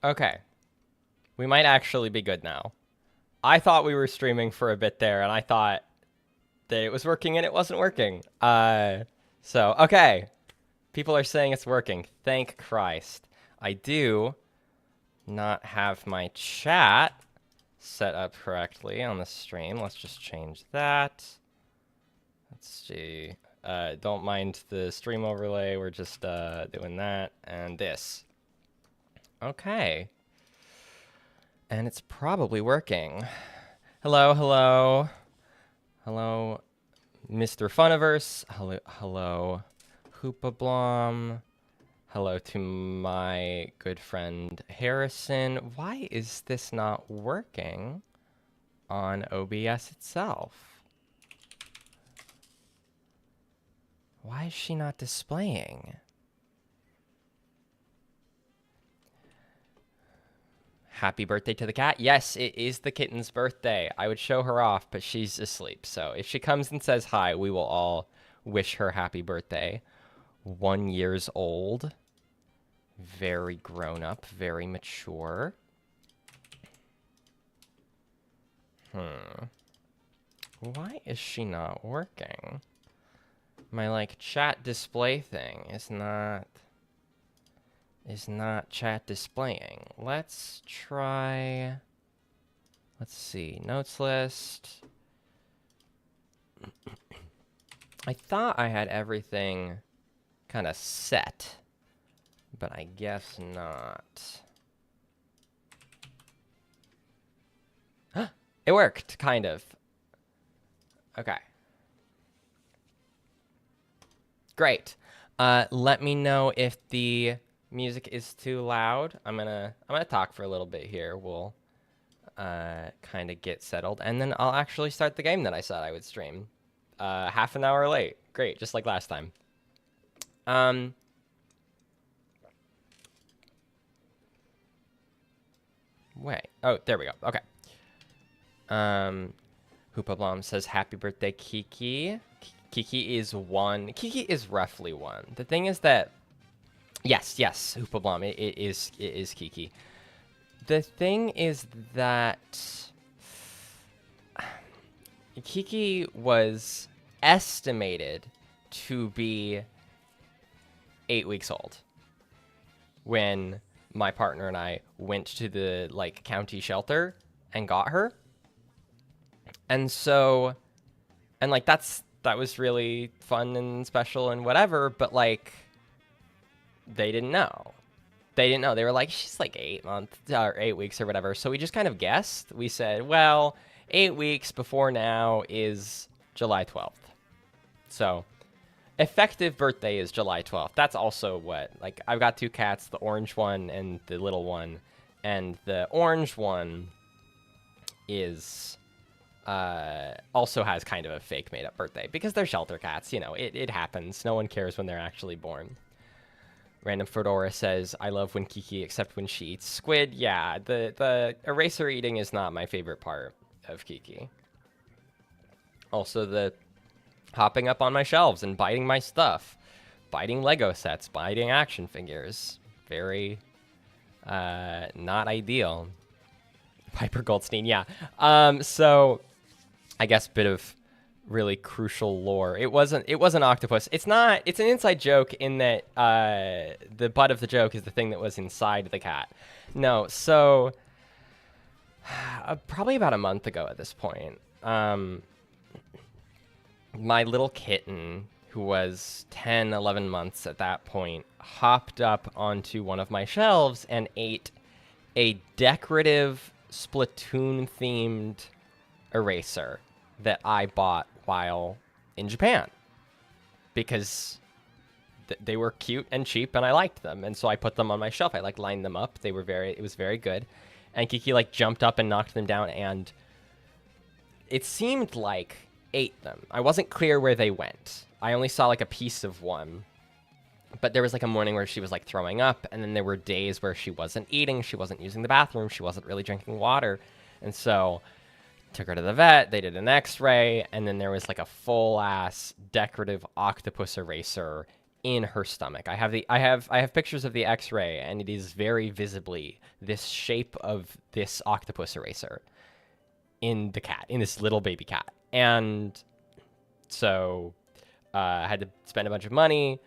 Okay. We might actually be good now. I thought we were streaming for a bit there, and I thought that it was working, and it wasn't working. So, okay. People are saying it's working. Thank Christ. I do not have my chat set up correctly on the stream. Let's just change that. Let's see. Don't mind the stream overlay. We're just doing that and this. Okay. And it's probably working. Hello, hello. Hello, Mr. Funiverse. Hello, Hoopablom. Hello to my good friend Harrison. Why is this not working on OBS itself? Why is she not displaying? Happy birthday to the cat. Yes, it is the kitten's birthday. I would show her off, but she's asleep. So if she comes and says hi, we will all wish her happy birthday. 1 year old. Very grown up, very mature. Why is she not working? My like chat display thing is not chat displaying. Let's try, let's see, notes list. I thought I had everything kind of set, but I guess not. It worked, kind of. Okay. Great. Let me know if the music is too loud. I'm gonna talk for a little bit here. We'll kind of get settled, and then I'll actually start the game that I said I would stream. Half an hour late. Great, just like last time. Wait. Oh, there we go. Okay. Hoopablom says happy birthday, Kiki. Kiki is 1. Kiki is roughly 1. The thing is that, yes, Hoopablom, it is Kiki. The thing is that Kiki was estimated to be 8 weeks old when my partner and I went to the like county shelter and got her. And so, and like that was really fun and special and whatever, but like they didn't know. They were like, she's like 8 months or 8 weeks or whatever. So we just kind of guessed. We said, well, 8 weeks before now is July 12th. So effective birthday is July 12th. That's also what, like, I've got 2 cats, the orange one and the little one. And the orange one is also has kind of a fake made-up birthday because they're shelter cats. You know, it happens. No one cares when they're actually born. Random Fedora says, I love when Kiki, except when she eats squid. Yeah, the eraser eating is not my favorite part of Kiki. Also, the hopping up on my shelves and biting my stuff. Biting Lego sets, biting action figures. Very not ideal. Piper Goldstein, yeah. So I guess bit of really crucial lore. It wasn't octopus. It's not. It's an inside joke in that the butt of the joke is the thing that was inside the cat. No, so probably about a month ago at this point, my little kitten, who was 10, 11 months at that point, hopped up onto one of my shelves and ate a decorative Splatoon-themed eraser that I bought while in Japan because they were cute and cheap and I liked them, and so I put them on my shelf. I like lined them up. It was very good, and Kiki like jumped up and knocked them down, and it seemed like ate them. I wasn't clear where they went. I only saw like a piece of one, but there was like a morning where she was like throwing up, and then there were days where she wasn't eating, she wasn't using the bathroom, she wasn't really drinking water, and so took her to the vet. They did an x-ray, and then there was like a full-ass decorative octopus eraser in her stomach. I have pictures of the X-ray, and it is very visibly this shape of this octopus eraser in the cat, in this little baby cat. And so I had to spend a bunch of money.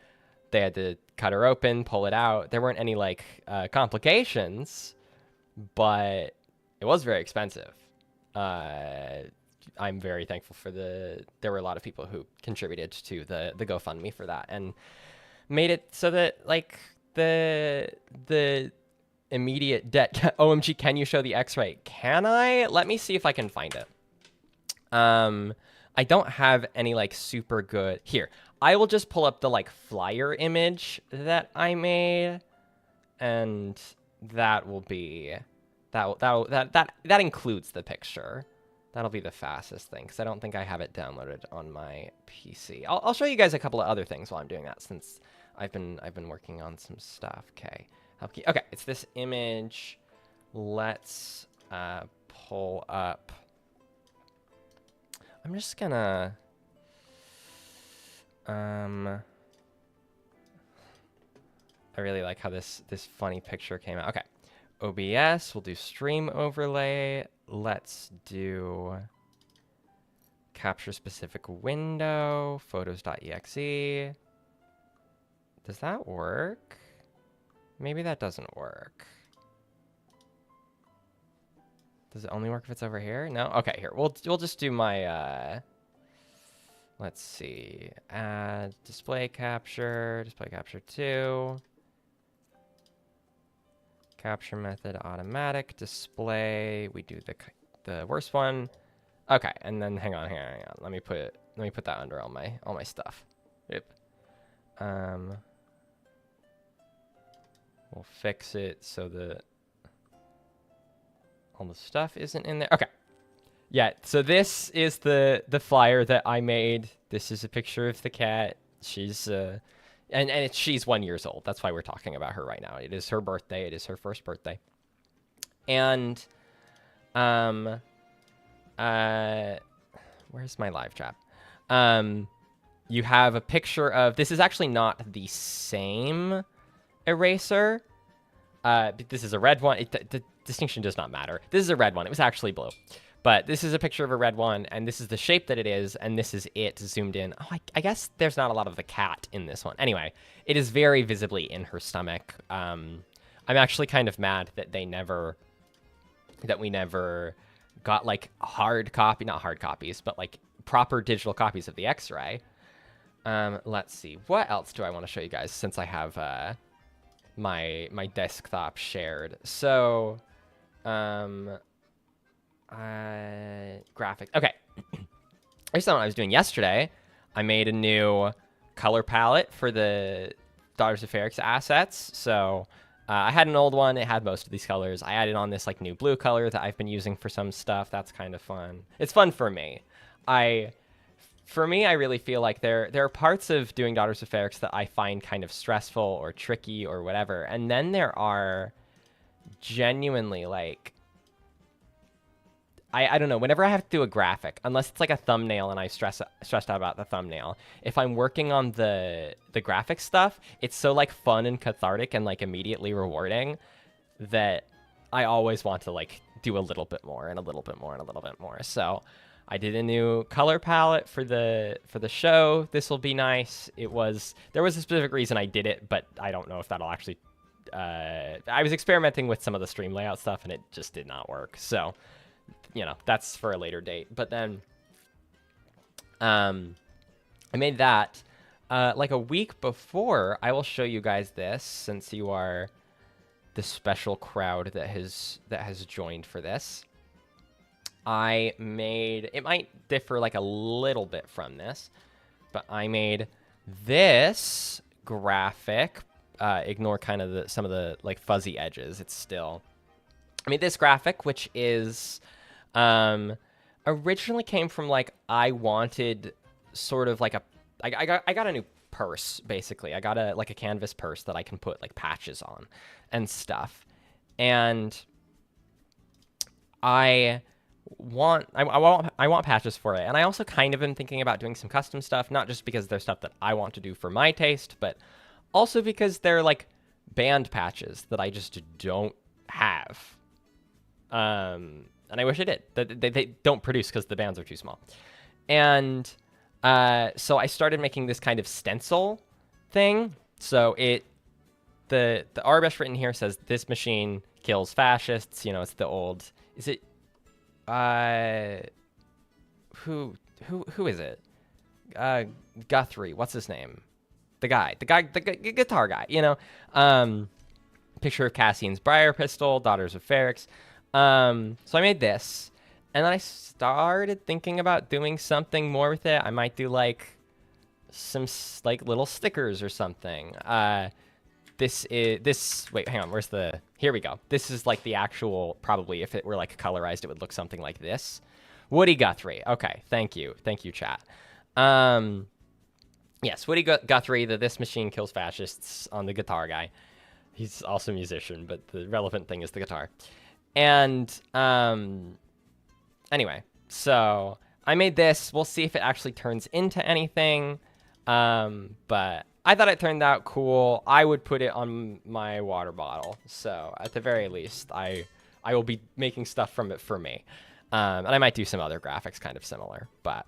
They had to cut her open, pull it out. There weren't any like complications, but it was very expensive. I'm very thankful for there were a lot of people who contributed to the GoFundMe for that and made it so that like the immediate debt. OMG, can you show the X-ray? Can I? Let me see if I can find it. I don't have any like super good here. I will just pull up the like flyer image that I made, and that will be that includes the picture. That'll be the fastest thing because I don't think I have it downloaded on my PC. I'll show you guys a couple of other things while I'm doing that since I've been working on some stuff. Okay, okay, it's this image. Let's pull up. I'm just gonna I really like how this funny picture came out. Okay, OBS, we'll do stream overlay. Let's do capture specific window, photos.exe. Does that work? Maybe that doesn't work. Does it only work if it's over here? No? Okay, here. We'll just do my let's see. Add display capture 2. Capture method automatic display. We do the worst one. Okay, and then hang on. Let me put that under all my stuff. Yep. We'll fix it so that all the stuff isn't in there. Okay. Yeah, so this is the flyer that I made. This is a picture of the cat. She's she's 1 year old. That's why we're talking about her right now. It is her birthday. It is her first birthday. And where's my live chat? You have a picture of, this is actually not the same eraser. This is a red one. The distinction does not matter. This is a red one. It was actually blue. But this is a picture of a red one, and this is the shape that it is, and this is it zoomed in. Oh, I guess there's not a lot of the cat in this one. Anyway, it is very visibly in her stomach. I'm actually kind of mad that we never got like not hard copies, but like proper digital copies of the X-ray. Let's see. What else do I want to show you guys since I have my desktop shared? So, graphics. Okay. I just know what I was doing yesterday. I made a new color palette for the Daughters of Feryx assets. So I had an old one. It had most of these colors. I added on this like new blue color that I've been using for some stuff. That's kind of fun. It's fun for me. I really feel like there are parts of doing Daughters of Feryx that I find kind of stressful or tricky or whatever. And then there are genuinely like, I don't know, whenever I have to do a graphic, unless it's like a thumbnail and I stressed out about the thumbnail, if I'm working on the graphic stuff, it's so like fun and cathartic and like immediately rewarding that I always want to like do a little bit more and a little bit more and a little bit more. So I did a new color palette for the show. This will be nice. There was a specific reason I did it, but I don't know if that'll actually I was experimenting with some of the stream layout stuff and it just did not work. So you know, that's for a later date. But then I made that like a week before. I will show you guys this since you are the special crowd that has joined for this. I made, it might differ like a little bit from this, but I made this graphic. Ignore kind of some of the like fuzzy edges. It's still, I made this graphic, which is originally came from like, I wanted sort of like I got a new purse, basically. I got a canvas purse that I can put like patches on and stuff. And I want patches for it, and I also kind of am thinking about doing some custom stuff, not just because they're stuff that I want to do for my taste, but also because they're like band patches that I just don't have. And I wish I did. They don't produce because the bands are too small. And so I started making this kind of stencil thing. So the Arabesh written here says this machine kills fascists. You know, it's the old. Is it? Who is it? Guthrie. What's his name? The guitar guy. You know. Picture of Cassian's Briar Pistol, Daughters of Ferrix. So I made this, and then I started thinking about doing something more with it. I might do like some like little stickers or something. Wait, hang on, here we go. This is like the actual, probably if it were like colorized, it would look something like this. Woody Guthrie. Okay, thank you, chat. Yes, Woody Guthrie, This Machine Kills Fascists on the guitar guy. He's also a musician, but the relevant thing is the guitar. And anyway, so I made this. We'll see if it actually turns into anything. But I thought it turned out cool. I would put it on my water bottle. So at the very least, I will be making stuff from it for me. And I might do some other graphics kind of similar. But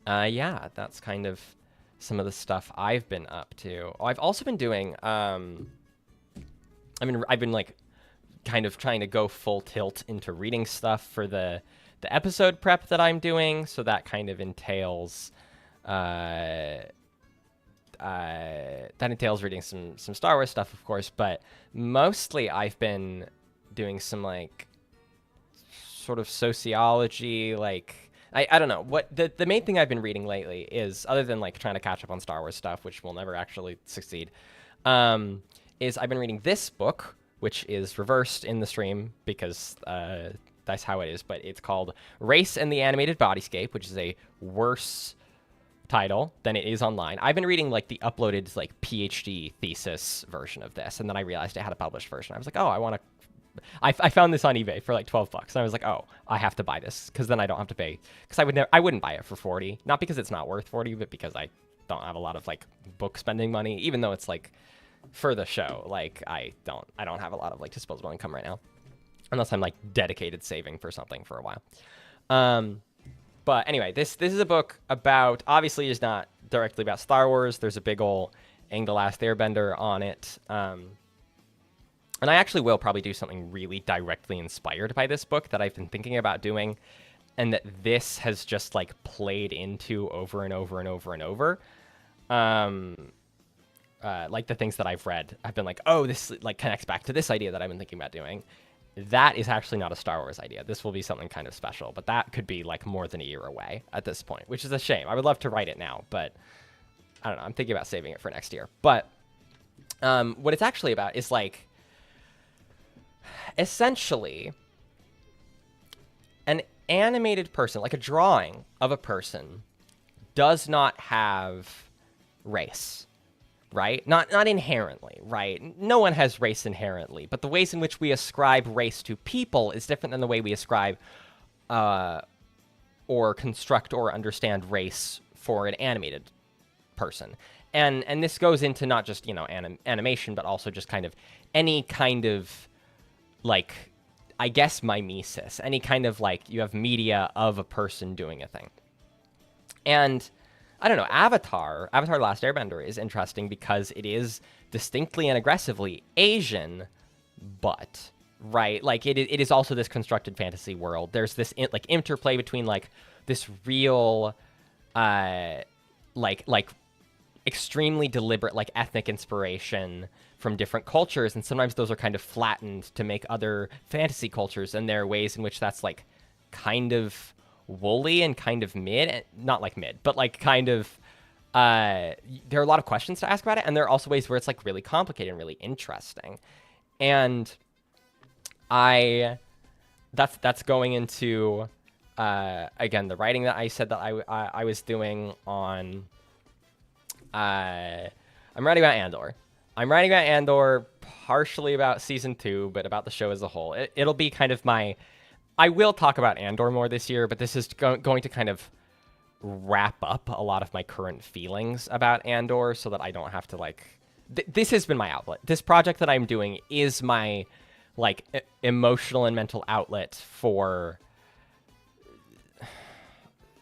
yeah, that's kind of some of the stuff I've been up to. Oh, I've also been doing... I've been like kind of trying to go full tilt into reading stuff for the episode prep that I'm doing. So that kind of entails reading some Star Wars stuff, of course, but mostly I've been doing some like sort of sociology, like I don't know what the main thing I've been reading lately is, other than like trying to catch up on Star Wars stuff, which will never actually succeed. Is I've been reading this book, which is reversed in the stream because that's how it is, but it's called Race and the Animated Bodyscape, which is a worse title than it is online. I've been reading like the uploaded like PhD thesis version of this, and then I realized it had a published version. I was like, oh, I found this on eBay for like $12, and I was like, oh, I have to buy this because then I don't have to pay, because I wouldn't buy it for $40, not because it's not worth $40, but because I don't have a lot of like book spending money, even though it's like for the show, like I don't have a lot of like disposable income right now, unless I'm like dedicated saving for something for a while. But anyway, this is a book about, obviously is not directly about Star Wars. There's a big ol' Aang the Last Airbender on it. And I actually will probably do something really directly inspired by this book that I've been thinking about doing, and that this has just like played into over and over and over and over. Like the things that I've read, I've been like, oh, this like connects back to this idea that I've been thinking about doing. That is actually not a Star Wars idea. This will be something kind of special, but that could be like more than a year away at this point, which is a shame. I would love to write it now, but I don't know. I'm thinking about saving it for next year. But what it's actually about is like essentially an animated person, like a drawing of a person, does not have race. Right? Not inherently, right? No one has race inherently, but the ways in which we ascribe race to people is different than the way we ascribe or construct or understand race for an animated person. And this goes into not just, you know, animation, but also just kind of any kind of like, I guess, mimesis, any kind of like you have media of a person doing a thing. And I don't know, Avatar Last Airbender is interesting because it is distinctly and aggressively Asian, but, right, like it is also this constructed fantasy world. There's this like interplay between like this real, like extremely deliberate like ethnic inspiration from different cultures, and sometimes those are kind of flattened to make other fantasy cultures, and there are ways in which that's like kind of woolly and kind of mid, not like mid, but like kind of there are a lot of questions to ask about it, and there are also ways where it's like really complicated and really interesting. And that's going into again the writing that I said that I was doing on I'm writing about Andor. I'm writing about Andor partially about season 2, but about the show as a whole. It'll be kind of my I will talk about Andor more this year, but this is going to kind of wrap up a lot of my current feelings about Andor so that I don't have to like this has been my outlet. This project that I'm doing is my like emotional and mental outlet for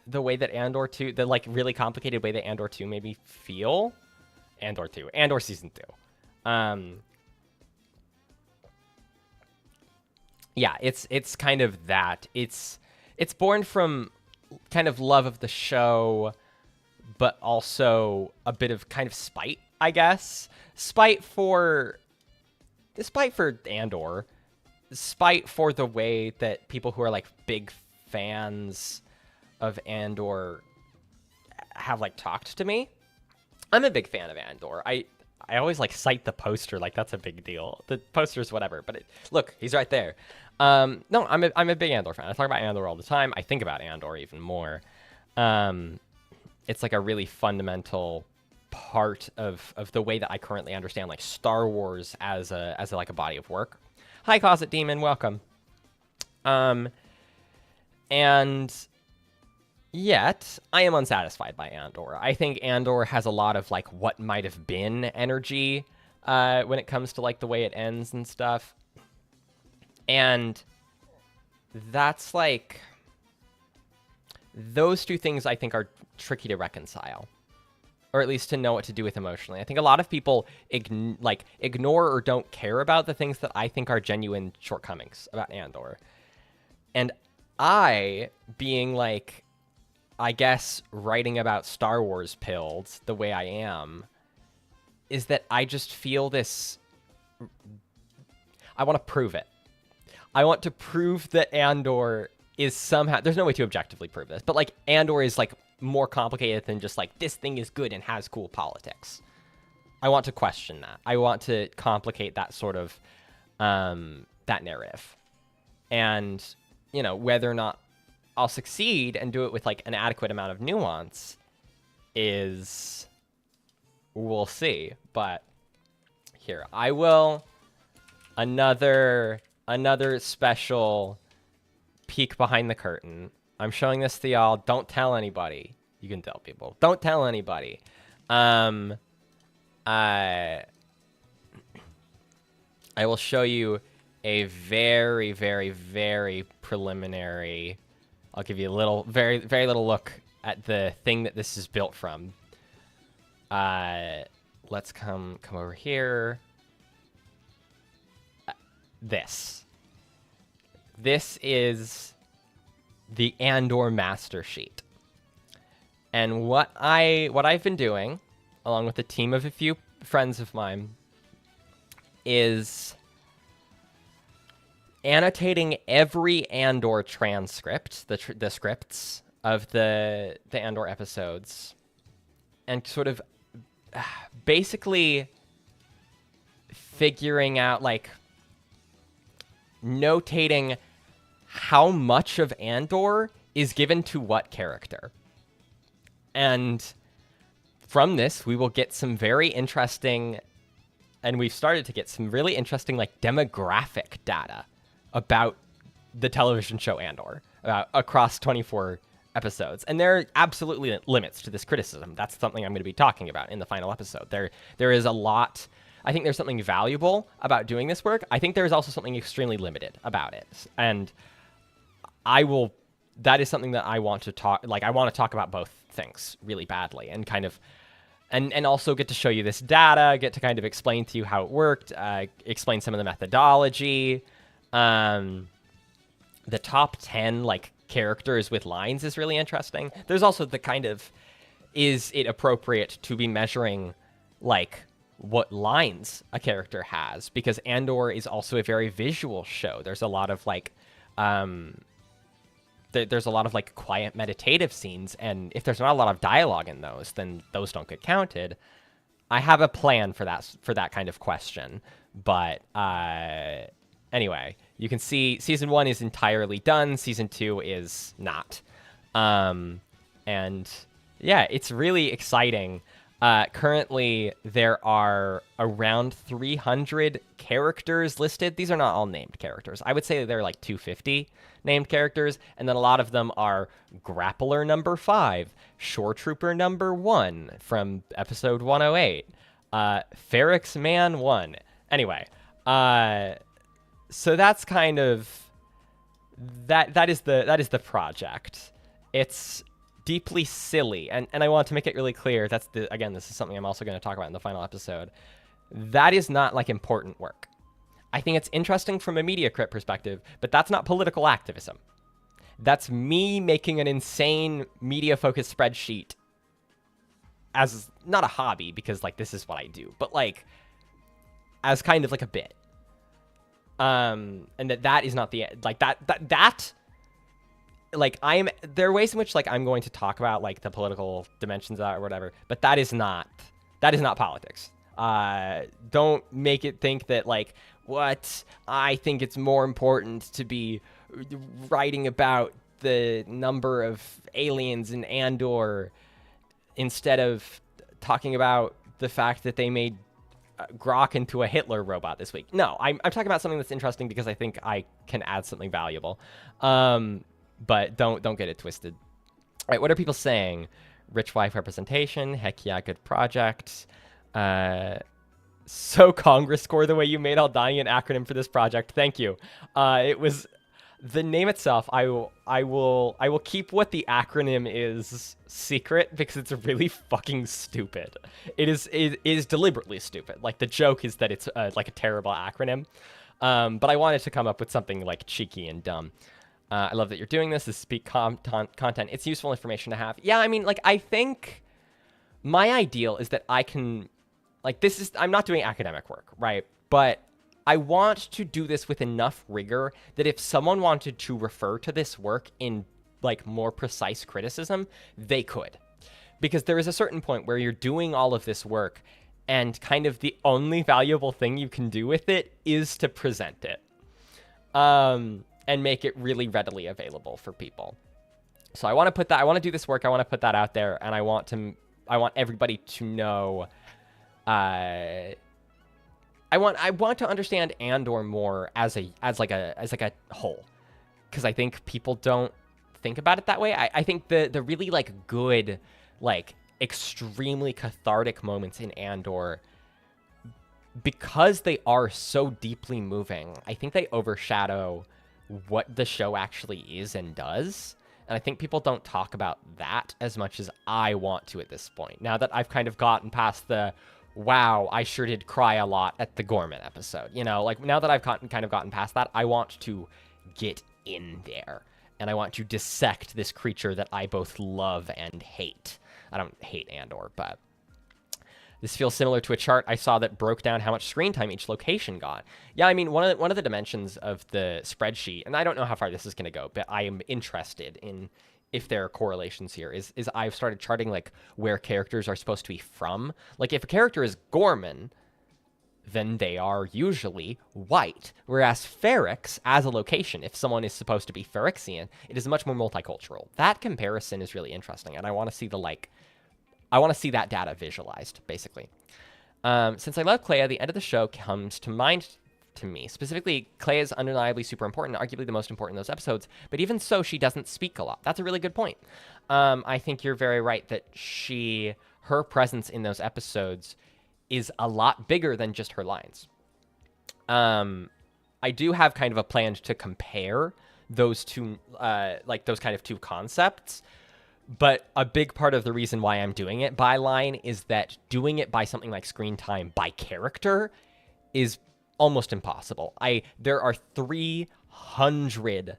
the way that Andor 2, the like really complicated way that Andor 2 made me feel. Andor season 2. Yeah, it's kind of that. It's born from kind of love of the show, but also a bit of kind of spite, I guess. Spite for Andor, spite for the way that people who are like big fans of Andor have like talked to me. I'm a big fan of Andor. I always like cite the poster like that's a big deal. The poster's whatever, but look, he's right there. No, I'm a big Andor fan. I talk about Andor all the time. I think about Andor even more. It's like a really fundamental part of the way that I currently understand like Star Wars as a like a body of work. Hi, Closet Demon, welcome. And yet I am unsatisfied by Andor. I think Andor has a lot of like what might have been energy when it comes to like the way it ends and stuff. And that's like those two things I think are tricky to reconcile, or at least to know what to do with emotionally. I think a lot of people ignore or don't care about the things that I think are genuine shortcomings about Andor. And I, being like, I guess, writing about Star Wars pilled the way I am, is that I just feel this. I want to prove it. I want to prove that Andor is somehow. There's no way to objectively prove this, but like Andor is like more complicated than just like this thing is good and has cool politics. I want to question that. I want to complicate that sort of that narrative, and you know whether or not I'll succeed and do it with like an adequate amount of nuance is we'll see. But here I will another special peek behind the curtain. I'm showing this to y'all. Don't tell anybody. You can tell people. Don't tell anybody. I will show you a very, very, very preliminary. I'll give you a little, very, very little look at the thing that this is built from. Let's come over here. This is the Andor master sheet. And what I've been doing, along with a team of a few friends of mine, is annotating every Andor transcript, the scripts of the Andor episodes, and sort of basically figuring out, like, notating how much of Andor is given to what character. And from this, we will get some very interesting, and we've started to get some really interesting, like, demographic data about the television show Andor, across 24 episodes. And there are absolutely limits to this criticism. That's something I'm going to be talking about in the final episode. There is a lot. I think there's something valuable about doing this work. I think there's also something extremely limited about it. And that is something that I want to talk, like, I want to talk about both things really badly and kind of, and also get to show you this data, get to kind of explain to you how it worked, explain some of the methodology. The top 10, like, characters with lines is really interesting. There's also the kind of, is it appropriate to be measuring, like, what lines a character has? Because Andor is also a very visual show. There's a lot of, like, there's a lot of, like, quiet meditative scenes, and if there's not a lot of dialogue in those, then those don't get counted. I have a plan for that kind of question, but anyway, you can see season 1 is entirely done. Season 2 is not. And yeah, it's really exciting. Currently, there are around 300 characters listed. These are not all named characters. I would say there are like 250 named characters, and then a lot of them are Grappler number 5, Shore Trooper number 1 from episode 108, Ferrex Man 1. Anyway, so that's kind of that is the project. It's deeply silly, and I want to make it really clear. This is something I'm also going to talk about in the final episode. That is not like important work. I think it's interesting from a media crit perspective, but that's not political activism. That's me making an insane media focused spreadsheet as not a hobby, because like this is what I do, but like as kind of like a bit. And that is not the like that like there are ways in which like I'm going to talk about like the political dimensions of that or whatever, but that is not politics. Don't make it think that like what I think it's more important to be writing about the number of aliens in Andor instead of talking about the fact that they made Grok into a Hitler robot this week. No, I'm talking about something that's interesting because I think I can add something valuable. But don't get it twisted. All right, what are people saying? Rich wife representation. Heck yeah, good project. So Congress score the way you made Aldani an acronym for this project. Thank you. It was the name itself. I will keep what the acronym is secret because it's really fucking stupid. It is deliberately stupid. Like the joke is that it's like a terrible acronym. But I wanted to come up with something like cheeky and dumb. I love that you're doing this. This is speak content. It's useful information to have. Yeah, I mean, like, I think my ideal is that I can, like, I'm not doing academic work, right? But I want to do this with enough rigor that if someone wanted to refer to this work in, like, more precise criticism, they could. Because there is a certain point where you're doing all of this work and kind of the only valuable thing you can do with it is to present it. And make it really readily available for people. So I want to do this work. I want to put that out there, and I want everybody to know. I want to understand Andor more as like a whole, because I think people don't think about it that way. I think the really like good, like extremely cathartic moments in Andor, because they are so deeply moving, I think they overshadow what the show actually is and does. And I think people don't talk about that as much as I want to at this point. Now that I've kind of gotten past the, wow, I sure did cry a lot at the Gorman episode. You know, like now that I've kind of gotten past that, I want to get in there. And I want to dissect this creature that I both love and hate. I don't hate Andor, but this feels similar to a chart I saw that broke down how much screen time each location got. Yeah, I mean, one of the dimensions of the spreadsheet, and I don't know how far this is going to go, but I am interested in if there are correlations here, is I've started charting, like, where characters are supposed to be from. Like, if a character is Gorman, then they are usually white. Whereas Ferrex, as a location, if someone is supposed to be Ferrexian, it is much more multicultural. That comparison is really interesting, and I want to see that data visualized, basically. Since I love Clea, the end of the show comes to mind to me. Specifically, Clea is undeniably super important, arguably the most important in those episodes, but even so, she doesn't speak a lot. That's a really good point. I think you're very right that her presence in those episodes is a lot bigger than just her lines. I do have kind of a plan to compare those two, those kind of two concepts. But a big part of the reason why I'm doing it by line is that doing it by something like screen time by character is almost impossible. There are 300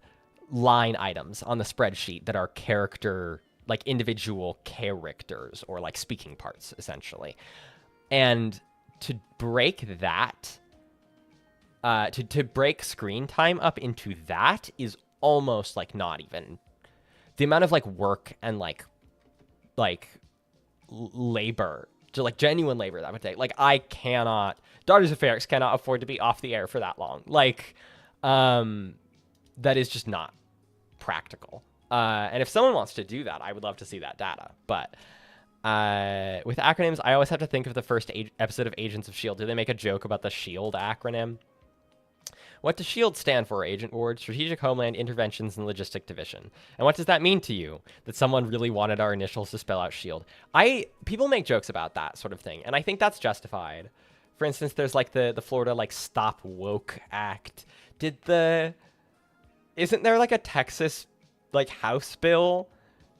line items on the spreadsheet that are character, like individual characters or like speaking parts, essentially. And to break that, to break screen time up into that is almost like not even the amount of like work and like labor, to like genuine labor that would take. Like Daughters of Ferrex cannot afford to be off the air for that long. Like, that is just not practical. And if someone wants to do that, I would love to see that data. But With acronyms, I always have to think of the first episode of Agents of S.H.I.E.L.D. Do they make a joke about the SHIELD acronym? What does SHIELD stand for, Agent Ward? Strategic Homeland Interventions and Logistic Division. And what does that mean to you? That someone really wanted our initials to spell out SHIELD. People make jokes about that sort of thing, and I think that's justified. For instance, there's like the Florida like Stop Woke Act. Isn't there like a Texas like House bill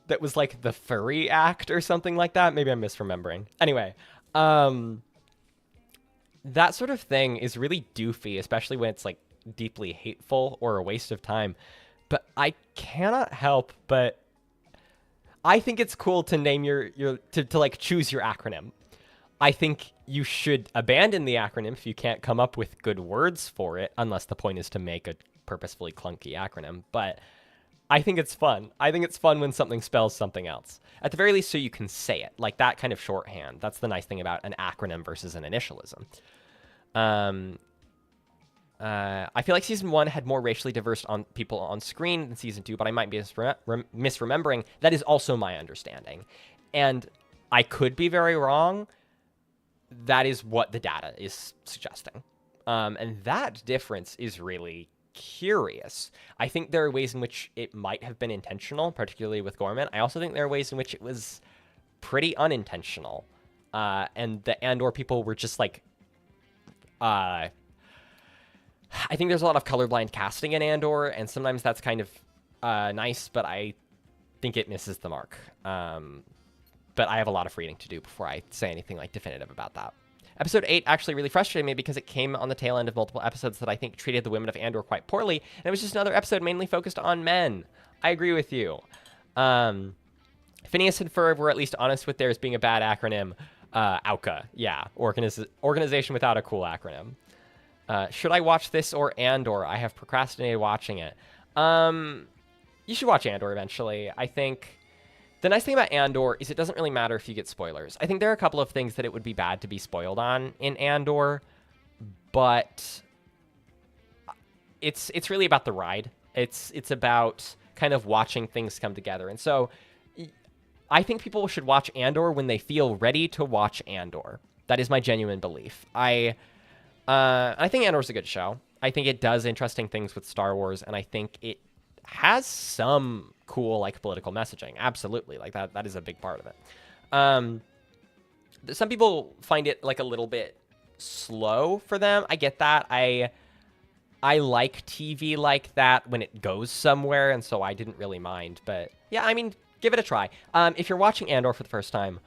that was like the Furry Act or something like that? Maybe I'm misremembering. Anyway, that sort of thing is really doofy, especially when it's like deeply hateful or a waste of time. But I cannot help but I think it's cool to name to like choose your acronym. I think you should abandon the acronym if you can't come up with good words for it, unless the point is to make a purposefully clunky acronym. But I think it's fun. I think it's fun when something spells something else. At the very least, so you can say it. Like that kind of shorthand. That's the nice thing about an acronym versus an initialism. I feel like season 1 had more racially diverse people on screen than season 2, but I might be misremembering. That is also my understanding. And I could be very wrong. That is what the data is suggesting. And that difference is really curious. I think there are ways in which it might have been intentional, particularly with Gorman. I also think there are ways in which it was pretty unintentional. And the Andor people were just like... I think there's a lot of colorblind casting in Andor, and sometimes that's kind of nice, but I think it misses the mark. But I have a lot of reading to do before I say anything like definitive about that. Episode 8 actually really frustrated me because it came on the tail end of multiple episodes that I think treated the women of Andor quite poorly, and it was just another episode mainly focused on men. I agree with you. Phineas and Ferb were at least honest with theirs being a bad acronym. AUCA, yeah. Organization without a cool acronym. Should I watch this or Andor? I have procrastinated watching it. You should watch Andor eventually. I think the nice thing about Andor is it doesn't really matter if you get spoilers. I think there are a couple of things that it would be bad to be spoiled on in Andor, but it's really about the ride. It's about kind of watching things come together. And so I think people should watch Andor when they feel ready to watch Andor. That is my genuine belief. I think Andor's a good show. I think it does interesting things with Star Wars, and I think it has some cool like political messaging. Absolutely, like that is a big part of it. Some people find it like a little bit slow for them. I get that. I like TV like that when it goes somewhere, and so I didn't really mind. But yeah, I mean, give it a try. If you're watching Andor for the first time,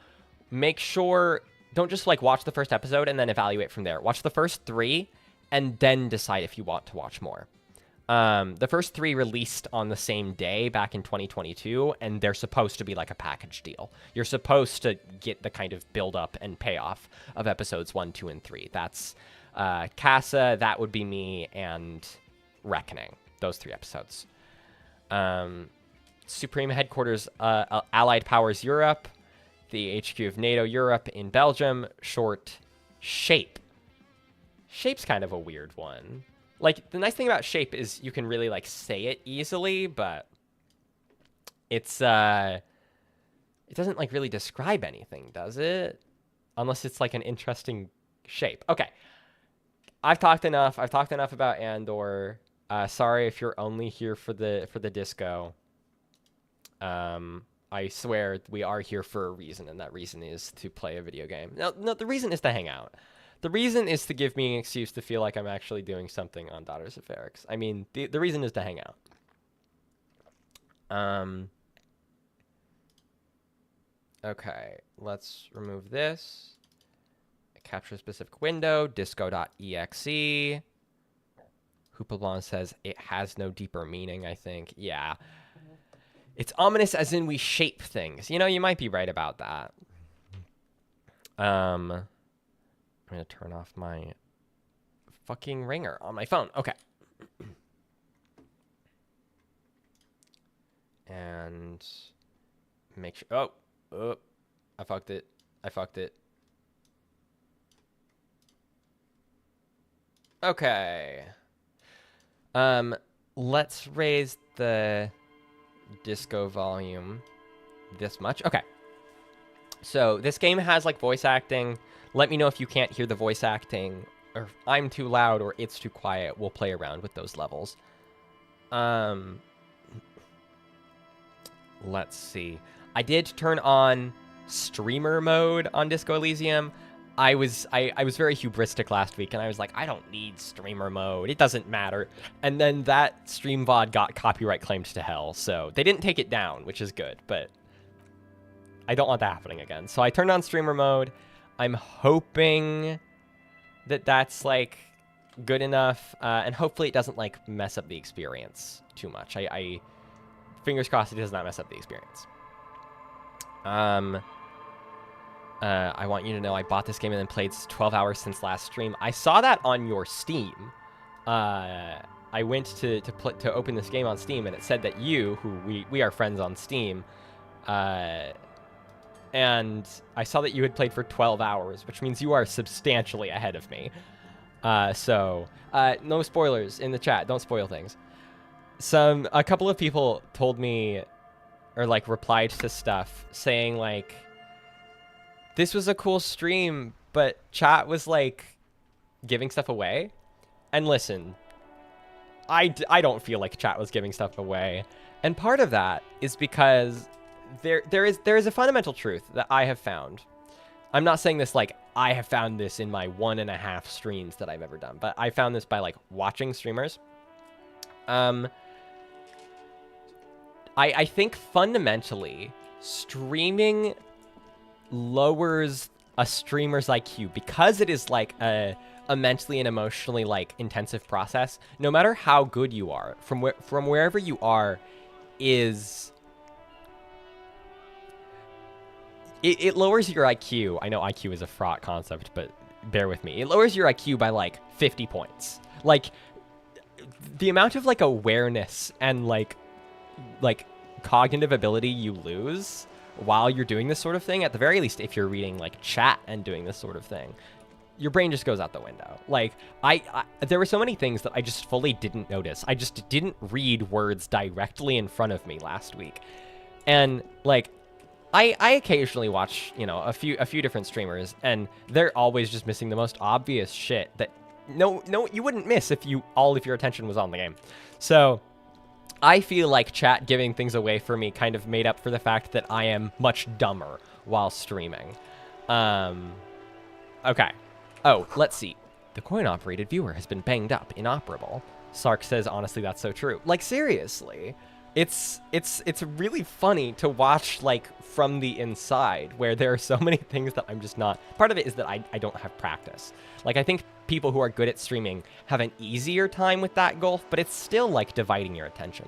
make sure don't just like watch the first episode and then evaluate from there. Watch the first 3 and then decide if you want to watch more. The first 3 released on the same day back in 2022, and they're supposed to be like a package deal. You're supposed to get the kind of build up and payoff of episodes 1, 2, and 3. That's Casa, That Would Be Me, and Reckoning. Those 3 episodes. Supreme Headquarters, Allied Powers Europe, the HQ of NATO Europe in Belgium, short SHAPE. SHAPE's kind of a weird one. Like, the nice thing about SHAPE is you can really, like, say it easily, but it's, it doesn't, like, really describe anything, does it? Unless it's, like, an interesting shape. Okay. I've talked enough. I've talked enough about Andor. Sorry if you're only here for the disco. I swear we are here for a reason, and that reason is to play a video game. No, the reason is to hang out. The reason is to give me an excuse to feel like I'm actually doing something on Daughters of Ferrix. I mean, the reason is to hang out. Okay, let's remove this. Capture a specific window, disco.exe. Hoopablon says it has no deeper meaning, I think. Yeah. It's ominous as in we shape things. You know, you might be right about that. I'm going to turn off my fucking ringer on my phone. Okay. And make sure... Oh, I fucked it. Okay. Let's raise the disco volume this much. Okay. So this game has like voice acting. Let me know if you can't hear the voice acting, or if I'm too loud or it's too quiet. We'll play around with those levels. Let's see. I did turn on streamer mode on Disco Elysium. I was very hubristic last week, and I was like, I don't need streamer mode. It doesn't matter. And then that stream VOD got copyright claimed to hell, so they didn't take it down, which is good, but I don't want that happening again. So I turned on streamer mode. I'm hoping that that's, like, good enough, and hopefully it doesn't, like, mess up the experience too much. I fingers crossed it does not mess up the experience. I want you to know I bought this game and then played 12 hours since last stream. I saw that on your Steam. I went to open this game on Steam, and it said that you, who we are friends on Steam, and I saw that you had played for 12 hours, which means you are substantially ahead of me. So no spoilers in the chat. Don't spoil things. A couple of people told me, or like replied to stuff saying like, this was a cool stream, but chat was like giving stuff away. And listen, I don't feel like chat was giving stuff away. And part of that is because there is a fundamental truth that I have found. I'm not saying this like I have found this in my 1.5 streams that I've ever done, but I found this by like watching streamers. I think fundamentally streaming lowers a streamer's IQ because it is like a mentally and emotionally like intensive process. No matter how good you are, from wherever you are, it lowers your IQ. I know IQ is a fraught concept, but bear with me. It lowers your IQ by like 50 points. Like the amount of like awareness and like cognitive ability you lose while you're doing this sort of thing, at the very least, if you're reading like chat and doing this sort of thing, your brain just goes out the window. Like there were so many things that I just fully didn't notice. I just didn't read words directly in front of me last week. And like I occasionally watch, you know, a few different streamers, and they're always just missing the most obvious shit that no you wouldn't miss if all of your attention was on the game. So I feel like chat giving things away for me kind of made up for the fact that I am much dumber while streaming. Okay. Oh, let's see. The coin-operated viewer has been banged up, inoperable. Sark says, honestly, that's so true. Like, seriously. It's really funny to watch, like, from the inside, where there are so many things that I'm just not... Part of it is that I don't have practice. Like, I think people who are good at streaming have an easier time with that gulf, but it's still, like, dividing your attention.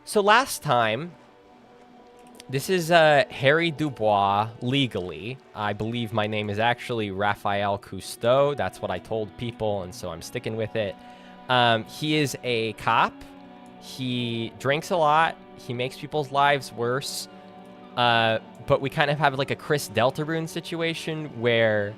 So last time... This is Harry Dubois, legally. I believe my name is actually Raphael Cousteau. That's what I told people, and so I'm sticking with it. He is a cop. He drinks a lot. He makes people's lives worse. But we kind of have like a Chris Deltarune situation where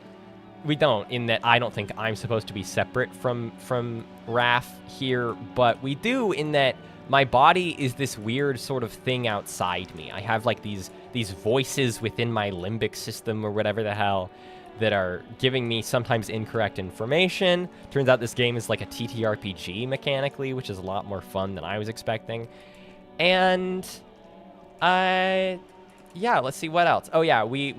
we don't, in that I don't think I'm supposed to be separate from Raph here, but we do in that my body is this weird sort of thing outside me. I have like these voices within my limbic system or whatever the hell that are giving me sometimes incorrect information. Turns out this game is like a TTRPG mechanically, which is a lot more fun than I was expecting. And yeah, let's see what else. Oh yeah, we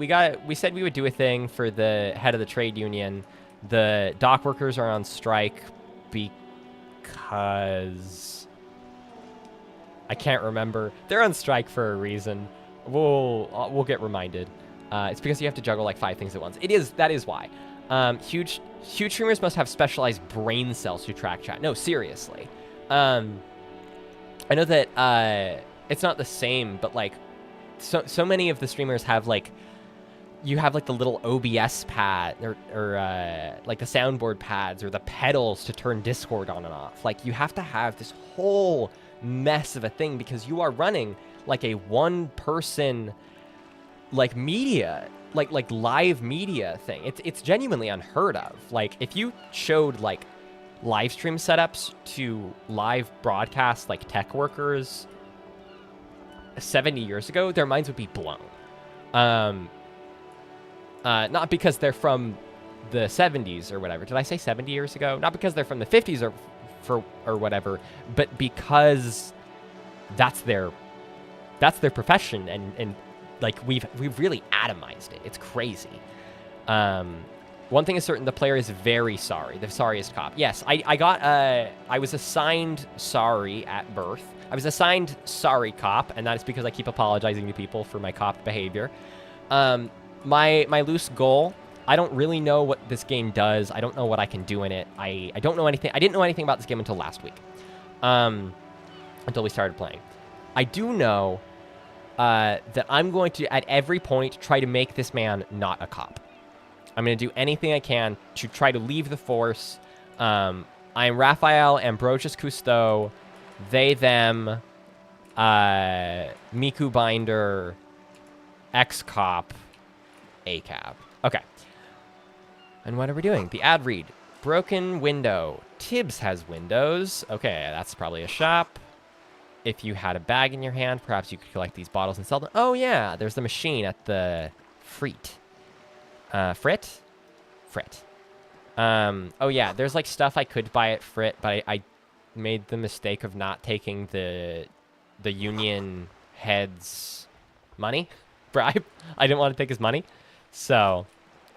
said we would do a thing for the head of the trade union. The dock workers are on strike because I can't remember. They're on strike for a reason. We'll get reminded. It's because you have to juggle like 5 things at once. That is why. Huge streamers must have specialized brain cells to track chat. No, seriously. I know that it's not the same, but like so many of the streamers have like, you have like the little OBS pad or like the soundboard pads or the pedals to turn Discord on and off. Like you have to have this whole mess of a thing because you are running like a one-person like media, like live media thing. It's genuinely unheard of. Like if you showed like live stream setups to live broadcast like tech workers 70 years ago, their minds would be blown. Not because they're from the 70s or whatever. Did I say 70 years ago? Not because they're from the 50s or whatever, but because that's their profession, and like we've really atomized it. It's crazy. One thing is certain: the player is very sorry. The sorriest cop. Yes, I was assigned sorry at birth. I was assigned sorry cop, and that is because I keep apologizing to people for my cop behavior. My loose goal. I don't really know what this game does. I don't know what I can do in it. I don't know anything. I didn't know anything about this game until last week, until we started playing. I do know that I'm going to, at every point, try to make this man not a cop. I'm going to do anything I can to try to leave the force. I'm Raphael Ambrosius Cousteau, they, them, Miku Binder, ex-cop, A-cab. Okay. And what are we doing? The ad read. Broken window. Tibbs has windows. Okay, that's probably a shop. If you had a bag in your hand, perhaps you could collect these bottles and sell them. Oh, yeah, there's the machine at the Frit. Frit? Frit. Oh, yeah, there's, like, stuff I could buy at Frit, but I made the mistake of not taking the union head's money. Bribe. I didn't want to take his money. So,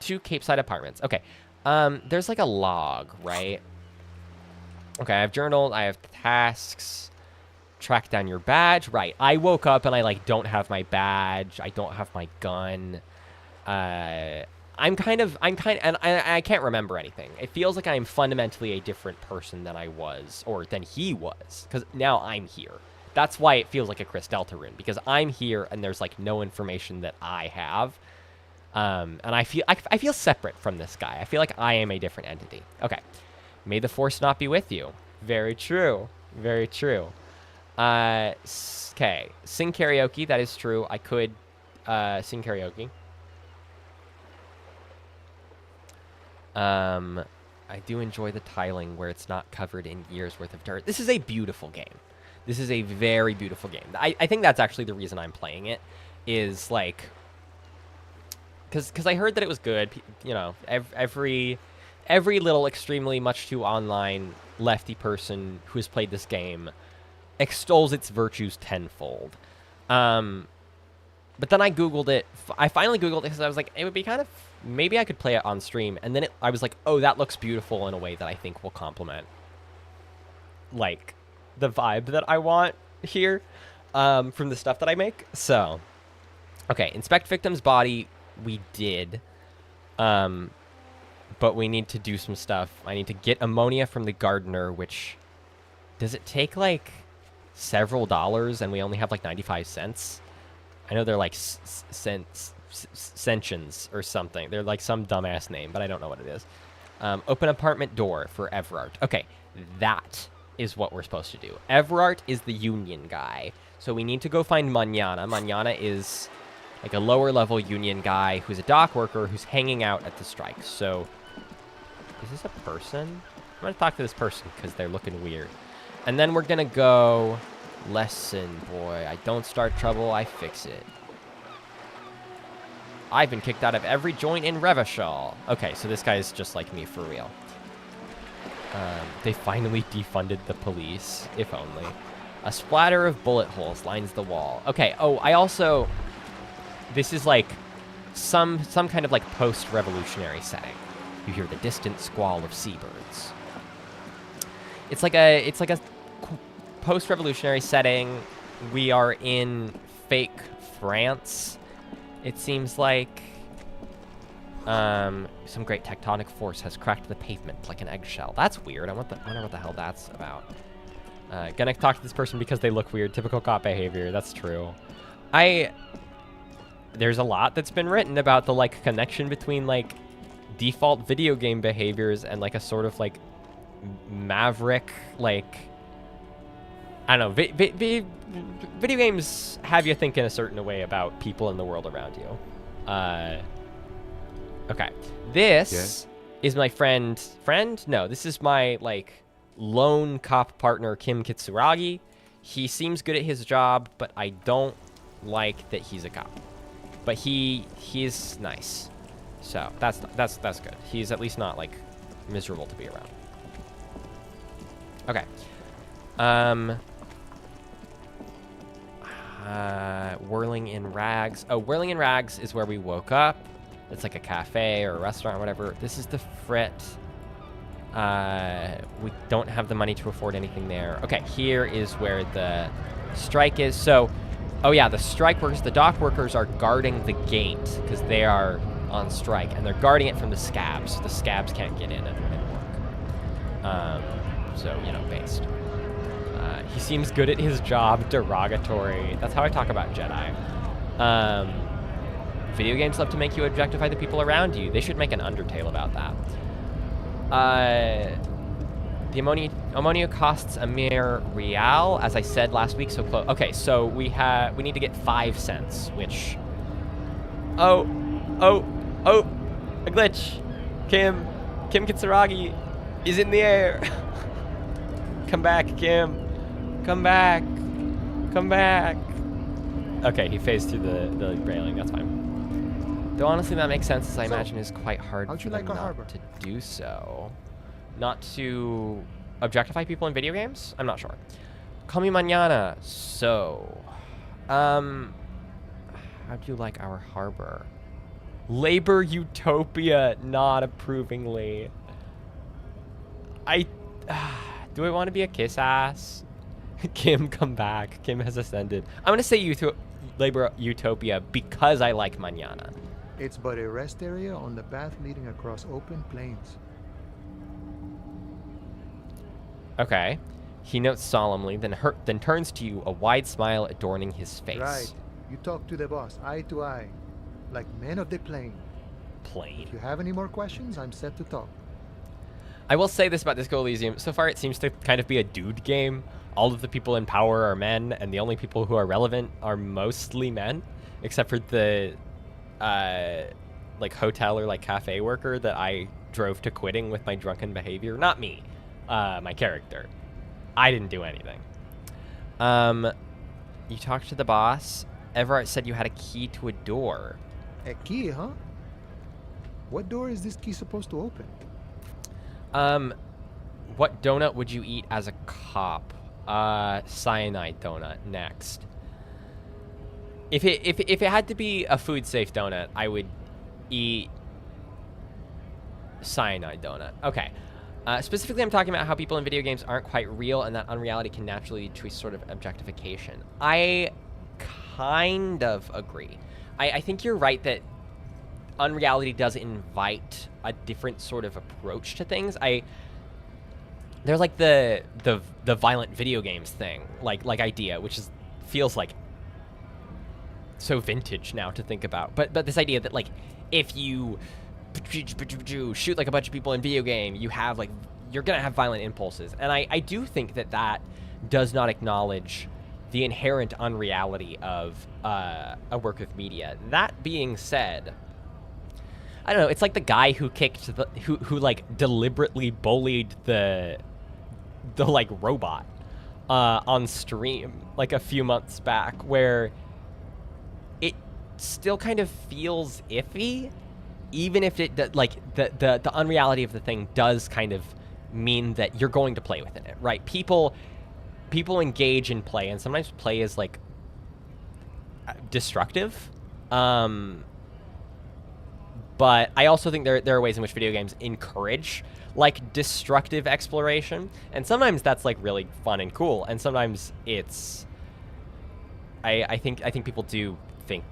2 Cape Side apartments. Okay. There's, like, a log, right? Okay, I have journal. I have tasks. Track down your badge. Right. I woke up and I, like, don't have my badge. I don't have my gun. And I can't remember anything. It feels like I'm fundamentally a different person than I was, or than he was, because now I'm here. That's why it feels like a Chris Delta rune, because I'm here and there's, like, no information that I have. And I feel separate from this guy. I feel like I am a different entity. Okay. May the force not be with you. Very true. Very true. Okay. Sing karaoke. That is true. I could sing karaoke. I do enjoy the tiling where it's not covered in years worth of dirt. This is a beautiful game. This is a very beautiful game. I think that's actually the reason I'm playing it, is like, because I heard that it was good. You know, every little extremely much too online lefty person who has played this game extols its virtues tenfold. But then I Googled it. I finally Googled it because I was like, it would be kind of, maybe I could play it on stream. And then I was like, oh, that looks beautiful in a way that I think will complement, like, the vibe that I want here from the stuff that I make. So, okay, inspect victim's body. We did. But we need to do some stuff. I need to get ammonia from the gardener, which, does it take, like, several dollars and we only have, like, 95 cents? I know they're, like, Sentients or something. They're, like, some dumbass name, but I don't know what it is. Open apartment door for Everard. Okay, that is what we're supposed to do. Everard is the union guy. So we need to go find Manana. Manana is, like, a lower-level union guy who's a dock worker who's hanging out at the strike. So, is this a person? I'm going to talk to this person because they're looking weird. And then we're going to go, lesson, boy. I don't start trouble, I fix it. I've been kicked out of every joint in Revachol. Okay, so this guy is just like me for real. They finally defunded the police, if only. A splatter of bullet holes lines the wall. Okay, oh, I also... This is like some kind of like post-revolutionary setting. You hear the distant squall of seabirds. It's like a post-revolutionary setting. We are in fake France. It seems like some great tectonic force has cracked the pavement like an eggshell. That's weird. I wonder what the hell that's about. Gonna talk to this person because they look weird. Typical cop behavior. That's true. There's a lot that's been written about the, like, connection between, like, default video game behaviors and, like, a sort of, like, maverick, like, I don't know, video games have you think in a certain way about people in the world around you. Okay. This is my friend? No, this is my, like, lone cop partner, Kim Kitsuragi. He seems good at his job, but I don't like that he's a cop. But he's nice. So that's good. He's at least not like miserable to be around. Okay. Whirling in Rags. Oh, Whirling in Rags is where we woke up. It's like a cafe or a restaurant or whatever. This is the Frit. We don't have the money to afford anything there. Okay, here is where the strike is. So, oh yeah, the strike workers, the dock workers are guarding the gate because they are on strike, and they're guarding it from the scabs. So the scabs can't get in and work. So, you know, based. He seems good at his job. Derogatory. That's how I talk about Jedi. Video games love to make you objectify the people around you. They should make an Undertale about that. The ammonia costs a mere real, as I said last week. So close. Okay, so we need to get 5 cents, which. Oh, a glitch. Kim Kitsuragi is in the air. Come back, Kim. Come back. Okay, he phased through the railing. That's fine. Though honestly, that makes sense, as I imagine it's quite hard for them not to do so. Not to objectify people in video games? I'm not sure. Call me mañana. So, how do you like our harbor? Labor Utopia, not approvingly. Do I want to be a kiss ass? Kim, come back. Kim has ascended. I'm going to say Labor Utopia because I like mañana. It's but a rest area on the path leading across open plains. Okay. He notes solemnly, then turns to you, a wide smile adorning his face. Right. You talk to the boss, eye to eye, like men of the plain. If you have any more questions, I'm set to talk. I will say this about Disco Elysium. So far, it seems to kind of be a dude game. All of the people in power are men, and the only people who are relevant are mostly men, except for the like hotel or like cafe worker that I drove to quitting with my drunken behavior. Not me, my character. I didn't do anything. You talked to the boss. Everett said you had a key to a door. A key, huh? What door is this key supposed to open? What donut would you eat as a cop? Cyanide donut next. If it had to be a food safe donut, I would eat cyanide donut. Okay. Specifically, I'm talking about how people in video games aren't quite real, and that unreality can naturally lead to a sort of objectification. I kind of agree. I think you're right that unreality does invite a different sort of approach to things. There's like the violent video games thing, like idea, which feels like so vintage now to think about. But this idea that like if you shoot like a bunch of people in video game, you're gonna have violent impulses. And I do think that does not acknowledge the inherent unreality of a work of media. That being said, I don't know, it's like the guy who who like deliberately bullied the like robot on stream like a few months back, where it still kind of feels iffy, even if the unreality of the thing does kind of mean that you're going to play within it, right? People engage in play, and sometimes play is like destructive. But I also think there are ways in which video games encourage like destructive exploration, and sometimes that's like really fun and cool, and sometimes it's I think people do think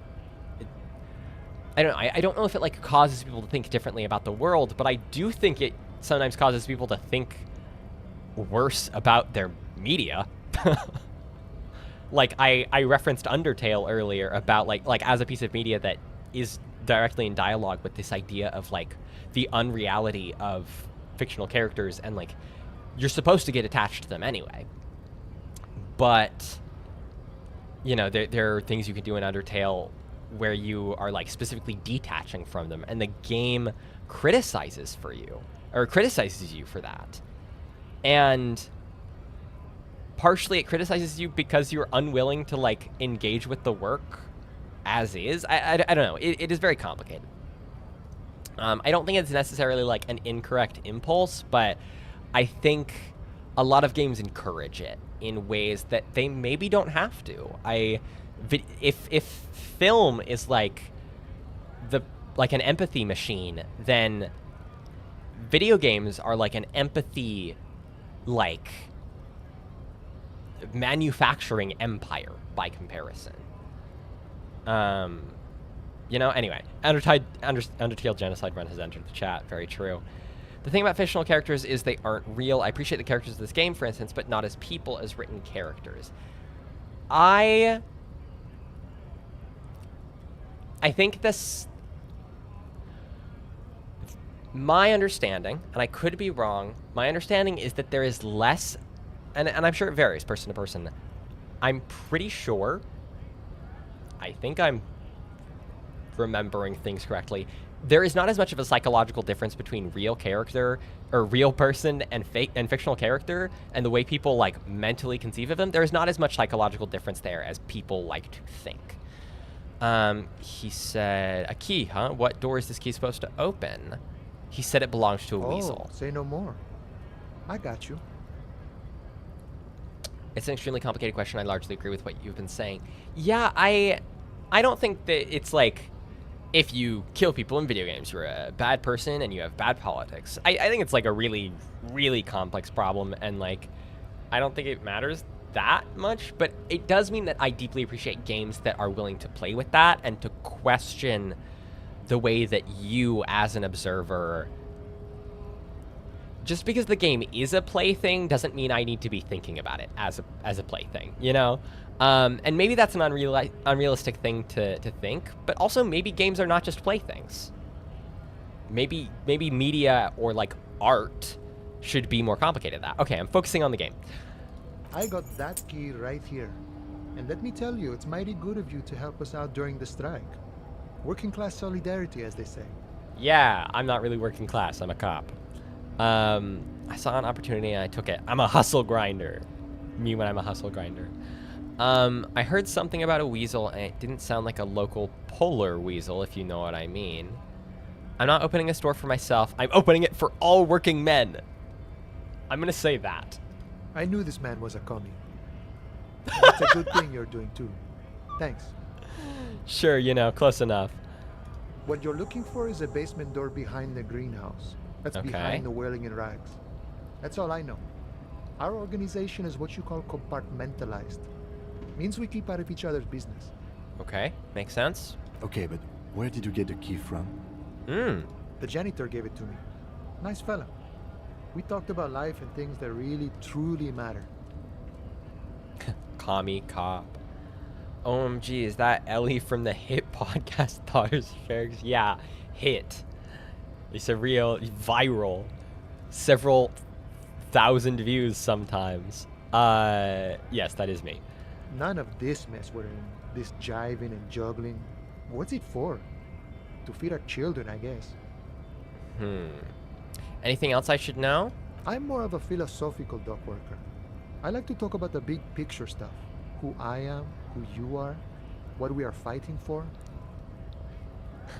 I don't know if it like causes people to think differently about the world, but I do think it sometimes causes people to think worse about their media. Like I referenced Undertale earlier about like as a piece of media that is directly in dialogue with this idea of like the unreality of fictional characters, and like you're supposed to get attached to them anyway. But you know, there are things you can do in Undertale where you are like specifically detaching from them, and the game criticizes you for that. And partially it criticizes you because you're unwilling to like engage with the work as is. I don't know. It is very complicated. I don't think it's necessarily like an incorrect impulse, but I think a lot of games encourage it in ways that they maybe don't have to. If film is like an empathy machine, then video games are like an empathy like manufacturing empire by comparison. Anyway, Undertale Genocide Run has entered the chat. Very true. The thing about fictional characters is they aren't real. I appreciate the characters of this game, for instance, but not as people, as written characters. I think this... My understanding, and I could be wrong, my understanding is that there is less, and I'm sure it varies person to person. I'm pretty sure, I think I'm remembering things correctly, there is not as much of a psychological difference between real character or real person and fake and fictional character, and the way people like mentally conceive of them. There is not as much psychological difference there as people like to think. He said, a key, huh? What door is this key supposed to open? He said it belongs to a weasel. Say no more. I got you. It's an extremely complicated question. I largely agree with what you've been saying. Yeah, I don't think that it's like, if you kill people in video games, you're a bad person and you have bad politics. I think it's like a really, really complex problem, and like, I don't think it matters that much, but it does mean that I deeply appreciate games that are willing to play with that and to question the way that you, as an observer, just because the game is a plaything doesn't mean I need to be thinking about it as a plaything, you know? And maybe that's an unrealistic thing to think, but also maybe games are not just playthings. Maybe media or like art should be more complicated than that. Okay, I'm focusing on the game. I got that key right here. And let me tell you, it's mighty good of you to help us out during the strike. Working class solidarity, as they say. Yeah, I'm not really working class. I'm a cop. I saw an opportunity and I took it. I'm a hustle grinder. Me when I'm a hustle grinder. I heard something about a weasel, and it didn't sound like a local polar weasel, if you know what I mean. I'm not opening a store for myself. I'm opening it for all working men. I'm going to say that. I knew this man was a commie. That's a good thing you're doing, too. Thanks. Sure, close enough. What you're looking for is a basement door behind the greenhouse. That's okay. Behind the Wailing in Rags. That's all I know. Our organization is what you call compartmentalized. Means we keep out of each other's business. Okay, makes sense. Okay, but where did you get the key from? The janitor gave it to me. Nice fella. We talked about life and things that really, truly matter. Commie cop. OMG, is that Ellie from the Hit podcast Daughters Fairgs? Yeah, Hit. It's a real viral. Several thousand views sometimes. Yes, that is me. None of this mess we're in. This jiving and juggling. What's it for? To feed our children, I guess. Anything else I should know? I'm more of a philosophical dock worker. I like to talk about the big picture stuff. Who I am, who you are, what we are fighting for.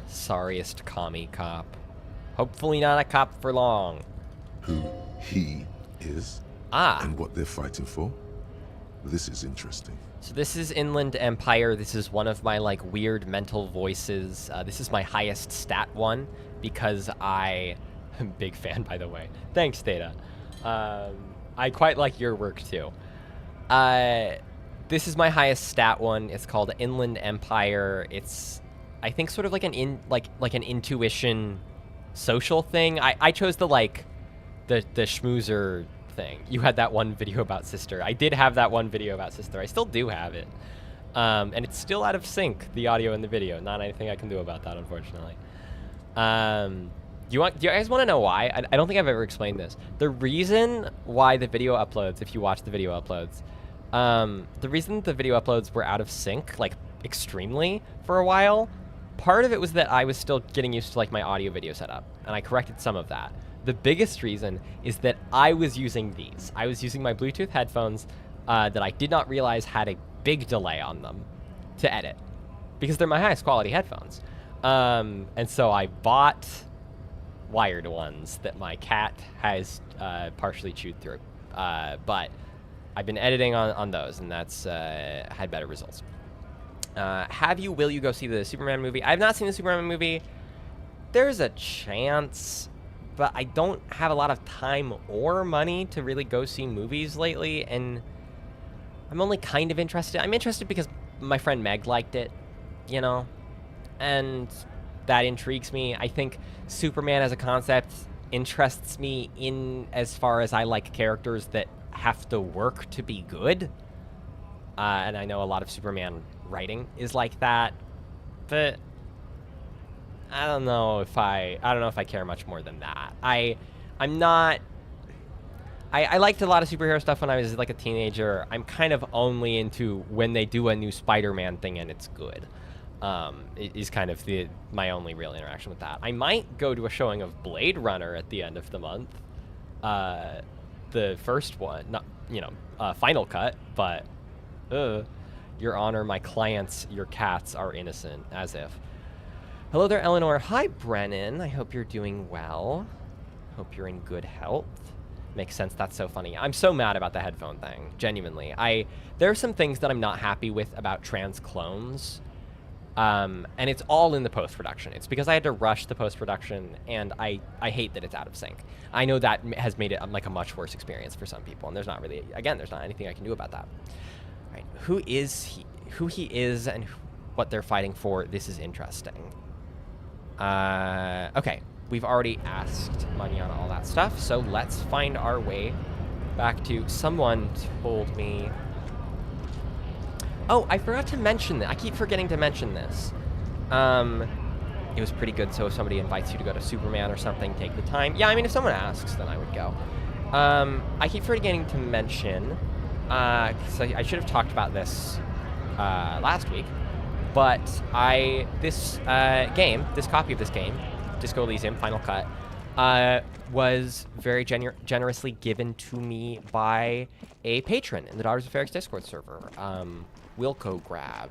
Sorriest commie cop. Hopefully not a cop for long. Who he is and what they're fighting for. This is interesting. So this is Inland Empire. This is one of my like weird mental voices. This is my highest stat one because I'm a big fan, by the way. Thanks, Theta. I quite like your work too. This is my highest stat one. It's called Inland Empire. It's, I think, sort of like an intuition social thing. I chose the schmoozer thing. You had that one video about Sister. I did have that one video about Sister. I still do have it. And it's still out of sync, the audio and the video. Not anything I can do about that, unfortunately. Do you guys want to know why? I don't think I've ever explained this. The reason why the video uploads, if you watch the video uploads, the reason the video uploads were out of sync, like extremely for a while, part of it was that I was still getting used to like my audio video setup, and I corrected some of that. The biggest reason is that I was using these. I was using my Bluetooth headphones that I did not realize had a big delay on them to edit because they're my highest quality headphones. And so I bought wired ones that my cat has partially chewed through. But I've been editing on those, and that's had better results. Will you go see the Superman movie? I've not seen the Superman movie. There's a chance, but I don't have a lot of time or money to really go see movies lately, and I'm only kind of interested. I'm interested because my friend Meg liked it, you know, and that intrigues me. I think Superman as a concept interests me in as far as I like characters that have to work to be good. And I know a lot of Superman writing is like that, but I don't know if I care much more than that. I liked a lot of superhero stuff when I was like a teenager. I'm kind of only into when they do a new Spider-Man thing and it's good. It is kind of my only real interaction with that. I might go to a showing of Blade Runner at the end of the month. The first one, not, Final Cut, but Your Honor, my clients, your cats are innocent, as if. Hello there, Eleanor. Hi, Brennan. I hope you're doing well. Hope you're in good health. Makes sense. That's so funny. I'm so mad about the headphone thing. Genuinely. There are some things that I'm not happy with about trans clones. And it's all in the post-production. It's because I had to rush the post-production, and I hate that it's out of sync. I know that has made it like a much worse experience for some people, and there's not anything I can do about that. All right, who he is, and what they're fighting for. This is interesting. Okay, we've already asked money on all that stuff, so let's find our way back to someone told me. Oh, I forgot to mention that. I keep forgetting to mention this. It was pretty good, so if somebody invites you to go to Superman or something, take the time. Yeah, I mean, if someone asks, then I would go. I keep forgetting to mention, because I should have talked about this last week, but this copy of this game, Disco Elysium Final Cut, was very generously given to me by a patron in the Daughters of Ferrix Discord server. Wilco Grab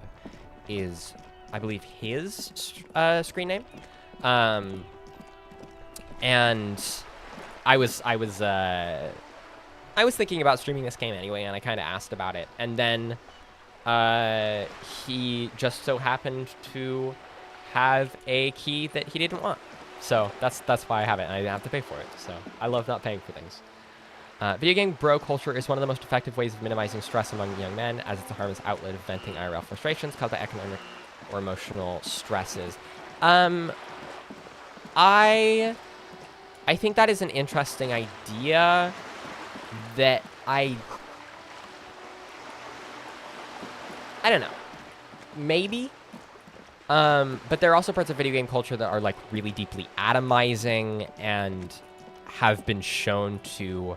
is, I believe, his screen name. And I was thinking about streaming this game anyway, and I kind of asked about it. And then he just so happened to have a key that he didn't want. So that's why I have it, and I didn't have to pay for it. So I love not paying for things. Video game bro culture is one of the most effective ways of minimizing stress among young men, as it's a harmless outlet of venting IRL frustrations caused by economic or emotional stresses. I think that is an interesting idea that I don't know. Maybe. But there are also parts of video game culture that are like really deeply atomizing and have been shown to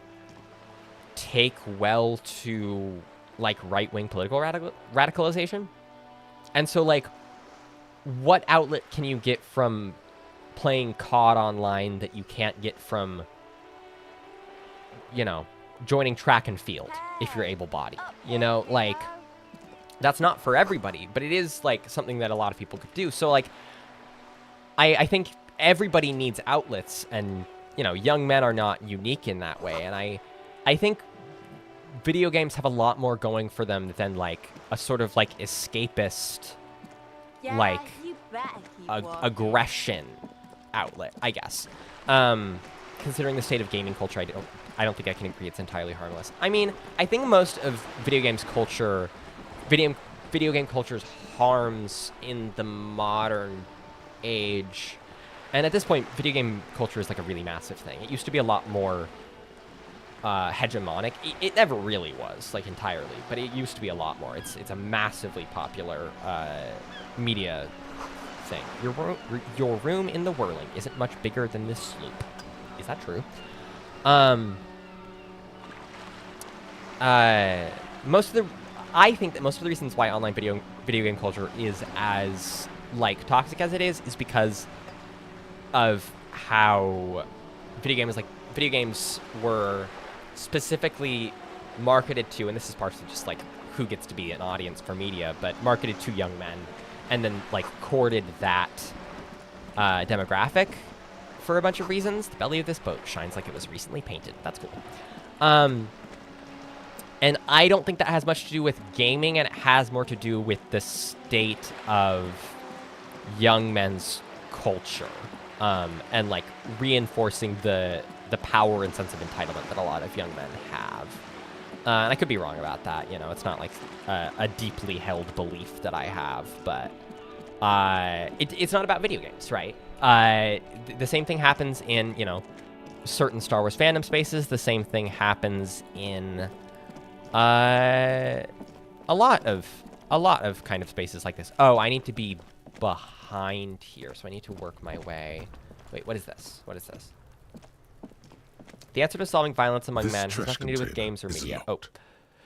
take well to like right-wing political radicalization. And so like, what outlet can you get from playing COD online that you can't get from, joining track and field if you're able-bodied? Like, that's not for everybody, but it is like something that a lot of people could do. So like, I think everybody needs outlets, and young men are not unique in that way. And I think video games have a lot more going for them than like a sort of like escapist, like aggression outlet, I guess. Considering the state of gaming culture, I don't think I can agree it's entirely harmless. I mean, I think most of video game culture's harms in the modern age, and at this point, video game culture is like a really massive thing. It used to be a lot more hegemonic. It never really was, like, entirely, but it used to be a lot more. It's a massively popular media thing. Your room in the whirling isn't much bigger than this sloop. Is that true? I think that most of the reasons why online video game culture is as like toxic as it is because of how video games were specifically marketed to, and this is partially just like who gets to be an audience for media, but marketed to young men, and then like courted that demographic for a bunch of reasons. The belly of this boat shines like it was recently painted. That's cool. And I don't think that has much to do with gaming, and it has more to do with the state of young men's culture, and like reinforcing the power and sense of entitlement that a lot of young men have. And I could be wrong about that. You know, it's not like a deeply held belief that I have, but it's not about video games, right? The same thing happens in, you know, certain Star Wars fandom spaces. The same thing happens in a lot of kind of spaces like this. Oh, I need to be behind here, so I need to work my way. Wait, what is this? What is this? The answer to solving violence among men has nothing to do with games or media. Oh.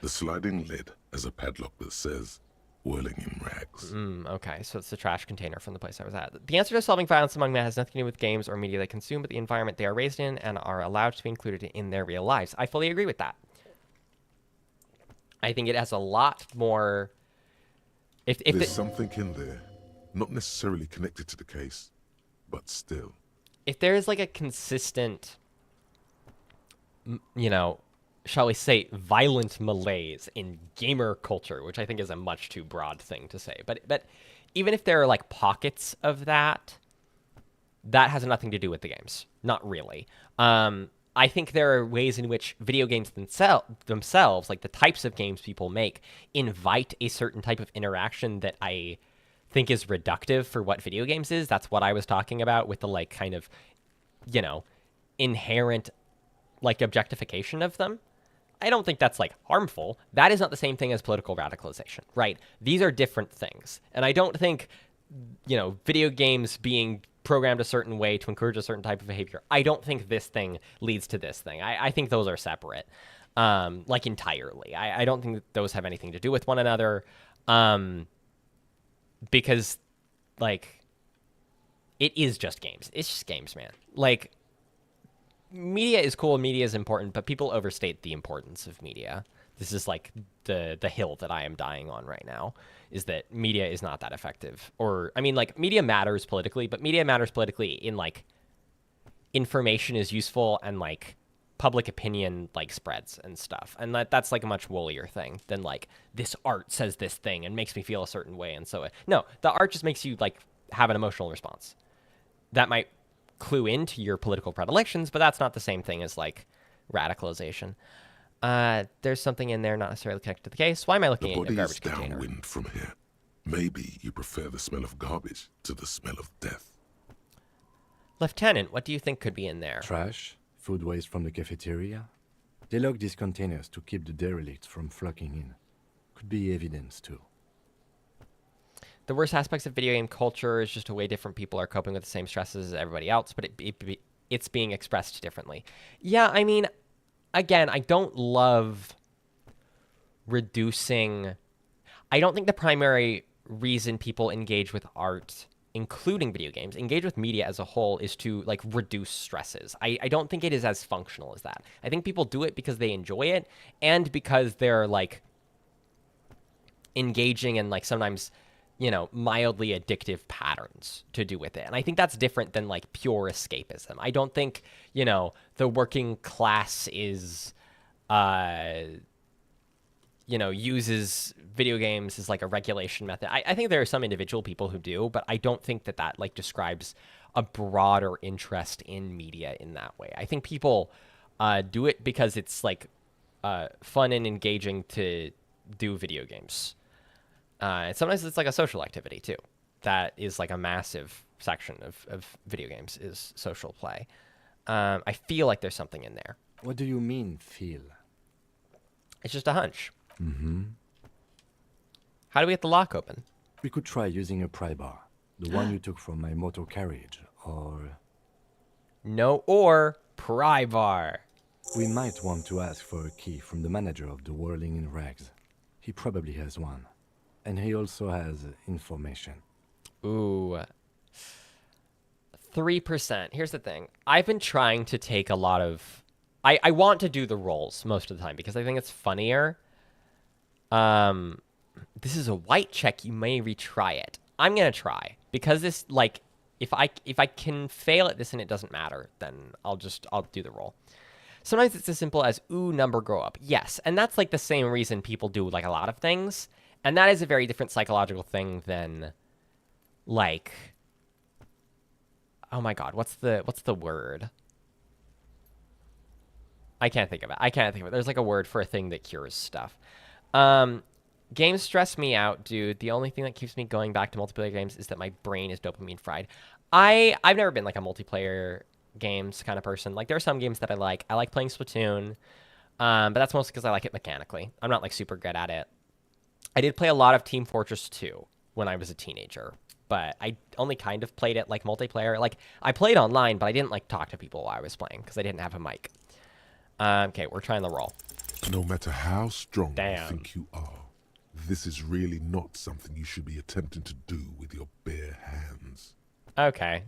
The sliding lid has a padlock that says, whirling in rags. Okay, so it's the trash container from the place I was at. The answer to solving violence among men has nothing to do with games or media they consume, but the environment they are raised in and are allowed to be included in their real lives. I fully agree with that. I think it has a lot more... If There's something in there, not necessarily connected to the case, but still. If there is like a consistent, you know, shall we say, violent malaise in gamer culture, which I think is a much too broad thing to say. But even if there are like pockets of that, that has nothing to do with the games. Not really. I think there are ways in which video games themselves, like the types of games people make, invite a certain type of interaction that I think is reductive for what video games is. That's what I was talking about with the like kind of, you know, inherent like objectification of them. I don't think that's like harmful. That is not the same thing as political radicalization, right? These are different things. And I don't think, you know, video games being programmed a certain way to encourage a certain type of behavior, I don't think this thing leads to this thing. I think those are separate, like entirely. I don't think that those have anything to do with one another, because, like, it is just games. It's just games, man. Like, media is cool, media is important, but people overstate the importance of media. This is like the hill that I am dying on right now, is that media is not that effective. Or, I mean, like, media matters politically, but media matters politically in, like, information is useful and, like, public opinion, like, spreads and stuff. And that's, like, a much woolier thing than, like, this art says this thing and makes me feel a certain way. And so, no, the art just makes you, like, have an emotional response. That might clue into your political predilections, but that's not the same thing as, like, radicalization. There's something in there not necessarily connected to the case. Why am I looking at a garbage container? The body is downwind from here. Maybe you prefer the smell of garbage to the smell of death. Lieutenant, what do you think could be in there? Trash, food waste from the cafeteria. They lock these containers to keep the derelicts from flocking in. Could be evidence too. The worst aspects of video game culture is just a way different people are coping with the same stresses as everybody else, but it's being expressed differently. Yeah, I mean, again, I don't love reducing... I don't think the primary reason people engage with art, including video games, engage with media as a whole, is to, like, reduce stresses. I don't think it is as functional as that. I think people do it because they enjoy it and because they're, like, engaging in, like, sometimes, you know, mildly addictive patterns to do with it. And I think that's different than, like, pure escapism. I don't think, you know, the working class is, you know, uses video games as, like, a regulation method. I think there are some individual people who do, but I don't think that that, like, describes a broader interest in media in that way. I think people do it because it's, like, fun and engaging to do video games. And sometimes it's like a social activity too. That is like a massive section of video games is social play. I feel like there's something in there. What do you mean, feel? It's just a hunch. Mm-hmm. How do we get the lock open? We could try using a pry bar. The one you took from my motor carriage, or... No, or pry bar. We might want to ask for a key from the manager of the Whirling in Rags. He probably has one. And he also has information. Ooh. 3%. Here's the thing. I've been trying to take a lot of... I want to do the rolls most of the time because I think it's funnier. This is a white check. You may retry it. I'm going to try. Because this, like, if I can fail at this and it doesn't matter, then I'll do the roll. Sometimes it's as simple as, ooh, number grow up. Yes, and that's like the same reason people do like a lot of things. And that is a very different psychological thing than like, oh my God, what's the word? I can't think of it. There's like a word for a thing that cures stuff. Games stress me out, dude. The only thing that keeps me going back to multiplayer games is that my brain is dopamine fried. I've never been like a multiplayer games kind of person. Like there are some games that I like. I like playing Splatoon, but that's mostly because I like it mechanically. I'm not like super good at it. I did play a lot of Team Fortress 2 when I was a teenager, but I only kind of played it like multiplayer. Like I played online, but I didn't like talk to people while I was playing because I didn't have a mic. Okay, we're trying the roll. No matter how strong Damn. you think you are, this is really not something you should be attempting to do with your bare hands. Okay.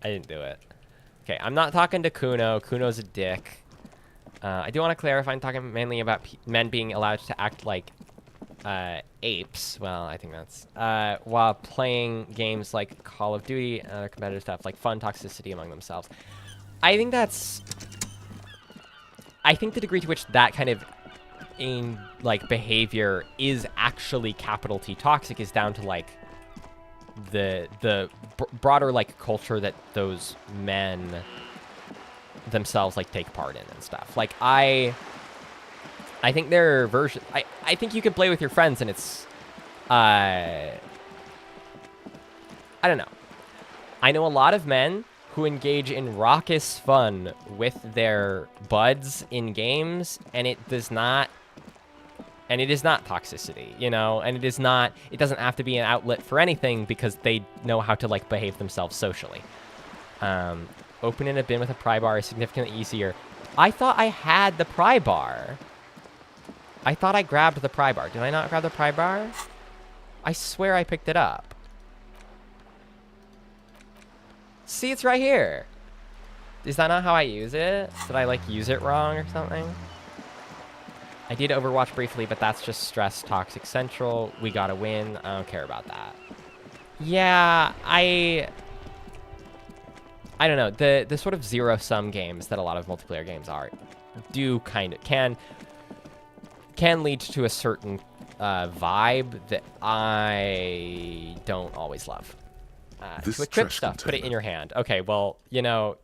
I didn't do it. Okay, I'm not talking to Kuno. Kuno's a dick. I do want to clarify, I'm talking mainly about men being allowed to act like apes. Well, I think that's... while playing games like Call of Duty and other competitive stuff, like fun toxicity among themselves. I think that's... I think the degree to which that kind of behavior is actually capital T toxic is down to like the broader like culture that those men themselves like take part in and stuff. Like I think their version I think you can play with your friends and it's I don't know. I know a lot of men who engage in raucous fun with their buds in games, and it is not toxicity, you know, and it doesn't have to be an outlet for anything because they know how to like behave themselves socially. Opening a bin with a pry bar is significantly easier. I thought I had the pry bar. I thought I grabbed the pry bar. Did I not grab the pry bar? I swear I picked it up. See, it's right here. Is that not how I use it? Did I like use it wrong or something? I did Overwatch briefly, but that's just stress toxic central. We gotta win. I don't care about that. Yeah, I don't know. The sort of zero-sum games that a lot of multiplayer games are do kind of can lead to a certain vibe that I don't always love. To equip stuff, put it in your hand. Okay, well, you know,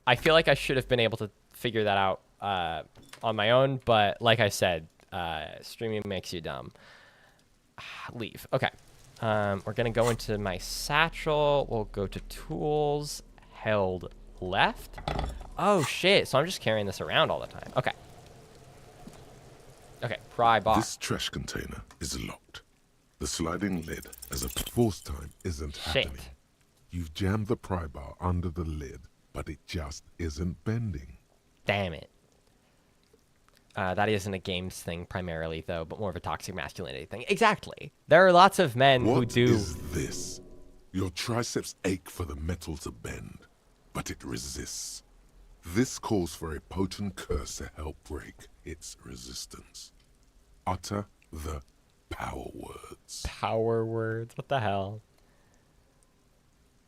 I feel like I should have been able to figure that out on my own, but like I said, streaming makes you dumb. Leave. Okay. We're going to go into my satchel. We'll go to tools, held left. Oh, shit. So I'm just carrying this around all the time. Okay. Okay, pry bar. This trash container is locked. The sliding lid as a force time isn't happening. You've jammed the pry bar under the lid, but it just isn't bending. Damn it. That isn't a games thing primarily, though, but more of a toxic masculinity thing. Exactly. There are lots of men who do... What is this? Your triceps ache for the metal to bend, but it resists. This calls for a potent curse to help break its resistance. Utter the power words. Power words? What the hell?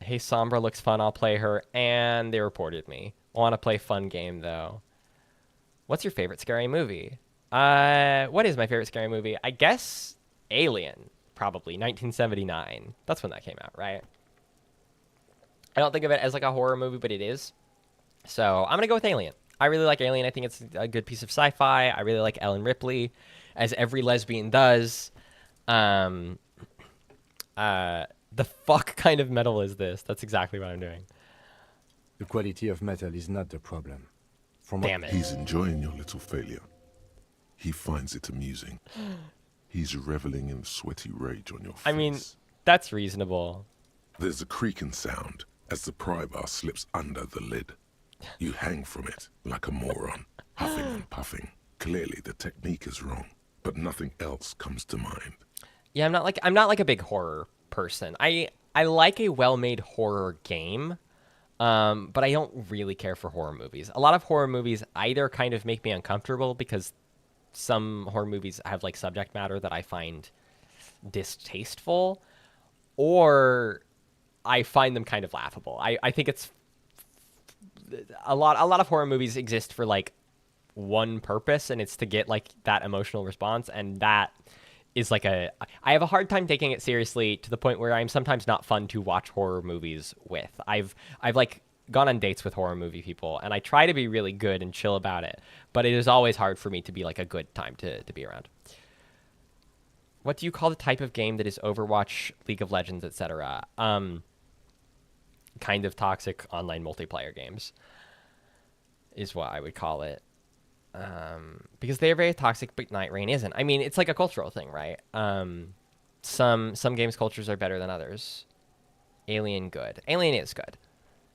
Hey, Sombra looks fun. I'll play her. And they reported me. Want to play fun game, though. What's your favorite scary movie? What is my favorite scary movie? I guess Alien, probably. 1979. That's when that came out, right? I don't think of it as like a horror movie, but it is. So I'm going to go with Alien. I really like Alien. I think it's a good piece of sci-fi. I really like Ellen Ripley, as every lesbian does. The fuck kind of metal is this? That's exactly what I'm doing. The quality of metal is not the problem. Damn it. He's enjoying your little failure. He finds it amusing. He's reveling in sweaty rage on your face. I mean, that's reasonable. There's a creaking sound as the pry bar slips under the lid. You hang from it like a moron, huffing and puffing. Clearly the technique is wrong, but nothing else comes to mind. Yeah, I'm not like a big horror person. I like a well-made horror game, but I don't really care for horror movies. A lot of horror movies either kind of make me uncomfortable because some horror movies have like subject matter that I find distasteful, or I find them kind of laughable. I think it's a lot of horror movies exist for like one purpose, and it's to get like that emotional response, and that is like I have a hard time taking it seriously to the point where I'm sometimes not fun to watch horror movies with. I've like gone on dates with horror movie people, and I try to be really good and chill about it, but it is always hard for me to be like a good time to be around. What do you call the type of game that is Overwatch, League of Legends, etc.? Kind of toxic online multiplayer games is what I would call it. Because they are very toxic, but Night Rain isn't. I mean, it's like a cultural thing, right? Some games cultures are better than others. Alien, good. Alien is good.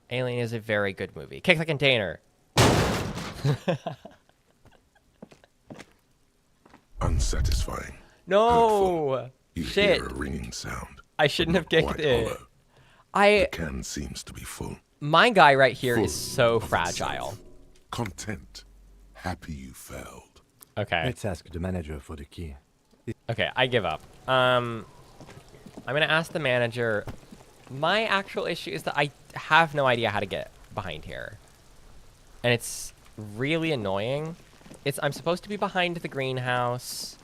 Alien is a very good movie. Kick the container. Unsatisfying. No. You Shit. hear a ringing sound. I shouldn't have kicked Quite it. hollow. The can seems to be full. My guy right here Full is so of fragile. itself. Content. Happy you failed. Okay. Let's ask the manager for the key. Okay, I give up. I'm gonna ask the manager. My actual issue is that I have no idea how to get behind here, and it's really annoying. I'm supposed to be behind the greenhouse,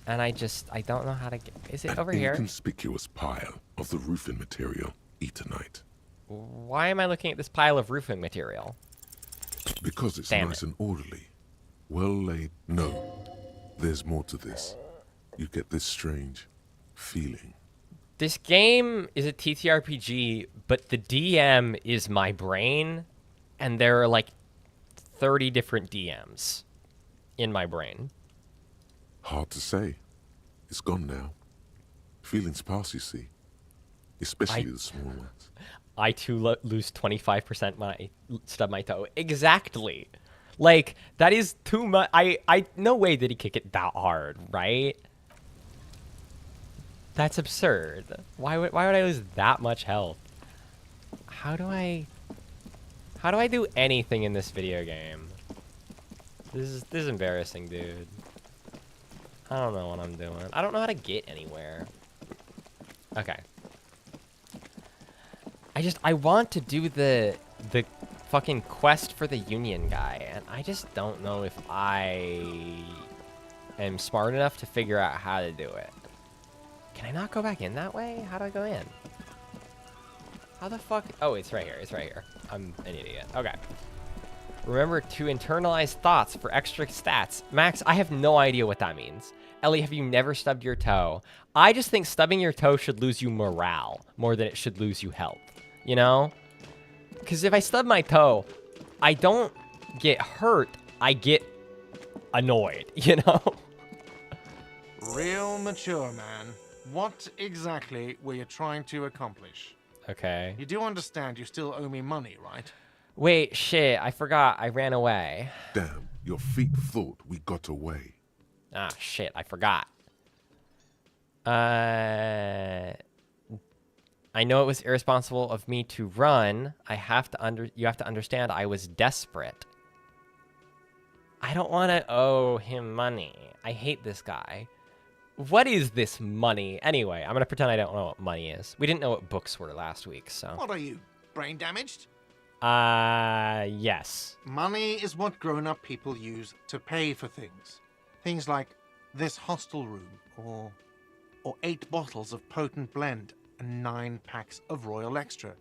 and I don't know how to get. Is it over An here? inconspicuous pile of the roofing material. Eternite. Why am I looking at this pile of roofing material? Because it's Damn nice it. and orderly. Well laid. No. There's more to this. You get this strange feeling. This game is a TTRPG, but the DM is my brain, and there are like 30 different DMs in my brain. Hard to say. It's gone now. Feelings pass, you see. Especially the small ones. I too lose 25% when I stub my toe. Exactly. Like, that is too much. No way did he kick it that hard, right? That's absurd. Why would I lose that much health? How do I do anything in this video game? This is embarrassing, dude. I don't know what I'm doing. I don't know how to get anywhere. Okay. I want to do the fucking quest for the Union guy, and I just don't know if I am smart enough to figure out how to do it. Can I not go back in that way? How do I go in? How the fuck? Oh, it's right here. It's right here. I'm an idiot. Okay. Remember to internalize thoughts for extra stats. Max, I have no idea what that means. Ellie, have you never stubbed your toe? I just think stubbing your toe should lose you morale more than it should lose you health. You know? Because if I stub my toe, I don't get hurt. I get annoyed, you know? Real mature, man. What exactly were you trying to accomplish? Okay. You do understand you still owe me money, right? Wait, shit. I forgot. I ran away. Damn, your feet thought we got away. Ah, shit. I forgot. I know it was irresponsible of me to run. You have to understand I was desperate. I don't want to owe him money. I hate this guy. What is this money? Anyway, I'm going to pretend I don't know what money is. We didn't know what books were last week, so. What are you, brain damaged? Yes. Money is what grown-up people use to pay for things. Things like this hostel room, or 8 bottles of potent blend, and 9 packs of Royal Extra.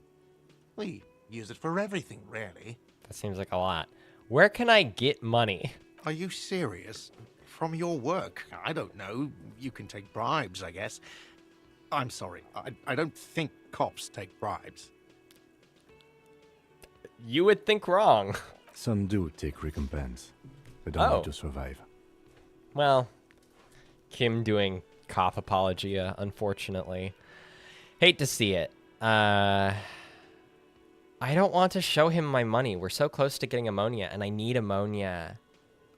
We use it for everything, really. That seems like a lot. Where can I get money? Are you serious? From your work? I don't know. You can take bribes, I guess. I'm sorry. I don't think cops take bribes. You would think wrong. Some do take recompense. They don't Oh. have to survive. Well, Kim doing cop apologia, unfortunately. Hate to see it. I don't want to show him my money. We're so close to getting ammonia, and I need ammonia.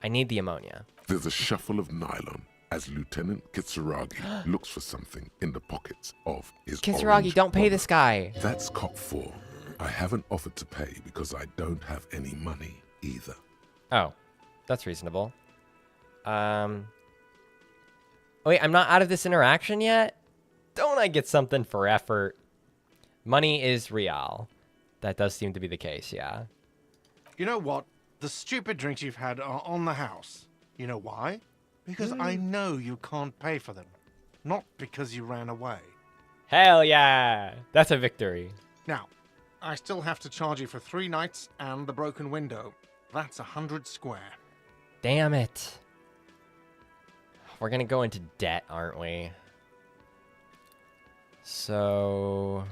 I need the ammonia. There's a shuffle of nylon as Lieutenant Kitsuragi looks for something in the pockets of his Kitsuragi, orange don't pay bomber. this guy. That's cop 4. I haven't offered to pay because I don't have any money either. Oh, that's reasonable. Oh, wait, I'm not out of this interaction yet? Don't I get something for effort? Money is real. That does seem to be the case, yeah. You know what? The stupid drinks you've had are on the house. You know why? Because I know you can't pay for them. Not because you ran away. Hell yeah! That's a victory. Now, I still have to charge you for 3 nights and the broken window. That's 100 square. Damn it. We're gonna go into debt, aren't we? So...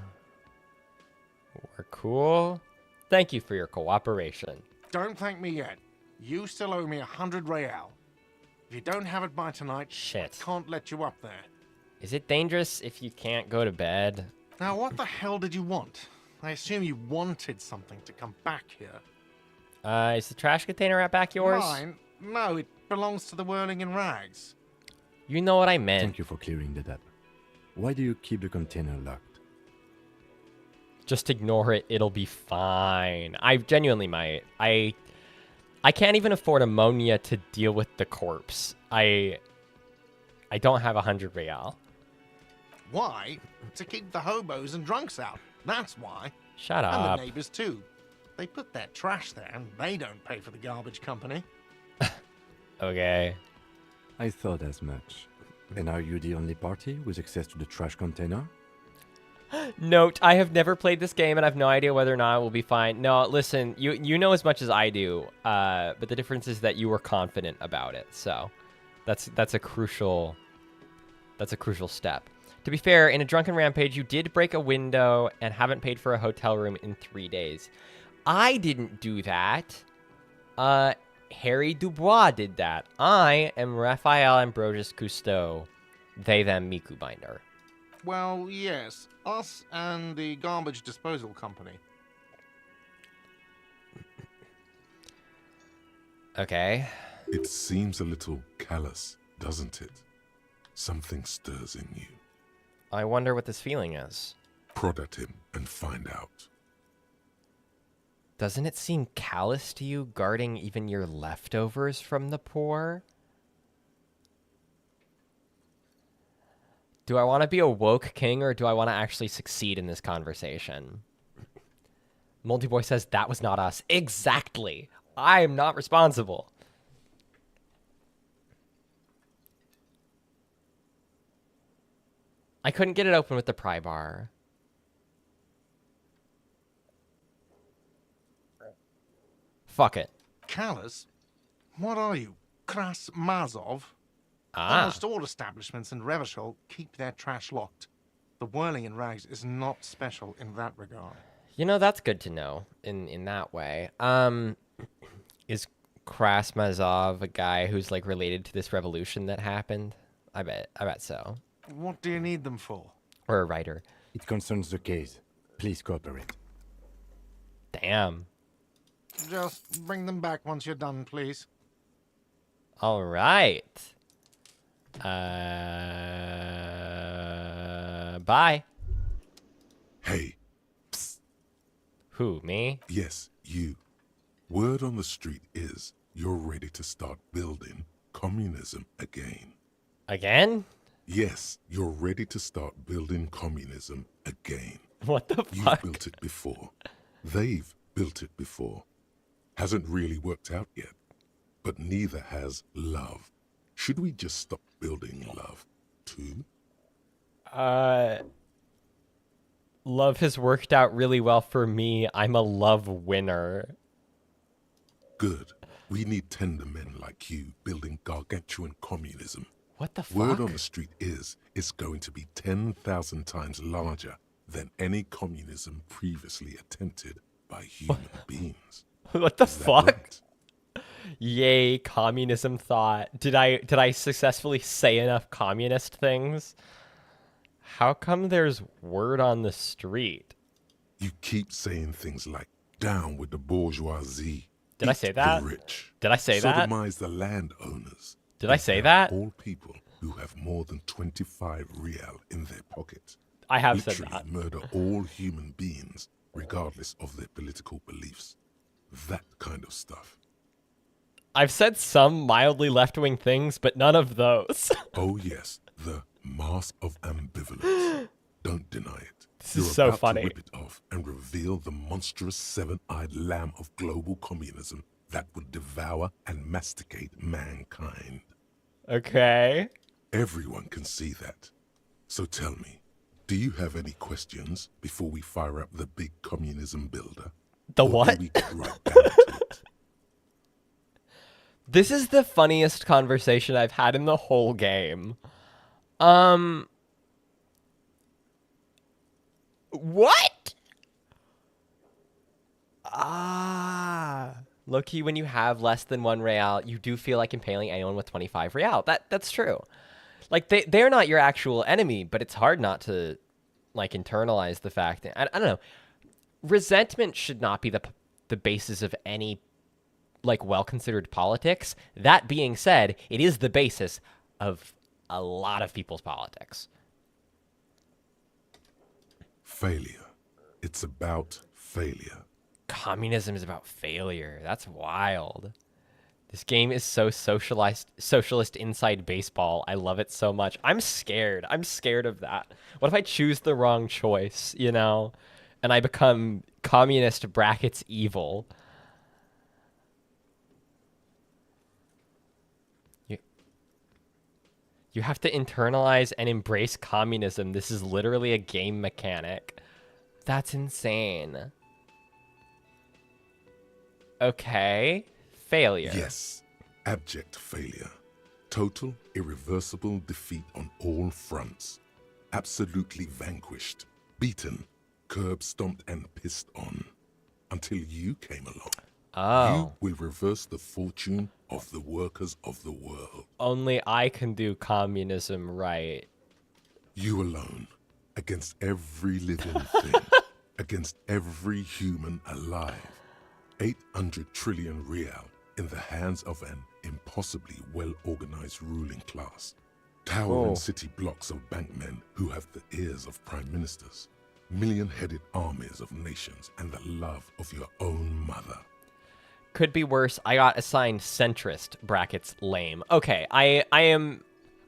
we're cool. Thank you for your cooperation. Don't thank me yet. You still owe me 100 real. If you don't have it by tonight, Shit. I can't let you up there. Is it dangerous if you can't go to bed? Now, what the hell did you want? I assume you wanted something to come back here. Is the trash container out back yours? Mine? No, it belongs to the Whirling in Rags. You know what I meant. Thank you for clearing the debt. Why do you keep the container locked? Just ignore it. It'll be fine. I genuinely might. I can't even afford ammonia to deal with the corpse. I don't have 100 real. Why? To keep the hobos and drunks out. That's why. Shut And up. the neighbors too. They put their trash there and they don't pay for the garbage company. Okay. I thought as much. And are you the only party with access to the trash container? Note, I have never played this game and I have no idea whether or not it will be fine. No, listen, you know as much as I do, but the difference is that you were confident about it. So that's a crucial step. To be fair, in a drunken rampage, you did break a window and haven't paid for a hotel room in 3 days. I didn't do that. Harry Dubois did that. I am Raphael Ambrosius Cousteau, they them Miku Binder. Well, yes. Us and the garbage disposal company. Okay. It seems a little callous, doesn't it? Something stirs in you. I wonder what this feeling is. Prod at him and find out. Doesn't it seem callous to you, guarding even your leftovers from the poor? Do I want to be a woke king, or do I want to actually succeed in this conversation? Multiboy says that was not us. Exactly. I am not responsible. I couldn't get it open with the pry bar. Fuck it. Callous? What are you? Kras Mazov? Ah. Almost all establishments in Revachol keep their trash locked. The Whirling in Rags is not special in that regard. You know, that's good to know in that way. Is Krasmazov a guy who's like related to this revolution that happened? I bet so. What do you need them for? Or a writer. It concerns the case. Please cooperate. Damn. Just bring them back once you're done, please. All right. Bye. Hey, Who, me? yes, you. Word on the street is you're ready to start building communism again. Again? Yes, you're ready to start building communism again. What the You've fuck? built it before. They've built it before. Hasn't really worked out yet. But neither has love. Should we just stop building love, too? Love has worked out really well for me. I'm a love winner. Good. We need tender men like you building gargantuan communism. What the fuck? Word on the street is it's going to be 10,000 times larger than any communism previously attempted by human beings. What the Is that fuck? right? Yay, communism thought. Did I successfully say enough communist things? How come there's word on the street? You keep saying things like, down with the bourgeoisie. Did I eat say that? The rich. Did I say that? Sodomize the landowners. Did I and say down that? All people who have more than 25 real in their pocket. I have said Literally that. murder all human beings, regardless of their political beliefs. That kind of stuff. I've said some mildly left-wing things, but none of those. Oh yes, the mask of ambivalence. Don't deny it. This You're is so about funny. to rip it off and reveal the monstrous seven-eyed lamb of global communism that would devour and masticate mankind. Okay. Everyone can see that. So tell me, do you have any questions before we fire up the big communism builder? The Or do what? we get right down to it? This is the funniest conversation I've had in the whole game. What? Low-key, when you have less than 1 real, you do feel like impaling anyone with 25 real. That's true. Like, they're not your actual enemy, but it's hard not to, like, internalize the fact that, I don't know. Resentment should not be the basis of any, like, well-considered politics. That being said, it is the basis of a lot of people's politics. Failure. It's about failure. Communism is about failure. That's wild. This game is so socialist inside baseball. I love it so much. I'm scared. I'm scared of that. What if I choose the wrong choice, you know, and I become communist brackets evil? You have to internalize and embrace communism. This is literally a game mechanic. That's insane. Okay. Failure. Yes, abject failure. Total, irreversible defeat on all fronts. Absolutely vanquished, beaten, curb-stomped and pissed on. Until you came along. Oh. You will reverse the fortune of the workers of the world. Only I can do communism right. You alone, against every living thing, against every human alive. 800 trillion real in the hands of an impossibly well-organized ruling class. Towering city blocks of bankmen who have the ears of prime ministers. Million-headed armies of nations and the love of your own mother. Could be worse. I got assigned centrist brackets lame. Okay, I'm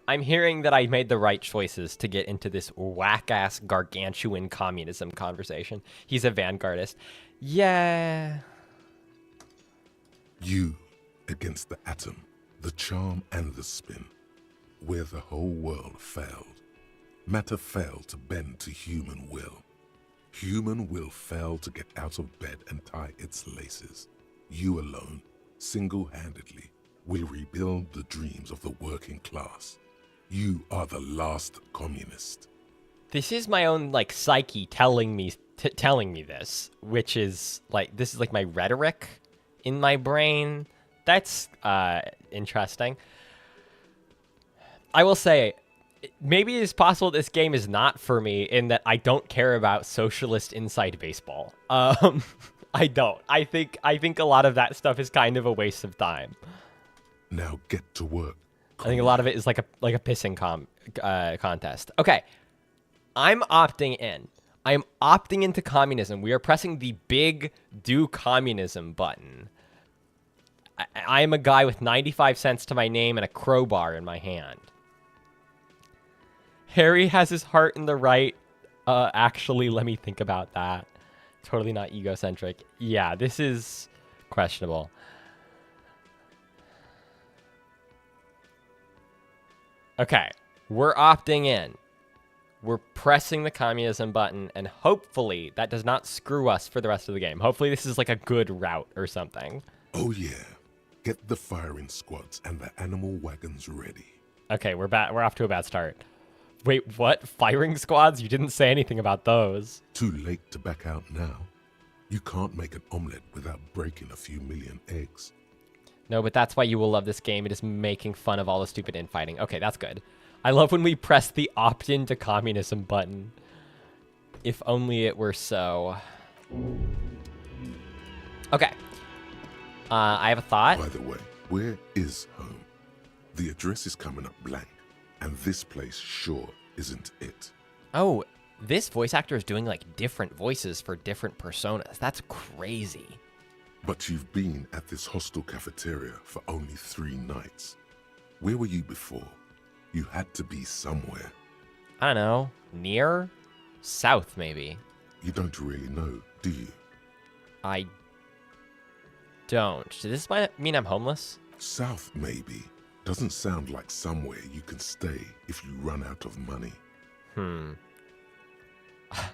hearing that I made the right choices to get into this whack-ass gargantuan communism conversation. He's a vanguardist. Yeah. You against the atom, the charm and the spin, where the whole world failed. Matter failed to bend to human will. Human will failed to get out of bed and tie its laces. You alone, single-handedly, will rebuild the dreams of the working class. You are the last communist. This is my own, like, psyche telling me this, which is, like, this is, like, my rhetoric in my brain. That's interesting. I will say, maybe it's possible this game is not for me in that I don't care about socialist inside baseball. I don't. I think a lot of that stuff is kind of a waste of time. Now get to work. I think a lot of it is like a pissing contest. Okay, I'm opting in. I'm opting into communism. We are pressing the big do communism button. I am a guy with 95 cents to my name and a crowbar in my hand. Harry has his heart in the right. Actually, let me think about that. Totally not egocentric. Yeah, this is questionable. Okay, we're opting in. We're pressing the communism button, and hopefully that does not screw us for the rest of the game. Hopefully this is like a good route or something. Oh yeah. Get the firing squads and the animal wagons ready. Okay, we're off to a bad start. Wait, what? Firing squads? You didn't say anything about those. Too late to back out now. You can't make an omelette without breaking a few million eggs. No, but that's why you will love this game. It is making fun of all the stupid infighting. Okay, that's good. I love when we press the opt-in to communism button. If only it were so. Okay. I have a thought. By the way, where is home? The address is coming up blank, and this place sure isn't it. Oh, this voice actor is doing like different voices for different personas. That's crazy. But you've been at this hostel cafeteria for only 3 nights. Where were you before? You had to be somewhere. I don't know, near? South, maybe. You don't really know, do you? I don't. Does this mean I'm homeless? South, maybe. Doesn't sound like somewhere you can stay if you run out of money.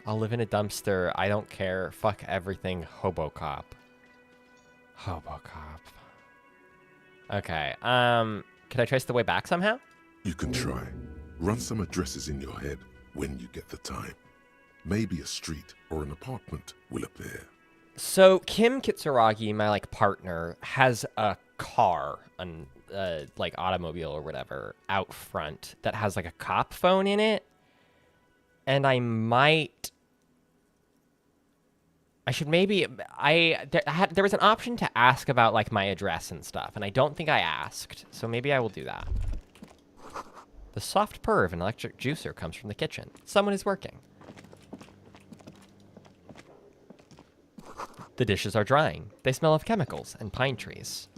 I'll live in a dumpster. I don't care. Fuck everything. Hobocop. Hobocop. Okay. Could I trace the way back somehow? You can try. Run some addresses in your head when you get the time. Maybe a street or an apartment will appear. So Kim Kitsuragi, my partner, has a car, an automobile or whatever, out front that has a cop phone in it, and I should maybe there was an option to ask about my address and stuff, and I don't think I asked, so maybe I will do that. The soft purr of an electric juicer comes from the kitchen. Someone is working. The dishes are drying. They smell of chemicals and pine trees.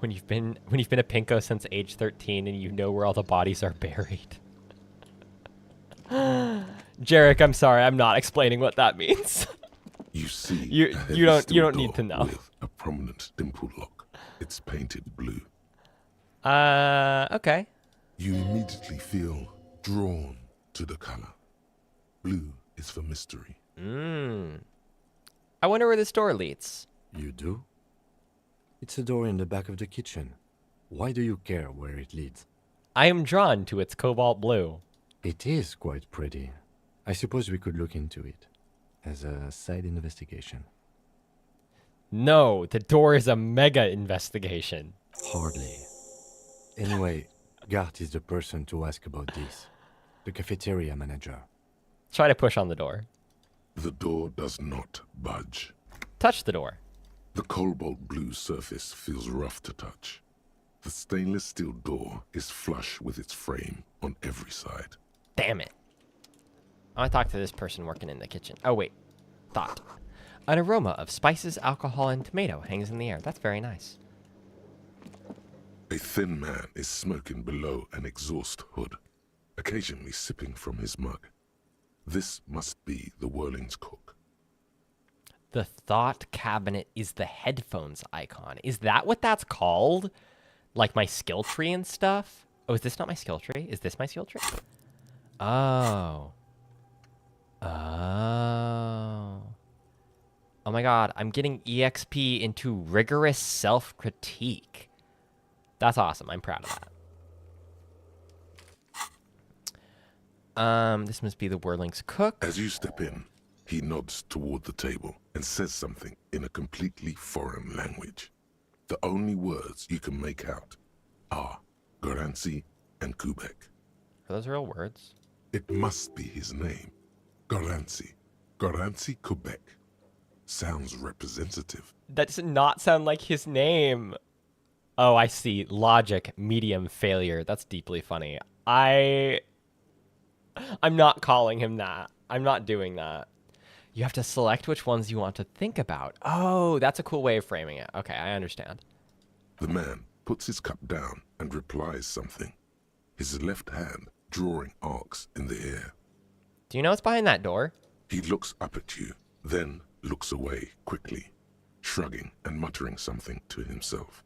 When you've been a pinko since age 13 and you know where all the bodies are buried. Jarek, I'm sorry, I'm not explaining what that means. You see, you don't need to know. With a prominent dimple lock. It's painted blue. Okay. You immediately feel drawn to the color. Blue is for mystery. I wonder where this door leads. You do? It's a door in the back of the kitchen. Why do you care where it leads? I am drawn to its cobalt blue. It is quite pretty. I suppose we could look into it as a side investigation. No, the door is a mega investigation. Hardly. Anyway, Gart is the person to ask about this. The cafeteria manager. Try to push on the door. The door does not budge. Touch the door. The cobalt blue surface feels rough to touch. The stainless steel door is flush with its frame on every side. Damn it. I want to talk to this person working in the kitchen. Oh, wait. Thought. An aroma of spices, alcohol, and tomato hangs in the air. That's very nice. A thin man is smoking below an exhaust hood, occasionally sipping from his mug. This must be the Whirling's cook. The thought cabinet is the headphones icon. Is that what that's called? Like my skill tree and stuff? Oh, is this not my skill tree? Is this my skill tree? Oh. Oh. Oh my god, I'm getting EXP into rigorous self-critique. That's awesome. I'm proud of that. This must be the Whirling's cook. As you step in, he nods toward the table and says something in a completely foreign language. The only words you can make out are Garancy and Kubek. Are those real words? It must be his name. Garancy. Garancy Kubek. Sounds representative. That does not sound like his name. Oh, I see. Logic, medium, failure. That's deeply funny. I'm not calling him that. I'm not doing that. You have to select which ones you want to think about. Oh, that's a cool way of framing it. Okay, I understand. The man puts his cup down and replies something, his left hand drawing arcs in the air. Do you know what's behind that door? He looks up at you, then looks away quickly, shrugging and muttering something to himself.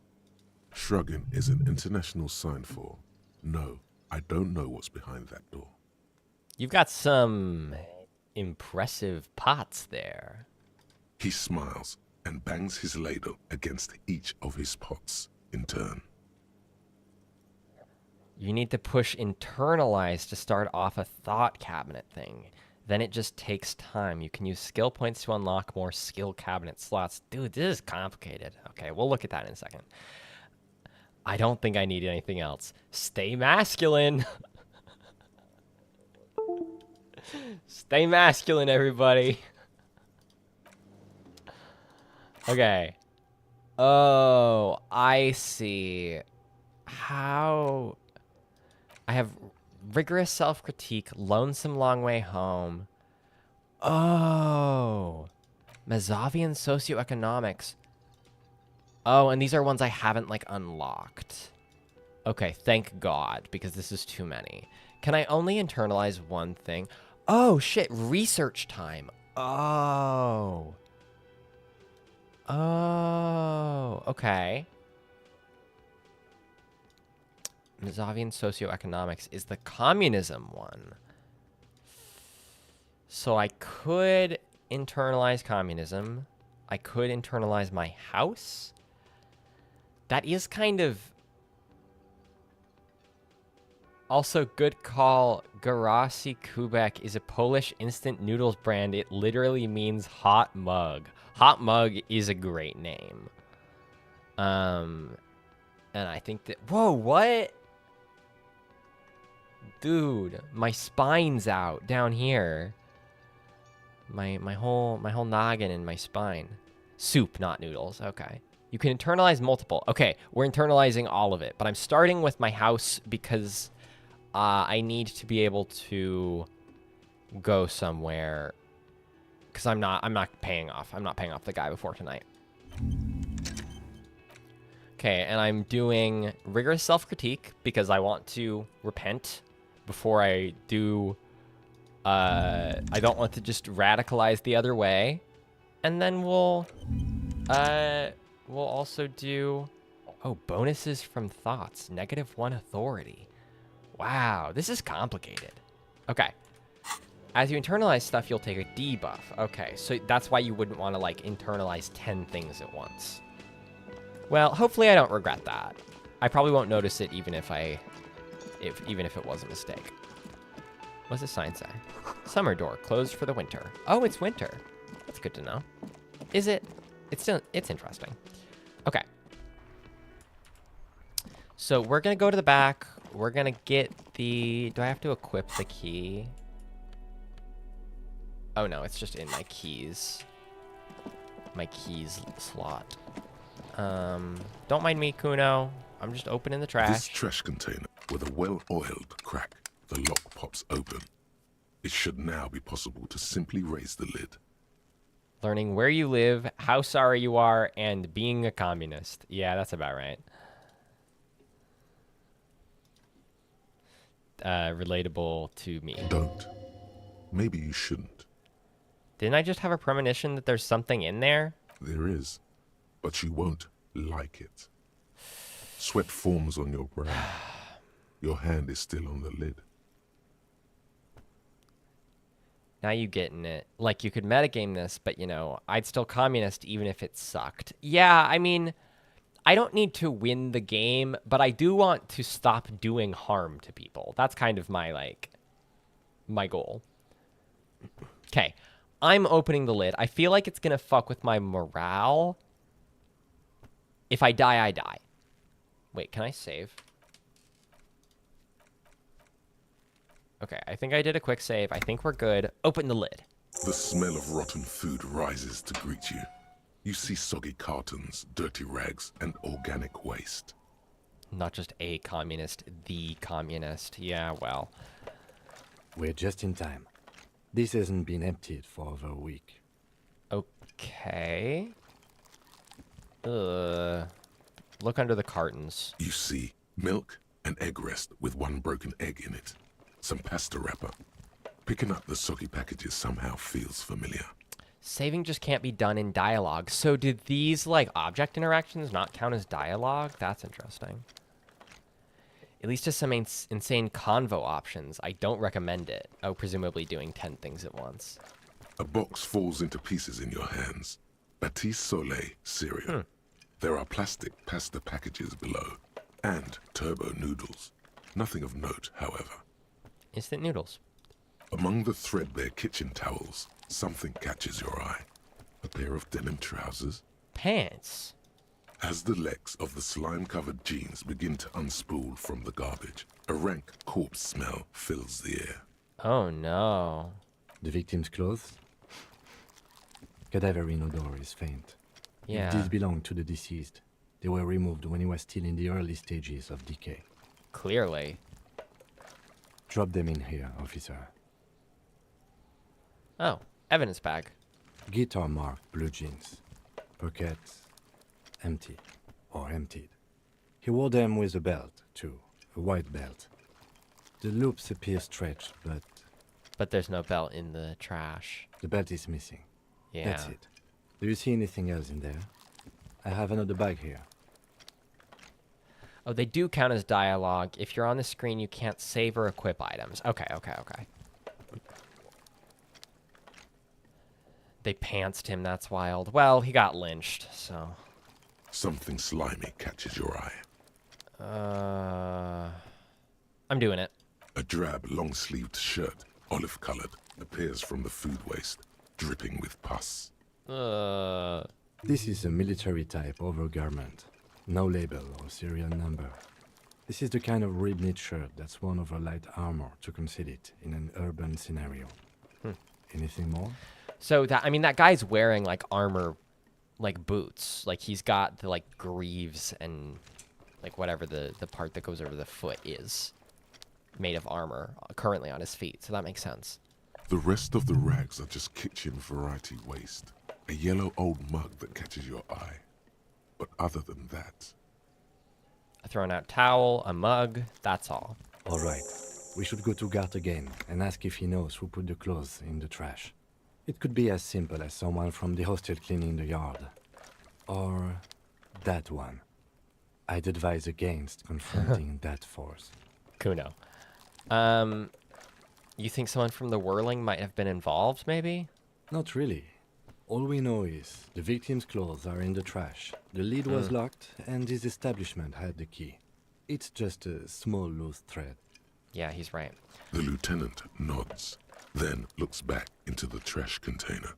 Shrugging is an international sign for, no, I don't know what's behind that door. You've got some impressive pots there. He smiles and bangs his ladle against each of his pots in turn. You need to push internalize to start off a thought cabinet thing. Then it just takes time. You can use skill points to unlock more skill cabinet slots. Dude, this is complicated. Okay, we'll look at that in a second. I don't think I need anything else. Stay masculine. Stay masculine, everybody. Okay. Oh, I see. How... I have rigorous self-critique, lonesome long way home. Oh. Mazovian socioeconomics. Oh, and these are ones I haven't, unlocked. Okay, thank God, because this is too many. Can I only internalize one thing? Oh, shit, research time. Oh. Oh, okay. Mazavian socioeconomics is the communism one. So I could internalize communism. I could internalize my house. That is kind of... Also, good call. Garasi Kubek is a Polish instant noodles brand. It literally means hot mug. Hot mug is a great name. And I think that... Whoa, what? Dude, my spine's out down here. My whole noggin and my spine. Soup, not noodles. Okay. You can internalize multiple. Okay, we're internalizing all of it, but I'm starting with my house because I need to be able to go somewhere because I'm not paying off. I'm not paying off the guy before tonight. Okay, and I'm doing rigorous self-critique because I want to repent before I do. I don't want to just radicalize the other way. And then we'll also do, oh, bonuses from thoughts, -1 authority. Wow, this is complicated. Okay. As you internalize stuff, you'll take a debuff. Okay, so that's why you wouldn't want to, like, internalize 10 things at once. Well, hopefully I don't regret that. I probably won't notice it even if it was a mistake. What's the sign say? Summer door, closed for the winter. Oh, it's winter. That's good to know. Is it? It's interesting. Okay. So we're going to go to the back. We're going to get the... Do I have to equip the key? Oh, no. It's just in my keys. My keys slot. Don't mind me, Kuno. I'm just opening the trash. This trash container with a well-oiled crack, the lock pops open. It should now be possible to simply raise the lid. Learning where you live, how sorry you are, and being a communist. Yeah, that's about right. Relatable to me. Don't. Maybe you shouldn't. Didn't I just have a premonition that there's something in there? There is, but you won't like it. Sweat forms on your brow. Your hand is still on the lid. Now you getting it. Like, you could metagame this, but, you know, I'd still communist even if it sucked. Yeah, I mean, I don't need to win the game, but I do want to stop doing harm to people. That's kind of my, like, my goal. Okay, I'm opening the lid. I feel like it's going to fuck with my morale. If I die, I die. Wait, can I save? Okay, I think I did a quick save. I think we're good. Open the lid. The smell of rotten food rises to greet you. You see soggy cartons, dirty rags, and organic waste. Not just a communist, the communist. Yeah, well. We're just in time. This hasn't been emptied for over a week. Okay. Look under the cartons. You see milk and egg rest with one broken egg in it. Some pasta wrapper. Picking up the soggy packages somehow feels familiar. Saving just can't be done in dialogue. So did these, like, object interactions not count as dialogue? That's interesting. At least just some insane convo options. I don't recommend it. Oh, presumably doing 10 things at once. A box falls into pieces in your hands. Batiste Soleil cereal. There are plastic pasta packages below. And turbo noodles. Nothing of note, however. Instant noodles. Among the threadbare kitchen towels, something catches your eye. A pair of denim trousers. Pants. As the legs of the slime-covered jeans begin to unspool from the garbage, a rank corpse smell fills the air. Oh, no. The victim's clothes? Cadaverine odor is faint. Yeah. If these belong to the deceased, they were removed when he was still in the early stages of decay. Clearly. Drop them in here, officer. Oh, evidence bag. Guitar marked blue jeans. Pockets empty or emptied. He wore them with a belt, too. A white belt. The loops appear stretched, but But there's no belt in the trash. the belt is missing. Yeah. That's it. Do you see anything else in there? I have another bag here. Oh, they do count as dialogue. If you're on the screen, you can't save or equip items. Okay. They pantsed him, that's wild. Well, he got lynched, so... Something slimy catches your eye. I'm doing it. A drab, long-sleeved shirt, olive-colored, appears from the food waste, dripping with pus. This is a military-type overgarment. No label or serial number. This is the kind of rib-knit shirt that's worn over light armor to conceal it in an urban scenario. Anything more? So, that guy's wearing, like, armor, like, boots. Like, he's got the, like, greaves and, like, whatever the part that goes over the foot is made of armor currently on his feet. So that makes sense. The rest of the rags are just kitchen variety waste. A yellow old mug that catches your eye. But other than that, A thrown out towel, a mug, that's all. All right. We should go to Gart again and ask if he knows who put the clothes in the trash. It could be as simple as someone from the hostel cleaning the yard. Or that one. I'd advise against confronting that force. Kuno. You think someone from the Whirling might have been involved, maybe? Not really. All we know is the victim's clothes are in the trash. The lid was locked, and his establishment had the key. It's just a small loose thread. Yeah, he's right. the lieutenant nods, then looks back into the trash container.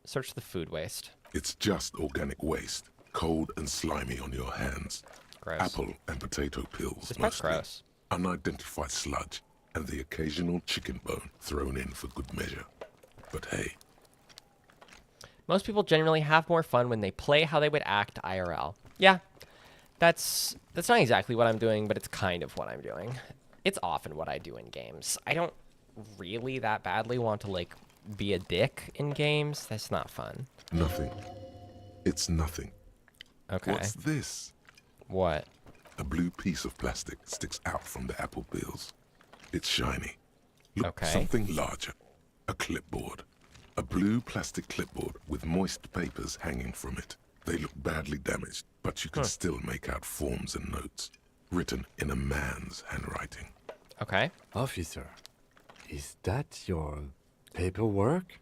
Search the food waste. It's just organic waste, cold and slimy on your hands. Gross. Apple and potato peels, This part's mostly. gross. Unidentified sludge, and the occasional chicken bone thrown in for good measure. But hey, Most people generally have more fun when they play how they would act IRL. Yeah, that's not exactly what I'm doing, but it's kind of what I'm doing. It's often what I do in games. I don't really that badly want to, like, be a dick in games. That's not fun. nothing. It's nothing. Okay. What's this? What? A blue piece of plastic sticks out from the apple peels. It's shiny. Look, Okay. something larger. A clipboard. A blue plastic clipboard with moist papers hanging from it. They look badly damaged, but you can still make out forms and notes, written in a man's handwriting. Okay. Officer, is that your paperwork?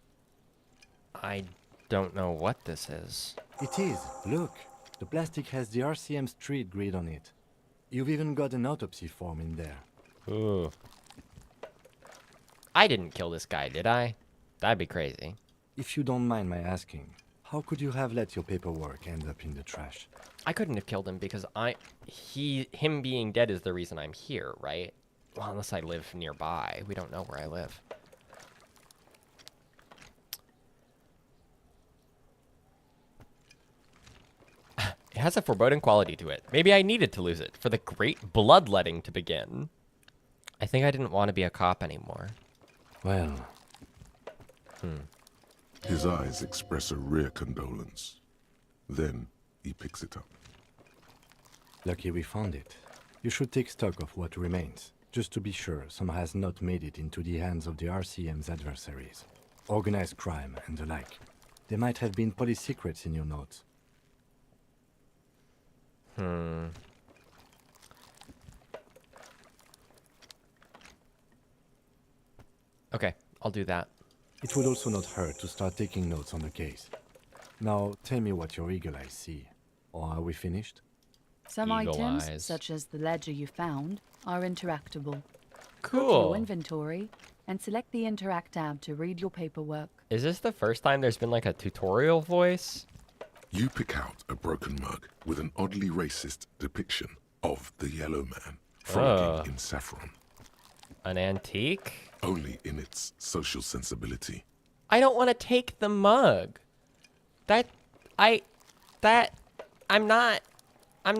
I don't know what this is. It is. Look, the plastic has the RCM street grid on it. You've even got an autopsy form in there. Ooh. I didn't kill this guy, did I? That'd be crazy. If you don't mind my asking, how could you have let your paperwork end up in the trash? I couldn't have killed him because him being dead is the reason I'm here, right? Well, unless I live nearby. We don't know where I live. It has a foreboding quality to it. Maybe I needed to lose it for the great bloodletting to begin. I think I didn't want to be a cop anymore. Well, His eyes express a rare condolence. Then he picks it up. lucky we found it. You should take stock of what remains, just to be sure some has not made it into the hands of the RCM's adversaries. Organized crime and the like. There might have been police secrets in your notes. Okay, I'll do that. It would also not hurt to start taking notes on the case. Now, tell me what your eagle eyes see. Or are we finished? Some Eagle items, eyes. such as the ledger you found, are interactable. Go to Cool. your inventory and select the Interact tab to read your paperwork. Is this the first time there's been like a tutorial voice? You pick out a broken mug with an oddly racist depiction of the yellow man frolicking in saffron, An antique? only in its social sensibility. I don't want to take the mug. I'm not. I'm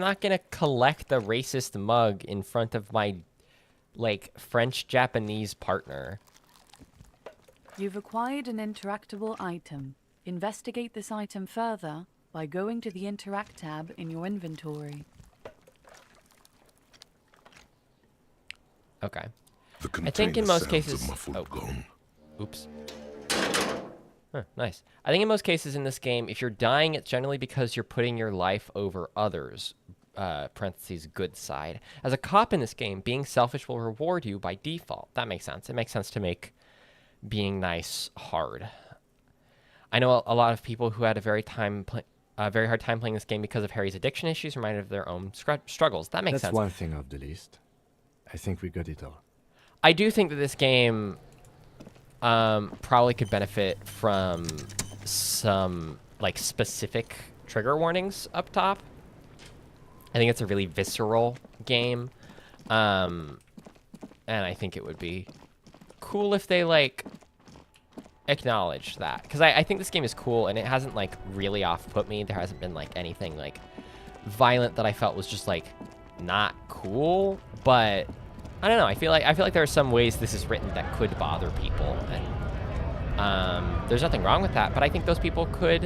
not gonna collect the racist mug in front of my, like, French-Japanese partner. You've acquired an interactable item. Investigate this item further by going to the Interact tab in your inventory. Okay. The I think in container most sounds cases... a muffled Oh, gong. oops. Huh, nice. I think in most cases in this game, if you're dying, it's generally because you're putting your life over others. Parentheses, good side. As a cop in this game, being selfish will reward you by default. That makes sense. It makes sense to make being nice hard. I know a lot of people who had a very hard time playing this game because of Harry's addiction issues, reminded of their own struggles. That makes sense. That's one thing off the list. I think we got it all. I do think that this game probably could benefit from some like specific trigger warnings up top. I think it's a really visceral game, and I think it would be cool if they like acknowledge that, because I think this game is cool and it hasn't like really off-put me. There hasn't been like anything like violent that I felt was just like not cool, but I don't know. I feel like there are some ways this is written that could bother people, and there's nothing wrong with that. But I think those people should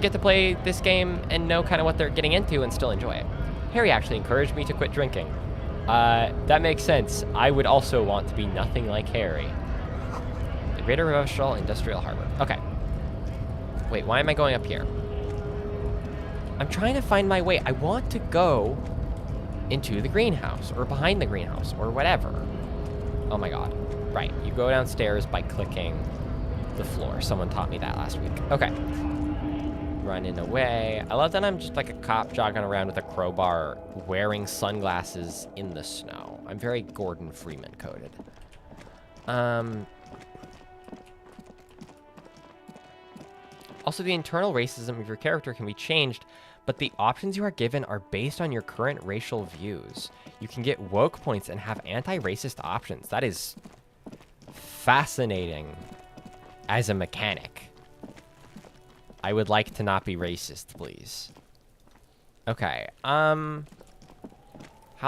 get to play this game and know kind of what they're getting into and still enjoy it. Harry actually encouraged me to quit drinking. That makes sense. I would also want to be nothing like Harry. The Greater Revachol Industrial Harbor. Okay. Wait, why am I going up here? I'm trying to find my way. I want to go into the greenhouse or behind the greenhouse or whatever. Oh my god. Right. You go downstairs by clicking the floor. Someone taught me that last week. Okay. Running away. I love that I'm just like a cop jogging around with a crowbar wearing sunglasses in the snow. I'm very Gordon Freeman coded. Also, the internal racism of your character can be changed, but the options you are given are based on your current racial views. You can get woke points and have anti-racist options. That is fascinating as a mechanic. I would like to not be racist, please. Okay, how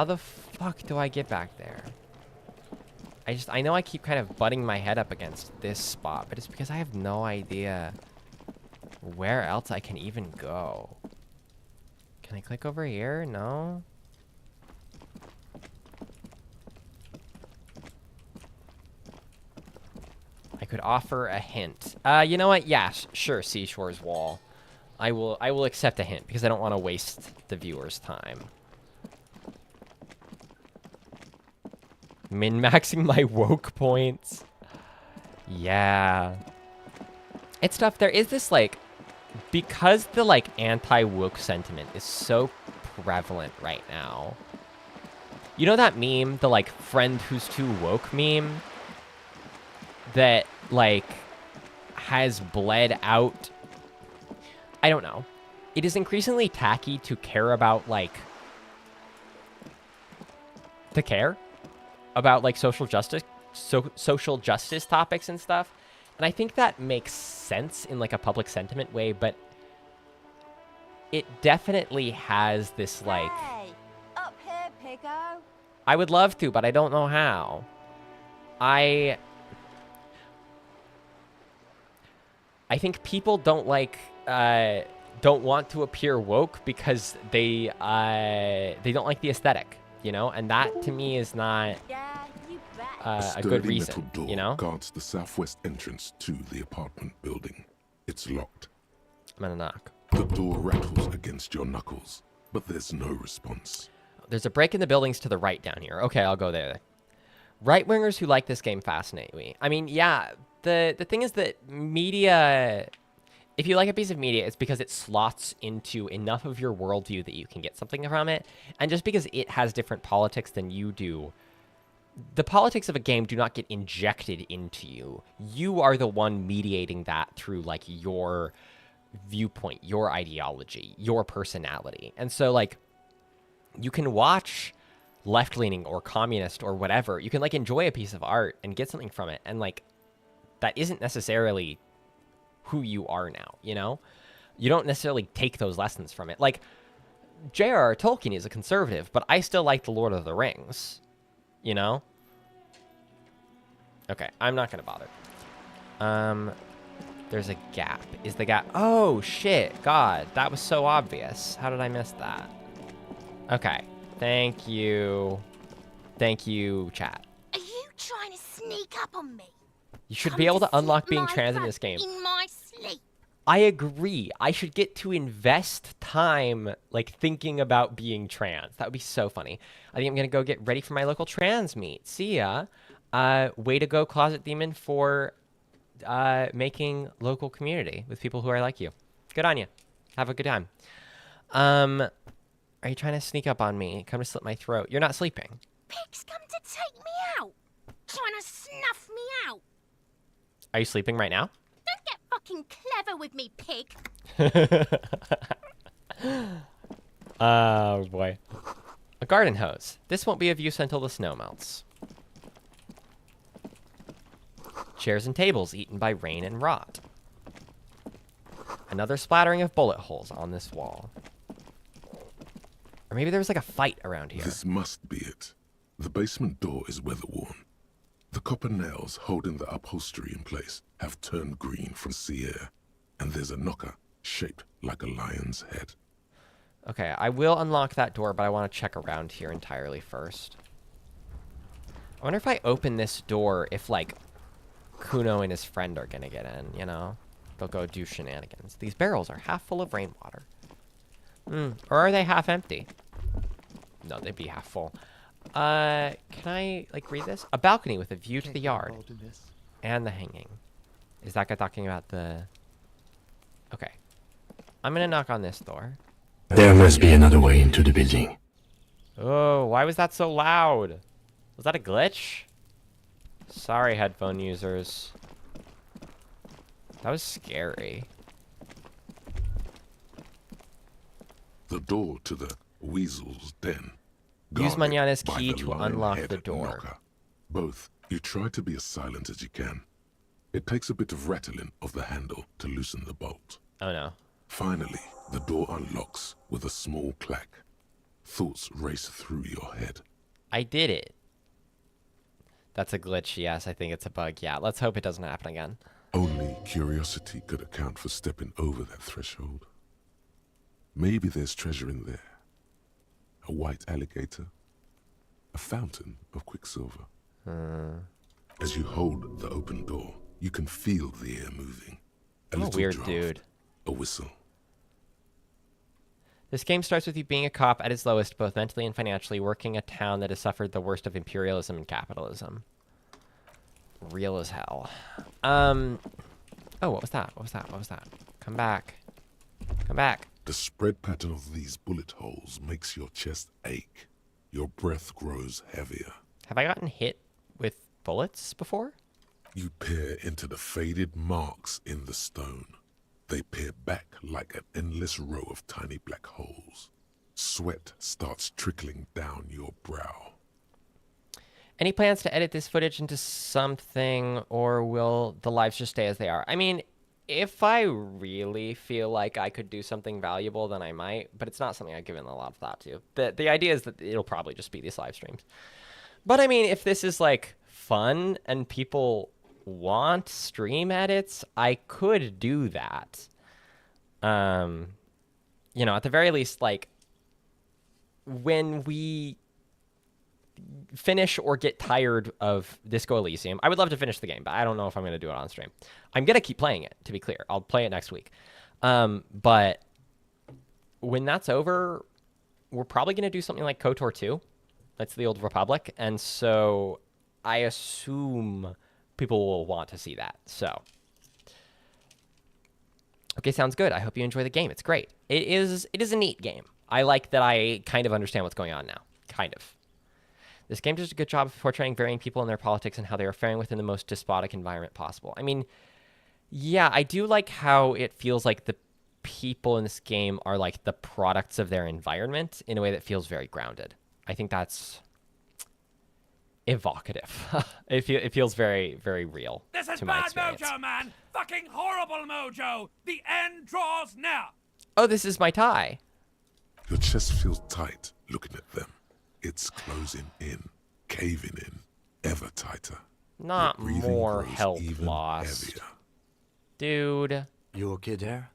the fuck do I get back there? I know I keep kind of butting my head up against this spot, but it's because I have no idea where else I can even go. Can I click over here? No? I could offer a hint. You know what? Yeah, sure, Seashore's Wall. I will accept a hint because I don't want to waste the viewer's time. Min-maxing my woke points. Yeah. It's tough. There is this, like, because the, like, anti-woke sentiment is so prevalent right now. You know that meme, the, like, friend who's too woke meme? That, like, has bled out. I don't know. It is increasingly tacky to care about, like, about, like, social justice topics and stuff. And I think that makes sense in, like, a public sentiment way, but it definitely has this, like... Hey, up here, Piggo. I would love to, but I don't know how. I think people don't want to appear woke because they don't like the aesthetic, you know? And that, to me, is not... Yeah, you bet. a good reason, metal door you know? guards the southwest entrance to the apartment building. It's locked. I'm gonna knock. The door rattles against your knuckles, but there's no response. There's a break in the buildings to the right down here. Okay, I'll go there. Right-wingers who like this game fascinate me. I mean, yeah, the thing is that media... If you like a piece of media, it's because it slots into enough of your worldview that you can get something from it. And just because it has different politics than you do, the politics of a game do not get injected into you. You are the one mediating that through, like, your viewpoint, your ideology, your personality. And so, like, you can watch left-leaning or communist or whatever. You can, like, enjoy a piece of art and get something from it. And, like, that isn't necessarily who you are now, you know? You don't necessarily take those lessons from it. Like, J.R.R. Tolkien is a conservative, but I still like The Lord of the Rings, you know? Okay, I'm not gonna bother. There's a gap. Is the gap... Oh, shit. God, that was so obvious. How did I miss that? Okay. Thank you. Thank you, chat. Are you trying to sneak up on me? You should Come be able to unlock slit being my trans in throat this game. In my sleep. I agree. I should get to invest time, like, thinking about being trans. That would be so funny. I think I'm going to go get ready for my local trans meet. See ya. Way to go, Closet Demon, for making local community with people who are like you. Good on you. Have a good time. Are you trying to sneak up on me? Come to slit my throat. You're not sleeping. Pig's come to take me out. Trying to snuff me out. Are you sleeping right now? Don't get fucking clever with me, pig. Oh, boy. A garden hose. This won't be of use until the snow melts. Chairs and tables eaten by rain and rot. Another splattering of bullet holes on this wall. Or maybe there was like a fight around here. This must be it. The basement door is weather-worn. The copper nails holding the upholstery in place have turned green from sea air, and there's a knocker shaped like a lion's head. Okay, I will unlock that door, but I want to check around here entirely first. I wonder if I open this door, if, like, Kuno and his friend are gonna get in, you know? They'll go do shenanigans. These barrels are half full of rainwater. Or are they half empty? No, they'd be half full. Can I, like, read this? A balcony with a view to the yard. And the hanging. Is that guy talking about the... Okay. I'm gonna knock on this door. There must be another way into the building. Oh, why was that so loud? Was that a glitch? Sorry, headphone users. That was scary. The door to the weasel's den. Use guarded Manana's by key the to lion unlock head the door. knocker. Both, you try to be as silent as you can. It takes a bit of rattling of the handle to loosen the bolt. Oh no. Finally, the door unlocks with a small clack. Thoughts race through your head. I did it. That's a glitch, yes. I think it's a bug. Yeah, let's hope it doesn't happen again. Only curiosity could account for stepping over that threshold. Maybe there's treasure in there. A white alligator. A fountain of quicksilver. As you hold the open door, you can feel the air moving. A little weird draft, dude. A whistle. This game starts with you being a cop at its lowest, both mentally and financially, working a town that has suffered the worst of imperialism and capitalism. Real as hell. Oh, what was that? What was that? What was that? Come back. Come back. The spread pattern of these bullet holes makes your chest ache. Your breath grows heavier. Have I gotten hit with bullets before? You peer into the faded marks in the stone. They peer back like an endless row of tiny black holes. Sweat starts trickling down your brow. Any plans to edit this footage into something, or will the lives just stay as they are? I mean, if I really feel like I could do something valuable, then I might, but it's not something I've given a lot of thought to. The idea is that it'll probably just be these live streams. But I mean, if this is like fun and people want stream edits, I could do that. You know, at the very least, like, when we finish or get tired of Disco Elysium, I would love to finish the game, but I don't know if I'm going to do it on stream. I'm going to keep playing it, to be clear. I'll play it next week. But when that's over, we're probably going to do something like KOTOR 2. That's the Old Republic. And so I assume people will want to see that. So, okay, sounds good. I hope you enjoy the game. It's great. It is a neat game. I like that I kind of understand what's going on now. Kind of. This game does a good job of portraying varying people and their politics and how they are faring within the most despotic environment possible. I mean, yeah, I do like how it feels like the people in this game are like the products of their environment in a way that feels very grounded. I think that's evocative. It feels very, very real. This is to my bad experience. mojo, man! Fucking horrible mojo! The end draws near! Oh, this is my tie. Your chest feels tight looking at them. It's closing in, caving in, ever tighter. Not Your breathing more grows health even lost. heavier. Dude. You okay there?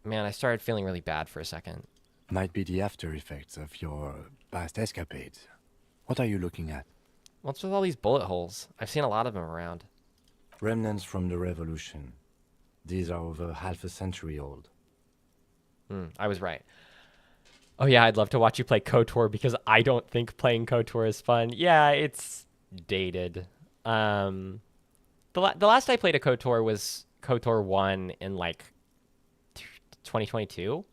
Man, I started feeling really bad for a second. Might be the after effects of your past escapades. What are you looking at? What's with all these bullet holes? I've seen a lot of them around. Remnants from the revolution. These are over half a century old. I was right. Oh yeah, I'd love to watch you play KOTOR because I don't think playing KOTOR is fun. Yeah, it's dated. The last I played a KOTOR was KOTOR 1 in like 2022,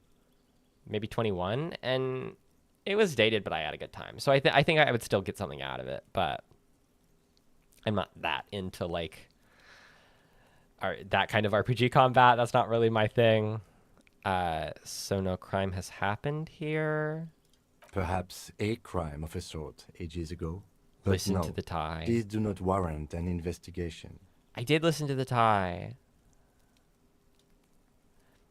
maybe 21, and it was dated, but I had a good time. So I think I would still get something out of it, but I'm not that into like that kind of RPG combat. That's not really my thing. So no crime has happened here. Perhaps a crime of a sort ages ago. But Listen no, to the tie. these do not warrant an investigation. I did listen to the tie.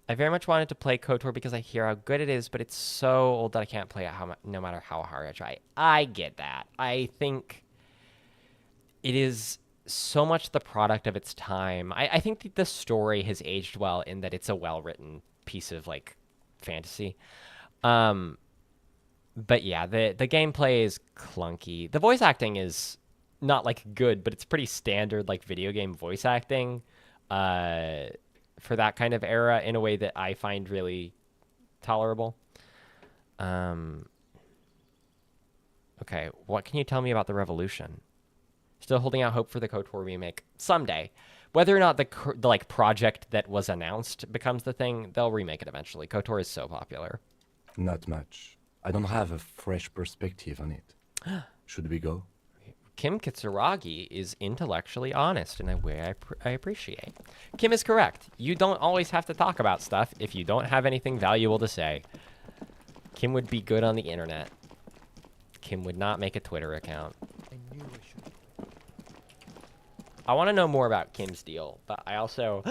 I very much wanted to play KOTOR because I hear how good it is, but it's so old that I can't play it no matter how hard I try. I get that. I think it is so much the product of its time. I think that the story has aged well in that it's a well-written piece of like fantasy. But yeah, the gameplay is clunky. The voice acting is not like good, but it's pretty standard like video game voice acting for that kind of era in a way that I find really tolerable. Okay, what can you tell me about the Revolution? Still holding out hope for the KOTOR remake someday. Whether or not the like project that was announced becomes the thing, they'll remake it eventually. KOTOR is so popular. Not much. I don't have a fresh perspective on it. Should we go? Kim Kitsuragi is intellectually honest in a way I appreciate. Kim is correct. You don't always have to talk about stuff if you don't have anything valuable to say. Kim would be good on the internet. Kim would not make a Twitter account. I knew I should. I want to know more about Kim's deal, but I also...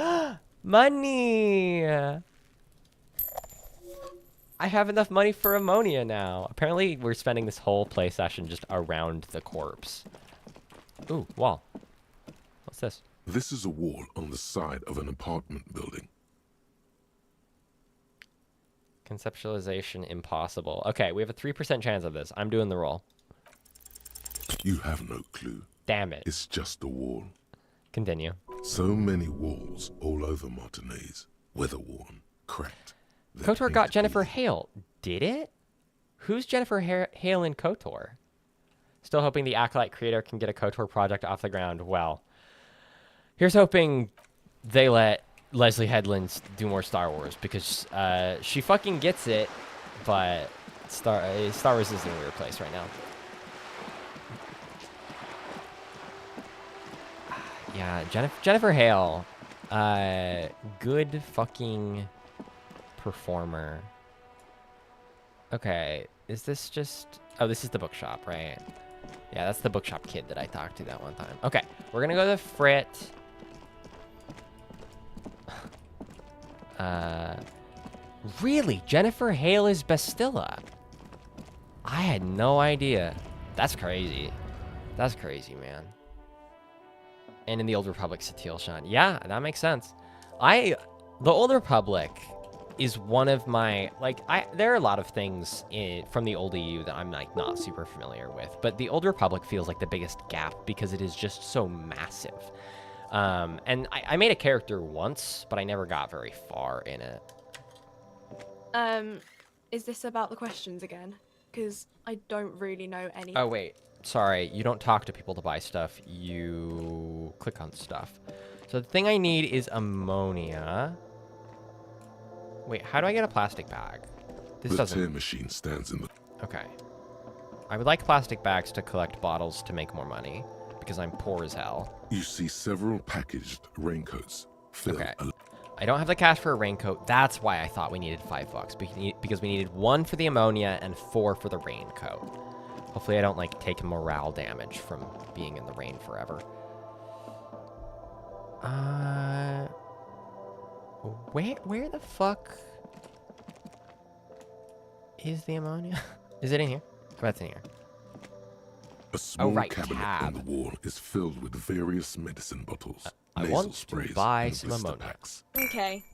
Money! I have enough money for ammonia now. Apparently, we're spending this whole play session just around the corpse. Ooh, wall. What's this? This is a wall on the side of an apartment building. Conceptualization impossible. Okay, we have a 3% chance of this. I'm doing the roll. You have no clue. Damn it. It's just a wall. Continue. So many walls all over Martinez. Weather-worn, cracked. They're KOTOR got paint Jennifer peeled. Hale. Did it? Who's Jennifer Hale in KOTOR? Still hoping the Acolyte creator can get a KOTOR project off the ground. Well, here's hoping they let Leslie Headland do more Star Wars because she fucking gets it, but Star Wars is in a weird place right now. Yeah, Jennifer Hale, good fucking performer. Okay, is this just... Oh, this is the bookshop, right? Yeah, that's the bookshop kid that I talked to that one time. Okay, we're gonna go to Frit. Really? Jennifer Hale is Bastilla? I had no idea. That's crazy. That's crazy, man. And in the Old Republic, Satil Shan. Yeah, that makes sense. The Old Republic is one of my, like, there are a lot of things from the old EU that I'm, like, not super familiar with. But the Old Republic feels like the biggest gap because it is just so massive. And I made a character once, but I never got very far in it. Is this about the questions again? Because I don't really know any. Oh, wait. Sorry, you don't talk to people to buy stuff. You click on stuff. So the thing I need is ammonia. Wait, how do I get a plastic bag? This The doesn't... tear machine stands in the... Okay. I would like plastic bags to collect bottles to make more money, because I'm poor as hell. You see several packaged raincoats. Fill Okay. a... I don't have the cash for a raincoat. That's why I thought we needed $5, because we needed 1 for the ammonia and 4 for the raincoat. Hopefully I don't, like, take morale damage from being in the rain forever. Where the fuck is the ammonia? Is it in here? I bet it's in here. A small right, cabinet tab. on the wall is filled with various medicine bottles, I nasal want to sprays, buy and some blister ammonia. packs. Okay.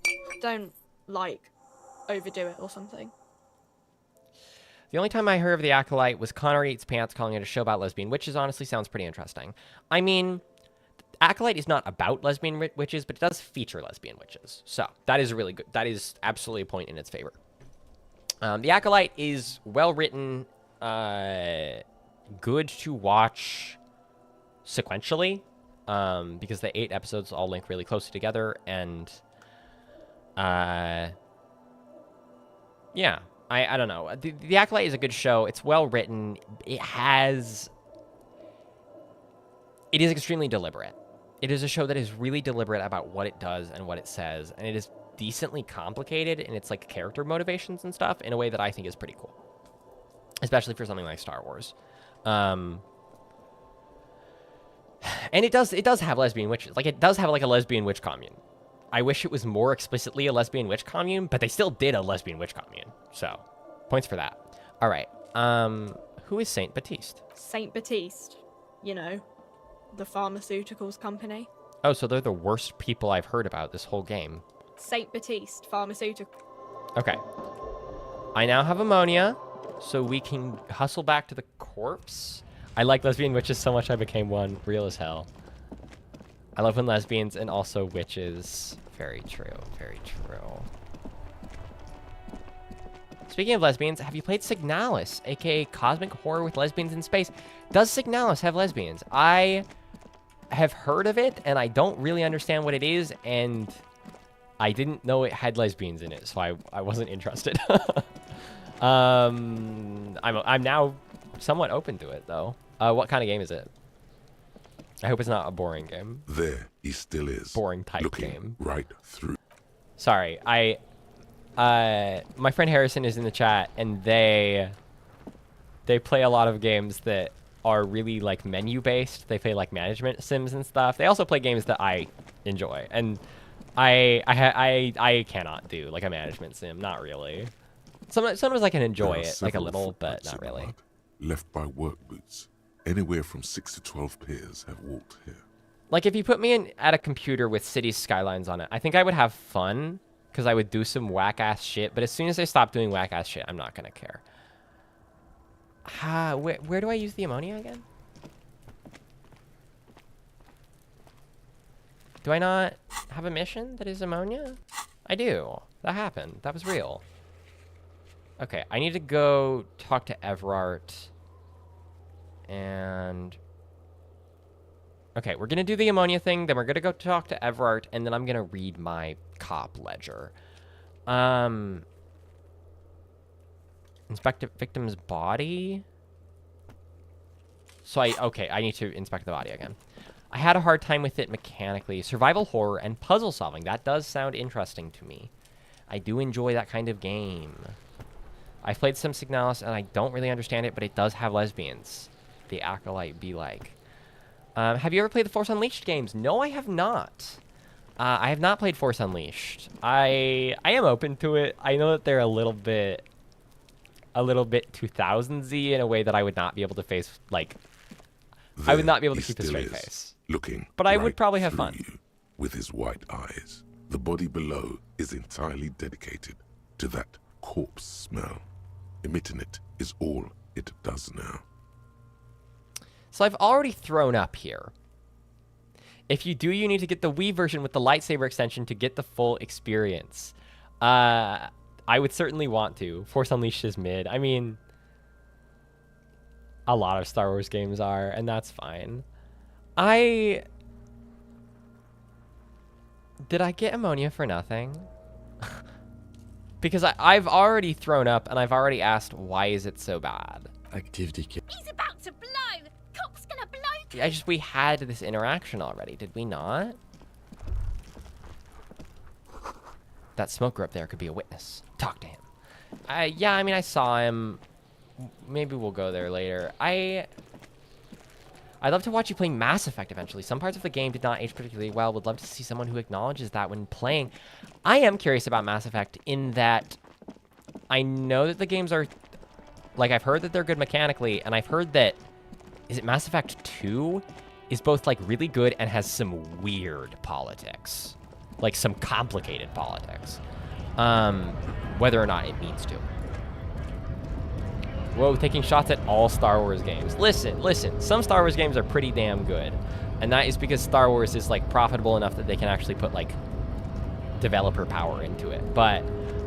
Don't, like, overdo it or something. The only time I heard of the Acolyte was Connor Eats Pants calling it a show about lesbian witches. Honestly, sounds pretty interesting. I mean, Acolyte is not about lesbian witches, but it does feature lesbian witches. So that is really good. That is absolutely a point in its favor. The Acolyte is well written, good to watch sequentially, because the 8 episodes all link really closely together, and yeah, I don't know. The Acolyte is a good show. It's well written. It is extremely deliberate. It is a show that is really deliberate about what it does and what it says, and it is decently complicated in its like character motivations and stuff in a way that I think is pretty cool, especially for something like Star Wars. And it does have lesbian witches. Like, it does have like a lesbian witch commune. I wish it was more explicitly a lesbian witch commune, but they still did a lesbian witch commune. So, points for that. All right. Who is Saint Baptiste? Saint Baptiste, you know, the pharmaceuticals company. Oh, so they're the worst people I've heard about this whole game. Saint Baptiste Pharmaceutical. Okay. I now have ammonia, so we can hustle back to the corpse. I like lesbian witches so much I became one. Real as hell. I love when lesbians and also witches. Very true. Very true. Speaking of lesbians, have you played Signalis, aka Cosmic Horror with Lesbians in Space? Does Signalis have lesbians? I have heard of it, and I don't really understand what it is, and I didn't know it had lesbians in it, so I wasn't interested. I'm now somewhat open to it, though. What kind of game is it? I hope it's not a boring game. There he still is. Boring type looking game. right through. Sorry, my friend Harrison is in the chat, and they play a lot of games that are really like menu based. They play like management sims and stuff. They also play games that I enjoy, and I cannot do like a management sim. Not really. Sometimes I can enjoy There are it like a several little, but footprints not in the really. mud, left by work boots. Anywhere from 6 to 12 pairs have walked here. Like, if you put me at a computer with city skylines on it, I think I would have fun, because I would do some whack-ass shit, but as soon as I stop doing whack-ass shit, I'm not going to care. Where do I use the ammonia again? Do I not have a mission that is ammonia? I do. That happened. That was real. Okay, I need to go talk to Everart. And... okay, we're going to do the ammonia thing, then we're going to go talk to Everart, and then I'm going to read my cop ledger. Inspect a victim's body? So I need to inspect the body again. I had a hard time with it mechanically. Survival horror and puzzle solving. That does sound interesting to me. I do enjoy that kind of game. I played some Signalis, and I don't really understand it, but it does have lesbians. The Acolyte be like. Have you ever played the Force Unleashed games? No, I have not. I have not played Force Unleashed. I am open to it. I know that they're a little bit 2000s-y in a way that I would not be able to face, like, I would not be able to keep a straight face. Looking but I would right probably have through fun. You with his white eyes. The body below is entirely dedicated to that corpse smell. Emitting it is all it does now. So I've already thrown up here. If you do, you need to get the Wii version with the lightsaber extension to get the full experience. I would certainly want to. Force Unleashed is mid. I mean, a lot of Star Wars games are, and that's fine. Did I get ammonia for nothing? Because I've already thrown up, and I've already asked, why is it so bad? Activity. He's about to blow. Cop's gonna blow. We had this interaction already, did we not? That smoker up there could be a witness. Talk to him. Yeah, I mean, I saw him. Maybe we'll go there later. I'd love to watch you play Mass Effect eventually. Some parts of the game did not age particularly well. Would love to see someone who acknowledges that when playing. I am curious about Mass Effect in that I know that the games are... like, I've heard that they're good mechanically, and I've heard that is it Mass Effect 2 is both like really good and has some weird politics, like some complicated politics, whether or not it needs to. Whoa, taking shots at all Star Wars games. Listen, some Star Wars games are pretty damn good, and that is because Star Wars is like profitable enough that they can actually put like developer power into it. But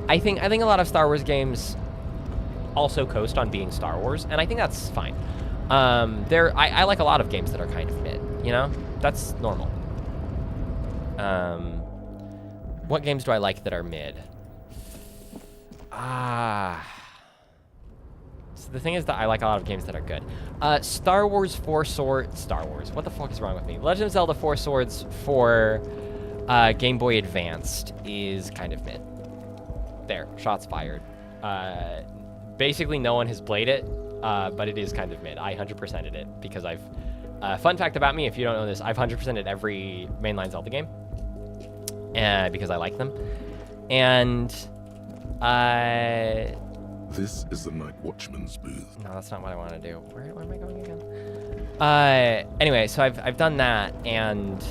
I think a lot of Star Wars games also coast on being Star Wars, and I think that's fine. I like a lot of games that are kind of mid, you know? That's normal. What games do I like that are mid? So the thing is that I like a lot of games that are good. Star Wars 4 Swords... Star Wars. What the fuck is wrong with me? Legend of Zelda 4 Swords for Game Boy Advanced is kind of mid. There. Shots fired. Basically, no one has played it, but it is kind of mid. I 100%ed it because I've... fun fact about me, if you don't know this, I've 100%ed every mainline Zelda game because I like them. And... This is the Night Watchman's booth. No, that's not what I want to do. Where am I going again? Anyway, so I've done that, and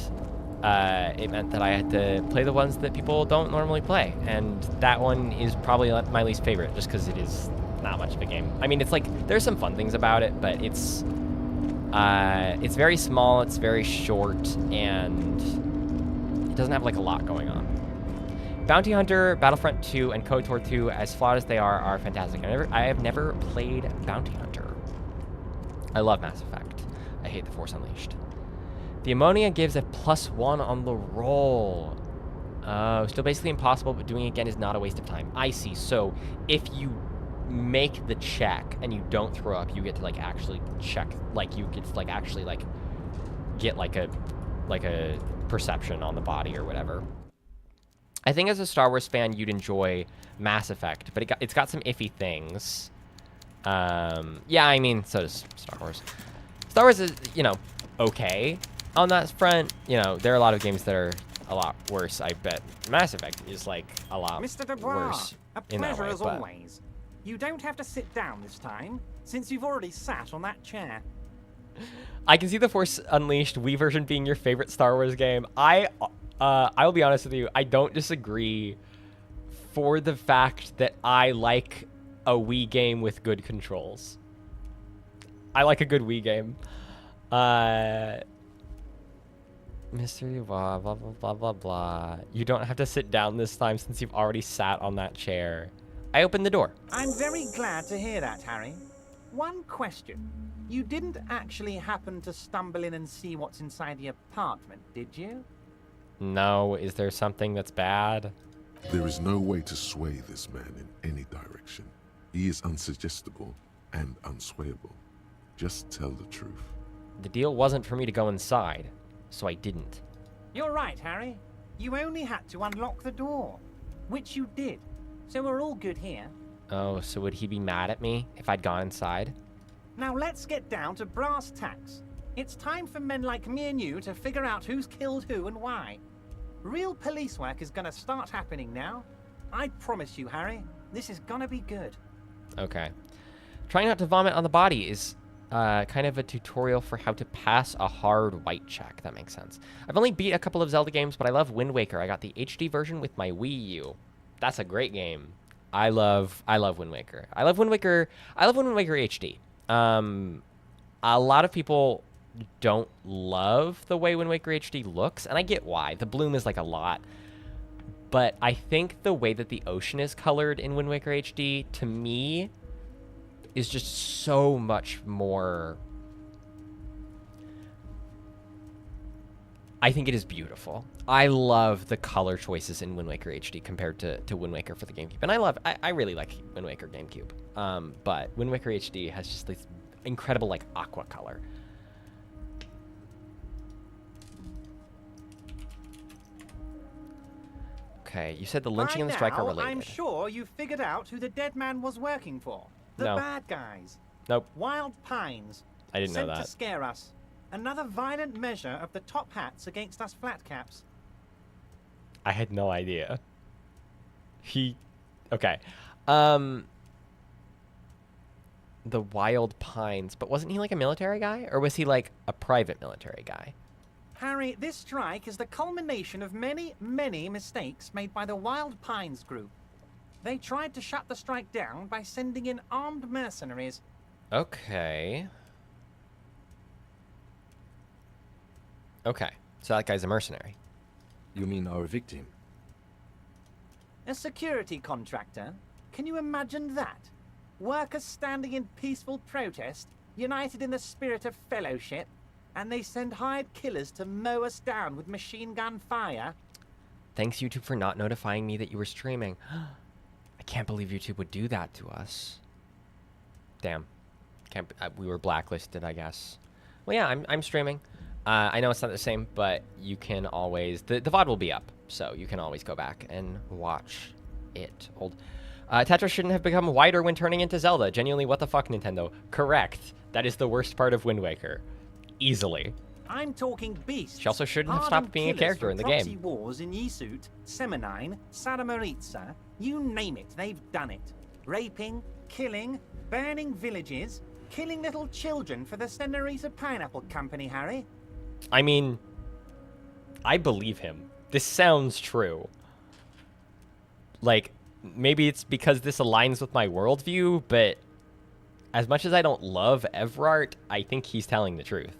it meant that I had to play the ones that people don't normally play, and that one is probably my least favorite, just because it is not much of a game. I mean, it's like there's some fun things about it, but it's very small, it's very short, and it doesn't have like a lot going on. Bounty Hunter, Battlefront 2, and KOTOR 2, as flawed as they are fantastic. I have never played Bounty Hunter. I love Mass Effect. I hate The Force Unleashed. The ammonia gives a +1 on the roll. Still basically impossible, but doing it again is not a waste of time. I see. So if you make the check and you don't throw up, you get to like actually check, like you get to like actually like get like a perception on the body or whatever. I think as a Star Wars fan, you'd enjoy Mass Effect, but it's got some iffy things. Yeah, I mean, so does Star Wars. Star Wars is, you know, okay on that front. You know, there are a lot of games that are a lot worse. I bet Mass Effect is like a lot Mr. Dubois, worse a in that pleasure way. as always. You don't have to sit down this time, since you've already sat on that chair. I can see The Force Unleashed Wii version being your favorite Star Wars game. I will be honest with you, I don't disagree for the fact that I like a Wii game with good controls. I like a good Wii game. Mystery, blah, blah, blah, blah, blah, blah. You don't have to sit down this time since you've already sat on that chair. I opened the door. I'm very glad to hear that, Harry. One question. You didn't actually happen to stumble in and see what's inside the apartment, did you? No, is there something that's bad? There is no way to sway this man in any direction. He is unsuggestible and unswayable. Just tell the truth. The deal wasn't for me to go inside, so I didn't. You're right, Harry. You only had to unlock the door, which you did. So we're all good here. Oh, so would he be mad at me if I'd gone inside? Now let's get down to brass tacks. It's time for men like me and you to figure out who's killed who and why. Real police work is gonna start happening now. I promise you, Harry, this is gonna be good. Okay. Trying not to vomit on the body is kind of a tutorial for how to pass a hard white check. That makes sense. I've only beat a couple of Zelda games, but I love Wind Waker. I got the HD version with my Wii U. That's a great game. I love Wind Waker. I love Wind Waker HD. A lot of people don't love the way Wind Waker HD looks, and I get why. The bloom is like a lot. But I think the way that the ocean is colored in Wind Waker HD, to me, is just so much more... I think it is beautiful. I love the color choices in Wind Waker HD compared to Wind Waker for the GameCube. And I really like Wind Waker GameCube. But Wind Waker HD has just this incredible, like, aqua color. Okay, you said the lynching and the strike are related. I'm sure you figured out who the dead man was working for. The No. bad guys. Nope. Wild Pines. I didn't know Sent that. to scare us. Another violent measure of the top hats against us flat caps. I had no idea. Okay. the Wild Pines, but wasn't he like a military guy? Or was he like a private military guy? Harry, this strike is the culmination of many, many mistakes made by the Wild Pines group. They tried to shut the strike down by sending in armed mercenaries. Okay. Okay, so that guy's a mercenary. You mean our victim? A security contractor? Can you imagine that? Workers standing in peaceful protest, united in the spirit of fellowship, and they send hired killers to mow us down with machine gun fire? Thanks, YouTube, for not notifying me that you were streaming. I can't believe YouTube would do that to us. Damn. We were blacklisted, I guess. Well, yeah, I'm streaming. I know it's not the same, but you can always... The VOD will be up, so you can always go back and watch it. Tetris shouldn't have become wider when turning into Zelda. Genuinely, what the fuck, Nintendo? Correct. That is the worst part of Wind Waker. Easily. I'm talking beasts. She also shouldn't have stopped being a character in the game. Proxy wars in Yisut, Semenine, Sadamoritsa, you name it, they've done it. Raping, killing, burning villages, killing little children for the Senorita Pineapple Company, Harry. I mean, I believe him. This sounds true. Like, maybe it's because this aligns with my worldview, but as much as I don't love Evrart, I think he's telling the truth.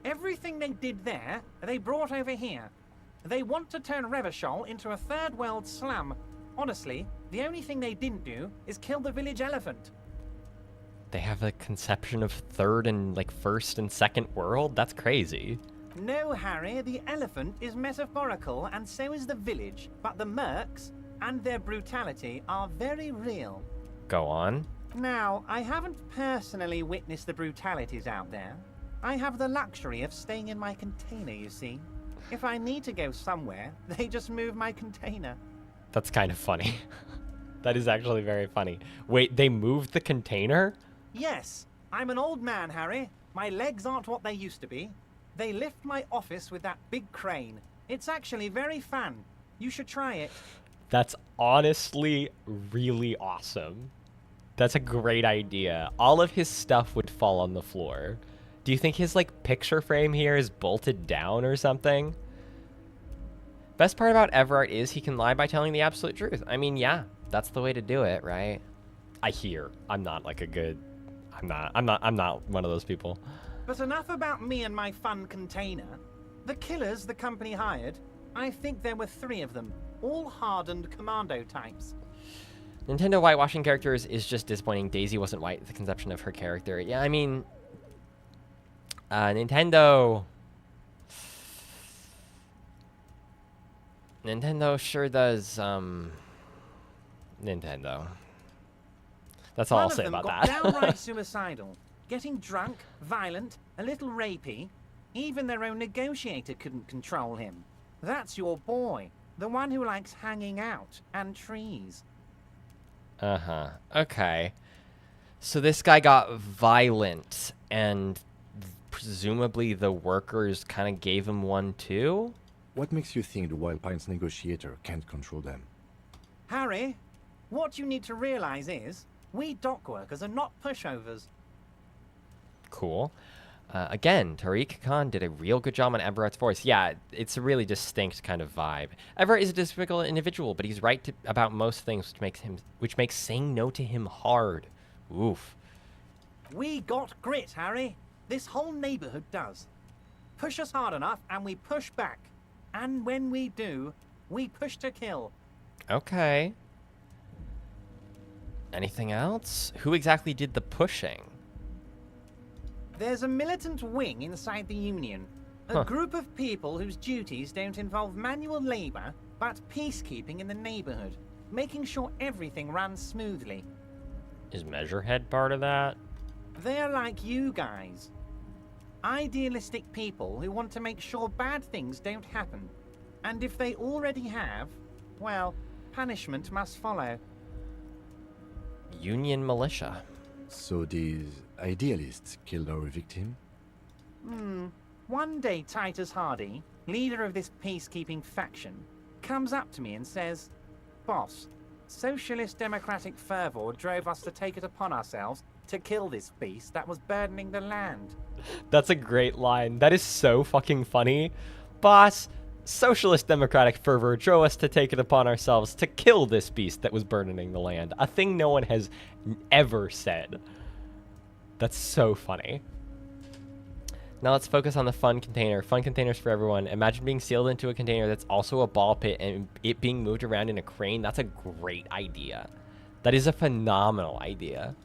Everything they did there, they brought over here. They want to turn Revachol into a third world slum. Honestly, the only thing they didn't do is kill the village elephant. They have a conception of third and, like, first and second world? That's crazy. No, Harry, the elephant is metaphorical, and so is the village. But the mercs and their brutality are very real. Go on. Now, I haven't personally witnessed the brutalities out there. I have the luxury of staying in my container, you see. If I need to go somewhere, they just move my container. That's kind of funny. That is actually very funny. Wait, they moved the container? Yes, I'm an old man, Harry. My legs aren't what they used to be. They lift my office with that big crane. It's actually very fun. You should try it. That's honestly really awesome. That's a great idea. All of his stuff would fall on the floor. Do you think his, like, picture frame here is bolted down or something? Best part about Evrart is he can lie by telling the absolute truth. I mean, yeah, that's the way to do it, right? I hear. I'm not like a good... I'm not one of those people. But enough about me and my fun container. The killers the company hired, I think there were 3 of them, all hardened commando types. Nintendo whitewashing characters is just disappointing. Daisy wasn't white, the conception of her character. Yeah, I mean... Nintendo sure does, Nintendo. That's all I'll say about that. One of them got downright suicidal. Getting drunk, violent, a little rapey. Even their own negotiator couldn't control him. That's your boy. The one who likes hanging out and trees. Uh-huh. Okay. So this guy got violent, and presumably the workers kind of gave him one too? What makes you think the Wild Pines negotiator can't control them? Harry, what you need to realize is, we dock workers are not pushovers. Cool. Again, Tariq Khan did a real good job on Everett's voice. Yeah, it's a really distinct kind of vibe. Everett is a despicable individual, but he's right about most things, which makes saying no to him hard. Oof. We got grit, Harry. This whole neighborhood does. Push us hard enough, and we push back. And when we do, we push to kill. Okay. Anything else? Who exactly did the pushing? There's a militant wing inside the Union. A group of people whose duties don't involve manual labor, but peacekeeping in the neighborhood, making sure everything runs smoothly. Is Measurehead part of that? They're like you guys. Idealistic people who want to make sure bad things don't happen. And if they already have, well, punishment must follow. Union militia. So these idealists killed our victim? One day Titus Hardy, leader of this peacekeeping faction, comes up to me and says, "Boss, Socialist democratic fervor drove us to take it upon ourselves to kill this beast that was burdening the land. That's a great line. That is so fucking funny. Boss, socialist democratic fervor drove us to take it upon ourselves to kill this beast that was burdening the land. A thing no one has ever said. That's so funny. Now let's focus on the fun container. Fun containers for everyone. Imagine being sealed into a container that's also a ball pit and it being moved around in a crane. That's a great idea. That is a phenomenal idea.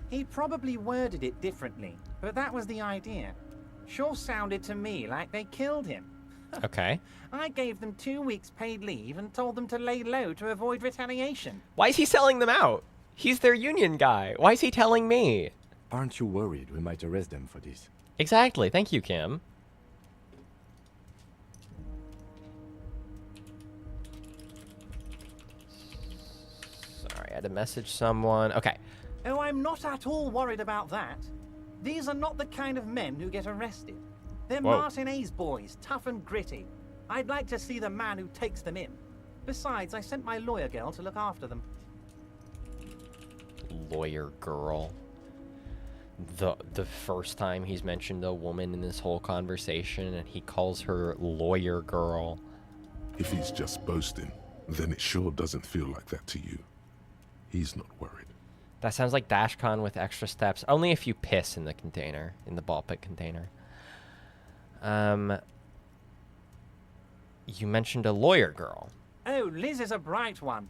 He probably worded it differently, but that was the idea. Sure sounded to me like they killed him. Okay. I gave them 2 weeks paid leave and told them to lay low to avoid retaliation. Why is he selling them out? He's their union guy. Why is he telling me? Aren't you worried we might arrest them for this? Exactly. Thank you, Kim. Sorry, I had to message someone. Okay. Oh, I'm not at all worried about that. These are not the kind of men who get arrested. They're Whoa. Martin A's boys, tough and gritty. I'd like to see the man who takes them in. Besides, I sent my lawyer girl to look after them. Lawyer girl. The first time he's mentioned a woman in this whole conversation, and he calls her lawyer girl. If he's just boasting, then it sure doesn't feel like that to you. He's not worried. That sounds like DashCon with extra steps. Only if you piss in the container, in the ball pit container. You mentioned a lawyer girl. Oh, Liz is a bright one.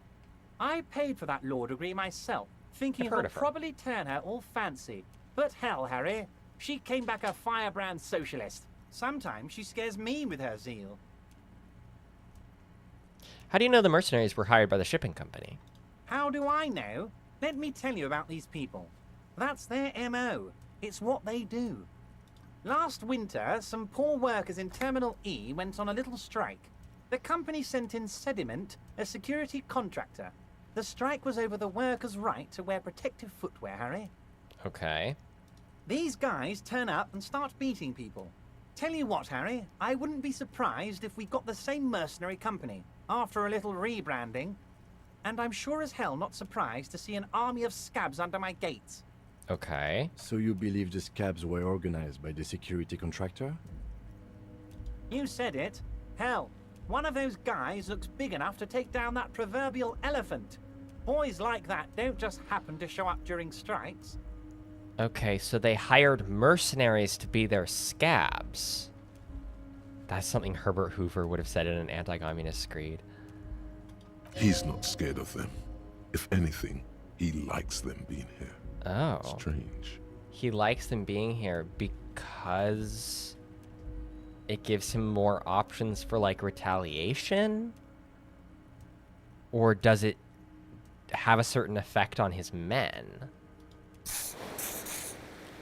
I paid for that law degree myself, thinking I've it heard would of her. probably turn her all fancy. But hell, Harry, she came back a firebrand socialist. Sometimes she scares me with her zeal. How do you know the mercenaries were hired by the shipping company? How do I know? Let me tell you about these people. That's their MO. It's what they do. Last winter, some poor workers in Terminal E went on a little strike. The company sent in Sediment, a security contractor. The strike was over the workers' right to wear protective footwear, Harry. Okay. These guys turn up and start beating people. Tell you what, Harry, I wouldn't be surprised if we got the same mercenary company after a little rebranding. And I'm sure as hell not surprised to see an army of scabs under my gates. Okay. So you believe the scabs were organized by the security contractor? You said it. Hell, one of those guys looks big enough to take down that proverbial elephant. Boys like that don't just happen to show up during strikes. Okay, so they hired mercenaries to be their scabs. That's something Herbert Hoover would have said in an anti-communist screed. He's not scared of them. If anything, he likes them being here. Oh. Strange. He likes them being here because it gives him more options for, like, retaliation? Or does it have a certain effect on his men?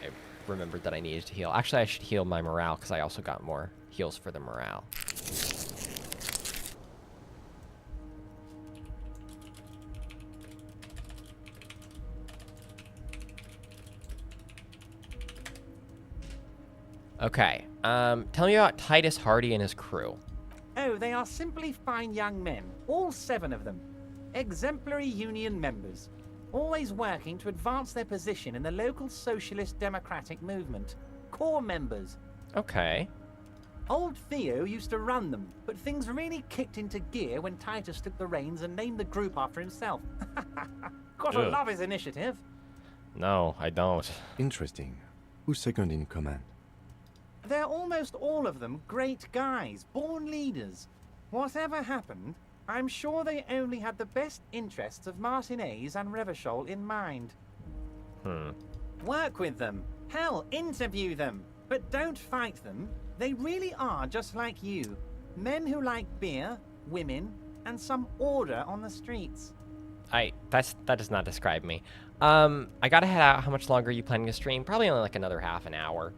I remembered that I needed to heal. Actually, I should heal my morale because I also got more heals for the morale. Okay, tell me about Titus Hardy and his crew. Oh, they are simply fine young men, all 7 of them. Exemplary union members, always working to advance their position in the local socialist democratic movement. Core members. Okay. Old Theo used to run them, but things really kicked into gear when Titus took the reins and named the group after himself. Gotta Ugh. love his initiative. No, I don't. Interesting. Who's second in command? They're almost all of them great guys, born leaders. Whatever happened, I'm sure they only had the best interests of Martinez and Revachol in mind. Work with them. Hell, interview them. But don't fight them. They really are just like you. Men who like beer, women, and some order on the streets. That does not describe me. I gotta head out. How much longer are you planning to stream? Probably only like another half an hour.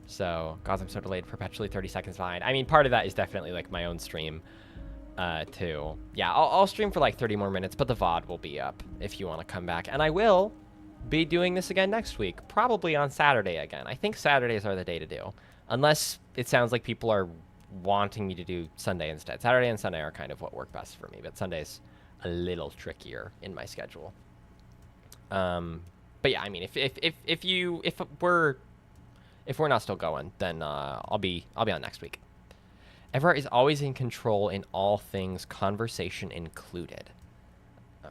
So, God, I'm so delayed, perpetually 30 seconds behind. I mean, part of that is definitely, like, my own stream, too. Yeah, I'll stream for, like, 30 more minutes, but the VOD will be up if you want to come back. And I will be doing this again next week, probably on Saturday again. I think Saturdays are the day to do, unless it sounds like people are wanting me to do Sunday instead. Saturday and Sunday are kind of what work best for me, but Sunday's a little trickier in my schedule. But yeah, I mean, if we're not still going, then I'll be on next week. Everard is always in control in all things, conversation included. Oh.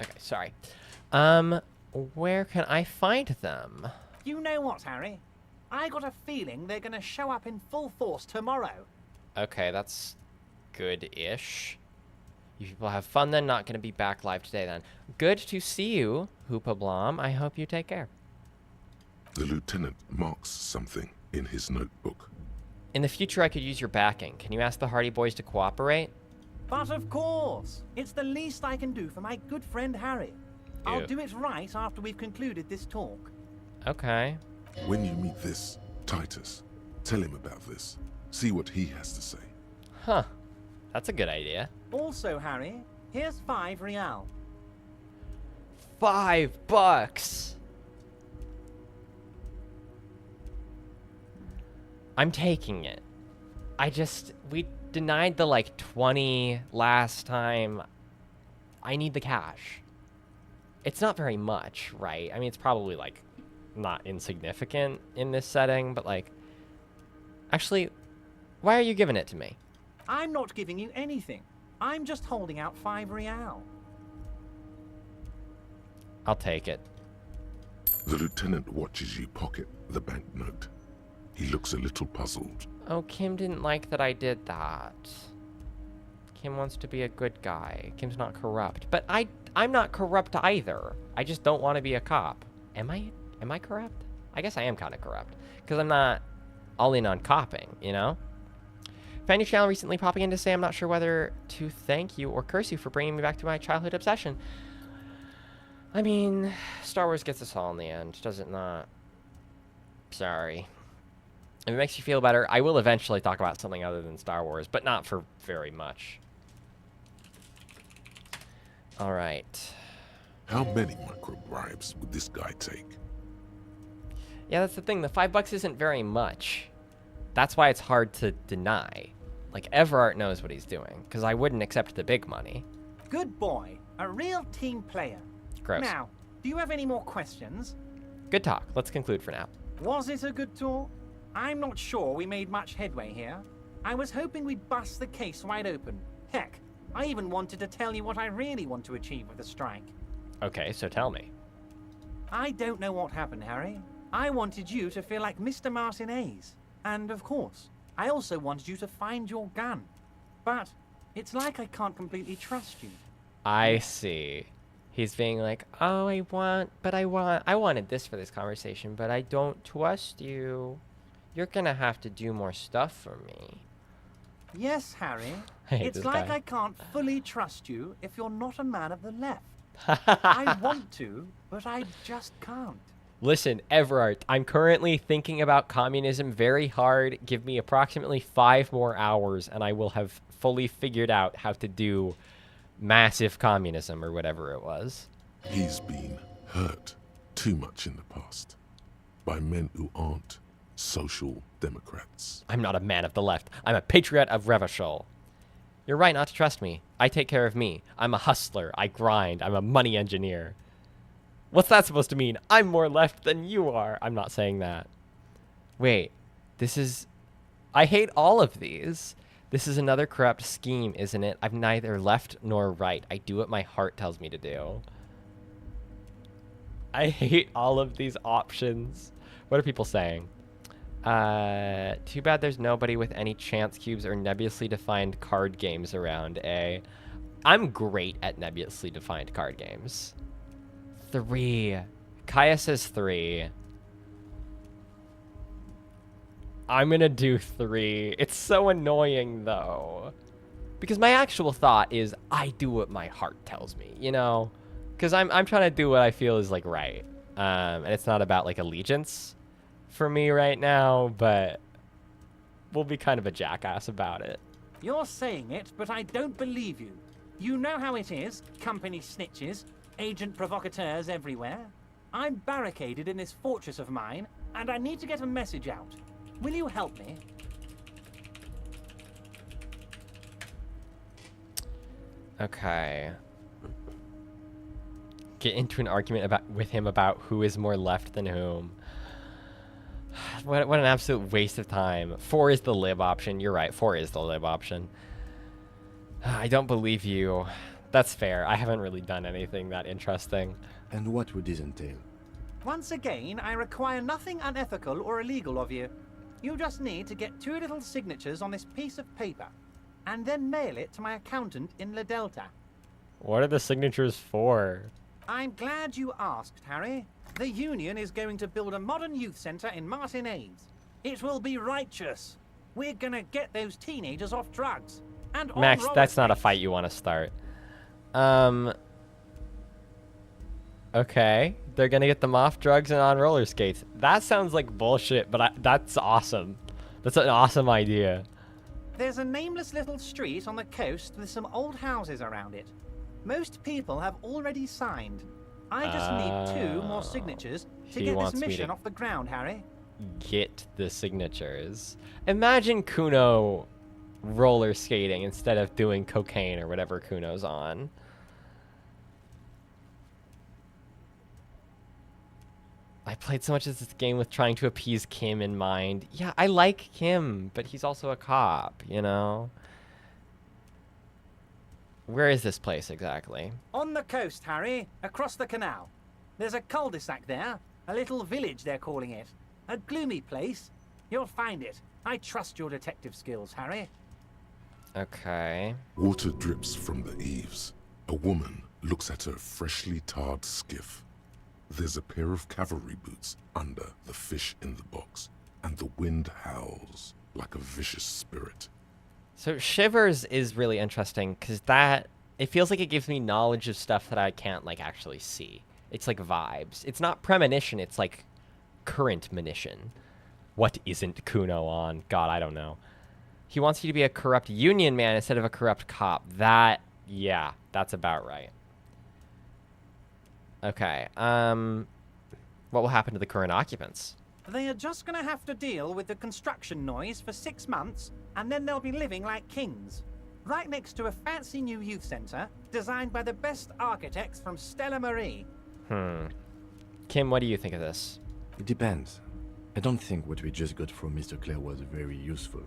Okay, sorry. Where can I find them? You know what, Harry? I got a feeling they're going to show up in full force tomorrow. Okay, that's good-ish. You people have fun then, not going to be back live today then. Good to see you, Hoopa Blom. I hope you take care. The lieutenant marks something in his notebook. In the future, I could use your backing. Can you ask the Hardy Boys to cooperate? But of course, it's the least I can do for my good friend Harry. I'll Ew. do it right after we've concluded this talk. Okay. When you meet this Titus, tell him about this. See what he has to say. Huh. That's a good idea. Also, Harry, here's 5 real. $5. I'm taking it. We denied the like 20 last time. I need the cash. It's not very much, right? I mean, it's probably like not insignificant in this setting, but like, actually, why are you giving it to me? I'm not giving you anything. I'm just holding out 5 real. I'll take it. The lieutenant watches you pocket the banknote. He looks a little puzzled. Oh, Kim didn't like that I did that. Kim wants to be a good guy. Kim's not corrupt. But I'm not corrupt either. I just don't want to be a cop. Am I corrupt? I guess I am kind of corrupt. Because I'm not all in on copping, you know? Found your channel recently, popping in to say I'm not sure whether to thank you or curse you for bringing me back to my childhood obsession. I mean, Star Wars gets us all in the end, does it not? Sorry. If it makes you feel better, I will eventually talk about something other than Star Wars, but not for very much. All right. How many micro bribes would this guy take? Yeah, that's the thing. The $5 isn't very much. That's why it's hard to deny. Like, Everard knows what he's doing, because I wouldn't accept the big money. Good boy. A real team player. Gross. Now, do you have any more questions? Good talk. Let's conclude for now. Was it a good talk? I'm not sure we made much headway here. I was hoping we'd bust the case wide open. Heck, I even wanted to tell you what I really want to achieve with the strike. Okay, so tell me. I don't know what happened, Harry. I wanted you to feel like Mr. Martinez. And of course, I also wanted you to find your gun. But it's like I can't completely trust you. I see. He's being like, oh, I wanted this for this conversation, but I don't trust you. You're gonna have to do more stuff for me. Yes, Harry. I hate It's this like guy. I can't fully trust you if you're not a man of the left. I want to, but I just can't. Listen, Everard, I'm currently thinking about communism very hard. Give me approximately 5 more hours, and I will have fully figured out how to do massive communism or whatever it was. He's been hurt too much in the past by men who aren't social democrats. I'm not a man of the left. I'm a patriot of Revachol. You're right not to trust me. I take care of me. I'm a hustler. I grind. I'm a money engineer. What's that supposed to mean? I'm more left than you are. I'm not saying that. Wait, this is... I hate all of these. This is another corrupt scheme, isn't it? I'm neither left nor right. I do what my heart tells me to do. I hate all of these options. What are people saying? Too bad there's nobody with any chance cubes or nebulously defined card games around, eh? I'm great at nebulously defined card games. 3. Kaya says 3. I'm gonna do 3. It's so annoying, though. Because my actual thought is, I do what my heart tells me, you know? Because I'm trying to do what I feel is, like, right. And it's not about, like, allegiance for me right now, but will be kind of a jackass about it. You're saying it, but I don't believe you. You know how it is, company snitches, agent provocateurs everywhere. I'm barricaded in this fortress of mine, and I need to get a message out. Will you help me? Okay. Get into an argument with him about who is more left than whom. What an absolute waste of time. 4 is the lib option. You're right. 4 is the lib option. I don't believe you. That's fair. I haven't really done anything that interesting. And what would this entail? Once again, I require nothing unethical or illegal of you. You just need to get 2 little signatures on this piece of paper, and then mail it to my accountant in La Delta. What are the signatures for? I'm glad you asked, Harry. The Union is going to build a modern youth centre in Martinez. It will be righteous. We're gonna get those teenagers off drugs. And on Max, roller that's not a skates. fight you want to start. Okay. They're gonna get them off drugs and on roller skates. That sounds like bullshit, but that's awesome. That's an awesome idea. There's a nameless little street on the coast with some old houses around it. Most people have already signed. I just need 2 more signatures to He get wants this me mission to off the ground, Harry. Get the signatures. Imagine Kuno roller skating instead of doing cocaine or whatever Kuno's on. I played so much of this game with trying to appease Kim in mind. Yeah, I like Kim, but he's also a cop, you know? Where is this place exactly? On the coast, Harry, across the canal. There's a cul-de-sac there, a little village they're calling it. A gloomy place. You'll find it. I trust your detective skills, Harry. Okay. Water drips from the eaves. A woman looks at her freshly tarred skiff. There's a pair of cavalry boots under the fish in the box, and the wind howls like a vicious spirit. So Shivers is really interesting because it feels like it gives me knowledge of stuff that I can't like actually see. It's like vibes. It's not premonition, it's like current monition. What isn't Kuno on? God, I don't know. He wants you to be a corrupt union man instead of a corrupt cop. Yeah, that's about right. Okay, what will happen to the current occupants? They are just gonna have to deal with the construction noise for 6 months, and then they'll be living like kings. Right next to a fancy new youth centre, designed by the best architects from Stella Marie. Kim, what do you think of this? It depends. I don't think what we just got from Mr. Clare was very useful.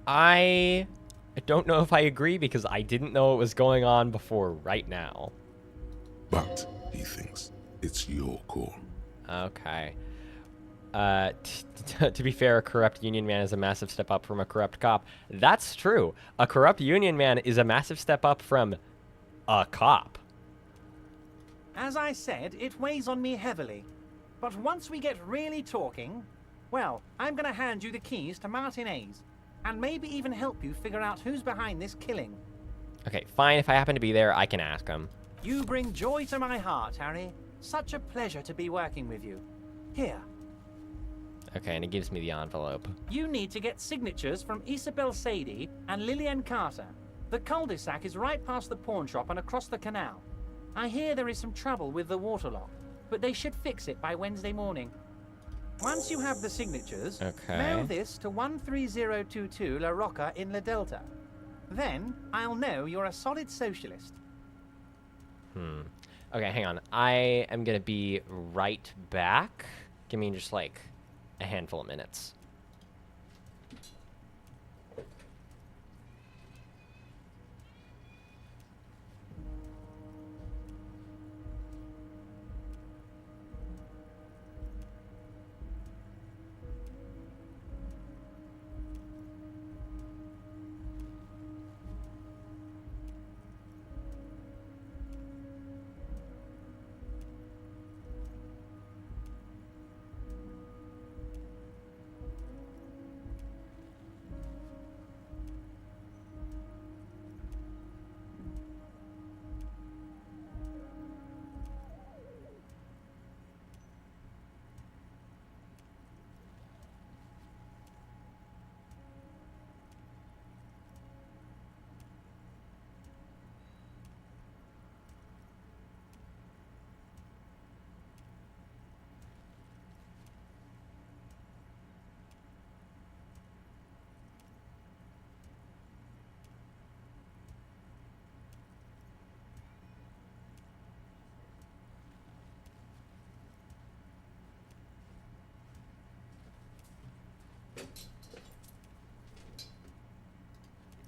I don't know if I agree because I didn't know what was going on before right now. But, he thinks, it's your call. Okay. To be fair, a corrupt union man is a massive step up from a corrupt cop. That's true. A corrupt union man is a massive step up from a cop. As I said, it weighs on me heavily. But once we get really talking, well, I'm gonna hand you the keys to Martinez, and maybe even help you figure out who's behind this killing. Okay, fine. If I happen to be there, I can ask him. You bring joy to my heart, Harry. Such a pleasure to be working with you. Here, Okay, and it gives me the envelope. you need to get signatures from Isabel Sadie and Lillian Carter. The cul-de-sac is right past the pawn shop and across the canal. I hear there is some trouble with the water lock, but they should fix it by Wednesday morning. Once you have the signatures, Okay. mail this to 13022 La Rocca in La Delta. Then I'll know you're a solid socialist. Okay, hang on. I am gonna be right back. Give me just like a handful of minutes.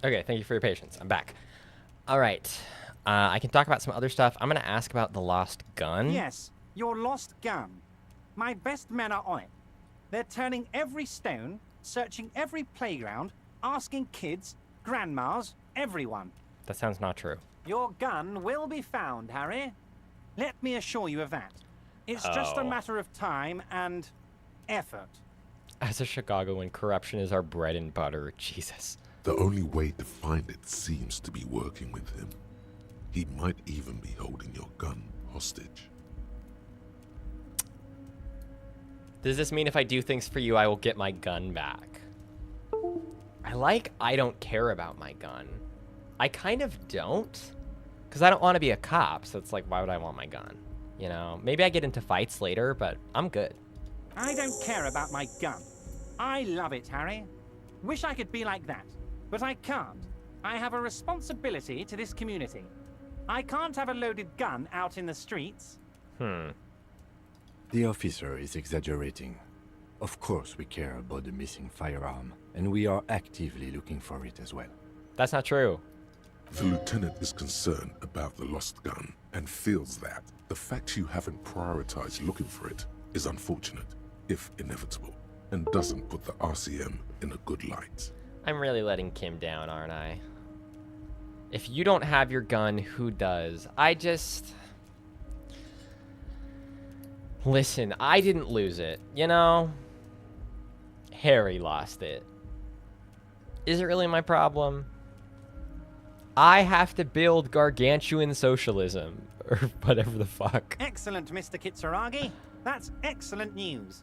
Okay, thank you for your patience. I'm back. All right. I can talk about some other stuff. I'm going to ask about the lost gun. Yes, your lost gun. My best men are on it. They're turning every stone, searching every playground, asking kids, grandmas, everyone. That sounds not true. Your gun will be found, Harry. Let me assure you of that. It's just a matter of time and effort. As a Chicagoan, corruption is our bread and butter. Jesus. The only way to find it seems to be working with him. He might even be holding your gun hostage. Does this mean if I do things for you, I will get my gun back? I don't care about my gun. I kind of don't. Because I don't want to be a cop, so it's like, why would I want my gun? You know, maybe I get into fights later, but I'm good. I don't care about my gun. I love it, Harry. Wish I could be like that, but I can't. I have a responsibility to this community. I can't have a loaded gun out in the streets. The officer is exaggerating. Of course we care about the missing firearm, and we are actively looking for it as well. That's not true. The lieutenant is concerned about the lost gun and feels that the fact you haven't prioritized looking for it is unfortunate, if inevitable, and doesn't put the RCM in a good light. I'm really letting Kim down, aren't I? If you don't have your gun, who does? Listen, I didn't lose it, you know? Harry lost it. Is it really my problem? I have to build gargantuan socialism, or whatever the fuck. Excellent, Mr. Kitsuragi. That's excellent news.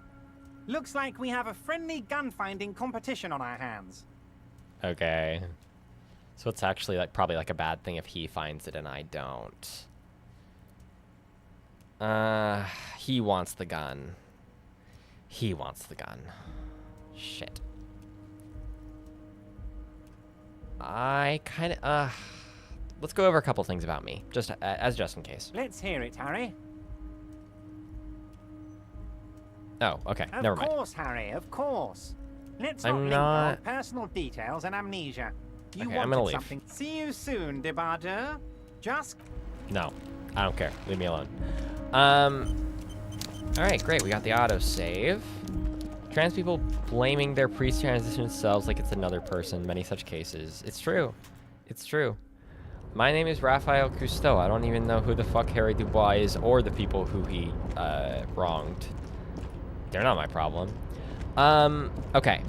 Looks like we have a friendly gun-finding competition on our hands. Okay. So it's actually like probably like a bad thing if he finds it and I don't. He wants the gun. He wants the gun. Shit. I kind of, let's go over a couple things about me, just in case. Let's hear it, Harry. Oh, okay, never mind. Of course, Harry, of course. Let's not I'm link not- our personal details and amnesia. You Okay, I'm wanted gonna leave. something. See you soon, Debardeur. Just No, I don't care. Leave me alone. All right, great. We got the autosave. Trans people blaming their pre-transition selves like it's another person. Many such cases. It's true. It's true. My name is Raphael Cousteau. I don't even know who the fuck Harry Dubois is or the people who he wronged. They're not my problem. Okay.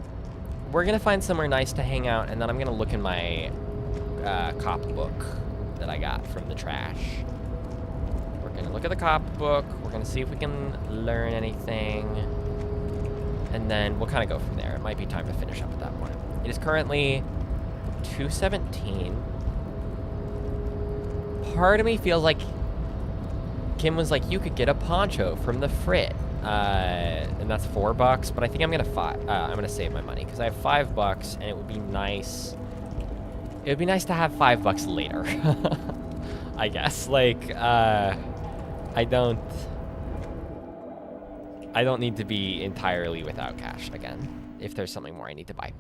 We're gonna find somewhere nice to hang out, and then I'm gonna look in my cop book that I got from the trash. We're gonna look at the cop book. We're gonna see if we can learn anything, and then we'll kind of go from there. It might be time to finish up at that point. It is currently 2:17. Part of me feels like Kim was like, you could get a poncho from the Frit. And that's $4, but I think I'm gonna save my money because I have $5, and it would be nice. It would be nice to have $5 later. I guess. Like, I don't need to be entirely without cash again. If there's something more I need to buy.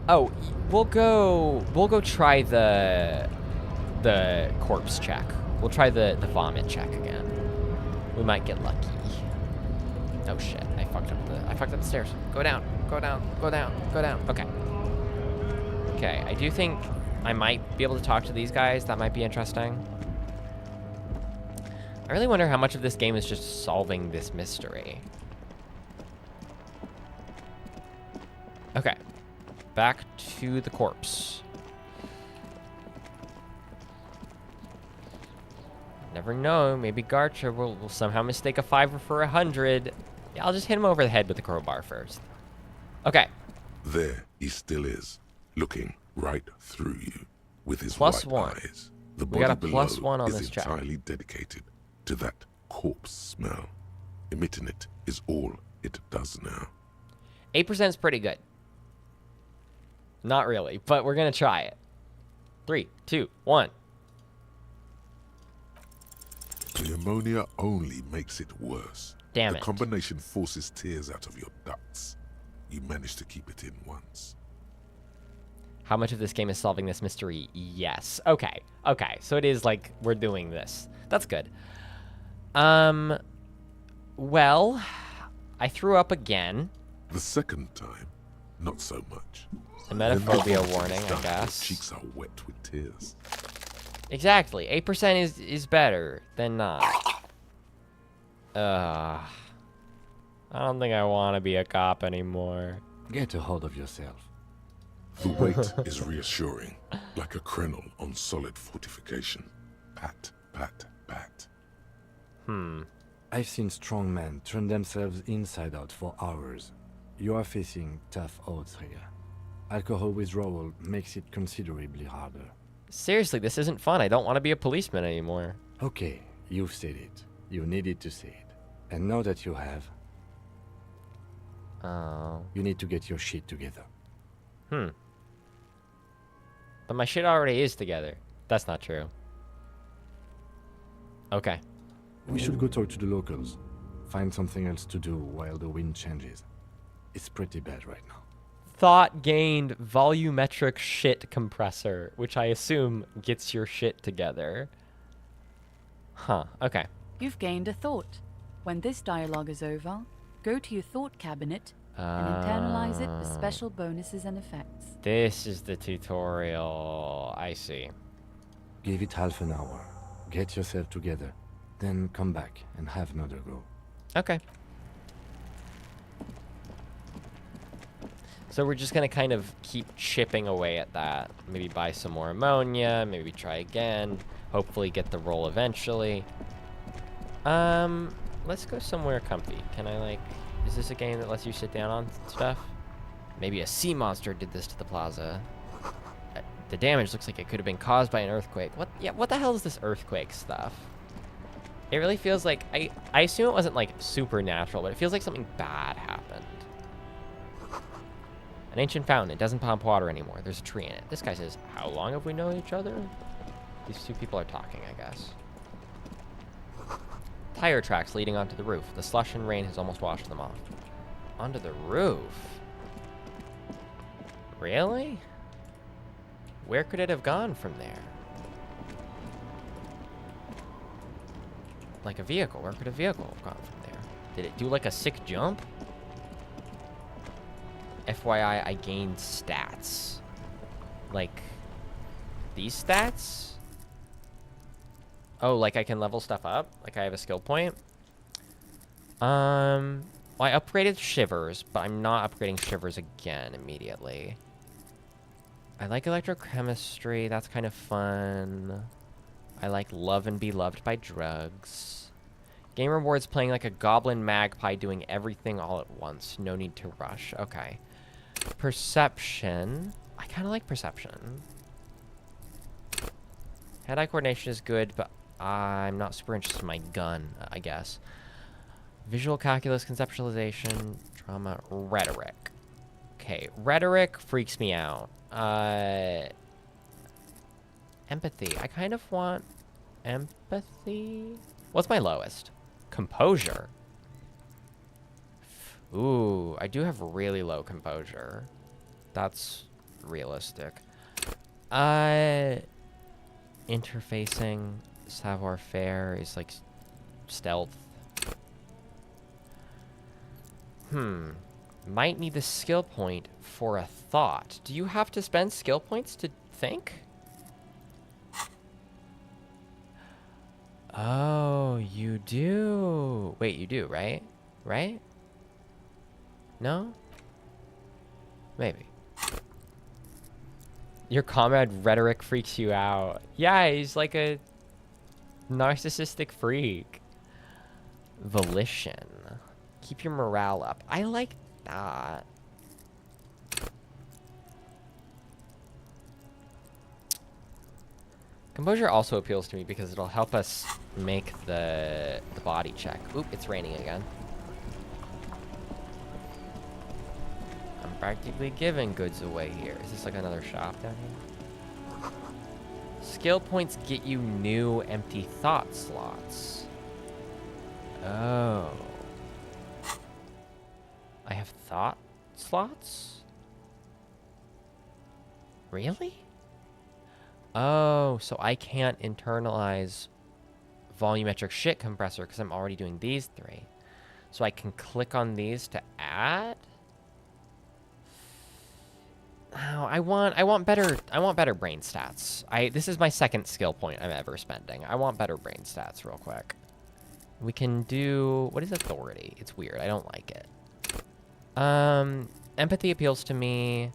Oh, we'll go try the corpse check. We'll try the vomit check again. We might get lucky. Oh shit, I fucked up the stairs. Go down, go down, go down, go down. Okay. Okay, I do think I might be able to talk to these guys. That might be interesting. I really wonder how much of this game is just solving this mystery. Okay. Back to the corpse. Never know, maybe Garcha will somehow mistake a 5 for 100. Yeah, I'll just hit him over the head with the crowbar first. Okay. There he still is, looking right through you with his +1. white eyes. The We body got a below +1 on is this check. entirely dedicated to that corpse smell. Emitting it is all it does now. 8% is pretty good. Not really, but we're gonna try it. 3, 2, 1. The ammonia only makes it worse. Damn the it. combination forces tears out of your ducts. You managed to keep it in once. How much of this game is solving this mystery? Yes. Okay. Okay. So it is like we're doing this. That's good. Well, I threw up again. The second time, not so much. Emetophobia warning, I Your guess. cheeks are wet with tears. Exactly. 8% is better than not. I don't think I want to be a cop anymore. Get a hold of yourself. The weight is reassuring, like a crenel on solid fortification. Pat, pat, pat. I've seen strong men turn themselves inside out for hours. You are facing tough odds here. Alcohol withdrawal makes it considerably harder. Seriously, this isn't fun. I don't want to be a policeman anymore. Okay, you've said it. You needed to say it. And now that you have, Oh. you need to get your shit together. But my shit already is together. That's not true. Okay. We should go talk to the locals. Find something else to do while the wind changes. It's pretty bad right now. Thought gained volumetric shit compressor, which I assume gets your shit together. Huh. Okay. You've gained a thought. When this dialogue is over, go to your thought cabinet and internalize it with special bonuses and effects. This is the tutorial. I see. Give it half an hour. Get yourself together. Then come back and have another go. Okay. So we're just going to kind of keep chipping away at that. Maybe buy some more ammonia. Maybe try again. Hopefully get the roll eventually. Let's go somewhere comfy. Can I, like... Is this a game that lets you sit down on stuff? Maybe a sea monster did this to the plaza. The damage looks like it could have been caused by an earthquake. What? Yeah, what the hell is this earthquake stuff? It really feels like... I assume it wasn't, like, supernatural, but it feels like something bad happened. An ancient fountain. It doesn't pump water anymore. There's a tree in it. This guy says, how long have we known each other? These two people are talking, I guess. Tire tracks leading onto the roof. The slush and rain has almost washed them off. Onto the roof? Really? Where could it have gone from there? Like a vehicle. Where could a vehicle have gone from there? Did it do like a sick jump? FYI, I gained stats. Like, these stats? Oh, like I can level stuff up? Like I have a skill point? Well, I upgraded Shivers, but I'm not upgrading Shivers again immediately. I like electrochemistry. That's kind of fun. I like love and be loved by drugs. Game rewards playing like a goblin magpie doing everything all at once. No need to rush. Okay. Perception. I kind of like perception. Hand-eye coordination is good, but I'm not super interested in my gun, I guess. Visual calculus, conceptualization, drama, rhetoric. Okay, rhetoric freaks me out. Empathy. I kind of want empathy. What's my lowest? Composure. Ooh, I do have really low composure. That's realistic. Interfacing, savoir-faire is like stealth. Might need the skill point for a thought. Do you have to spend skill points to think? Oh, you do. Wait, you do, right? Right? No? Maybe. Your comrade rhetoric freaks you out. Yeah, he's like a narcissistic freak. Volition. Keep your morale up. I like that. Composure also appeals to me because it'll help us make the body check. Oop, it's raining again. I'm practically giving goods away here. Is this like another shop down here? Skill points get you new empty thought slots. Oh. I have thought slots? Really? Oh, so I can't internalize volumetric shit compressor because I'm already doing these 3. So I can click on these to add? Oh, I want better brain stats. This is my second skill point I'm ever spending. I want better brain stats real quick. We can do, what is authority? It's weird. I don't like it. Empathy appeals to me.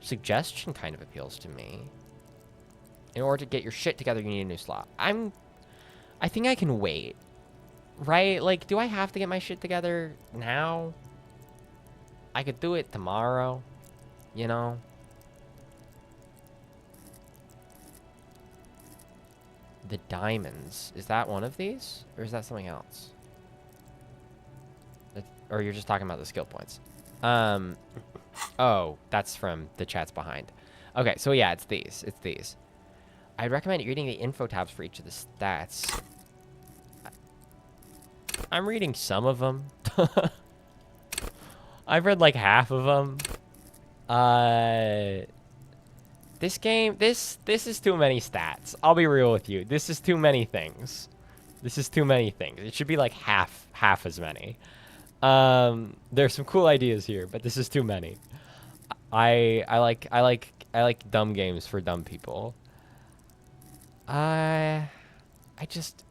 Suggestion kind of appeals to me. In order to get your shit together, you need a new slot. I think I can wait. Right? Like, do I have to get my shit together now? I could do it tomorrow. You know? The diamonds. Is that one of these? Or is that something else? Or you're just talking about the skill points? Oh, that's from the chats behind. Okay, so yeah, it's these. It's these. I'd recommend reading the info tabs for each of the stats. I'm reading some of them. I've read like half of them. This game, this is too many stats. I'll be real with you. This is too many things. This is too many things. It should be like half as many. There's some cool ideas here, but this is too many. I like dumb games for dumb people. I just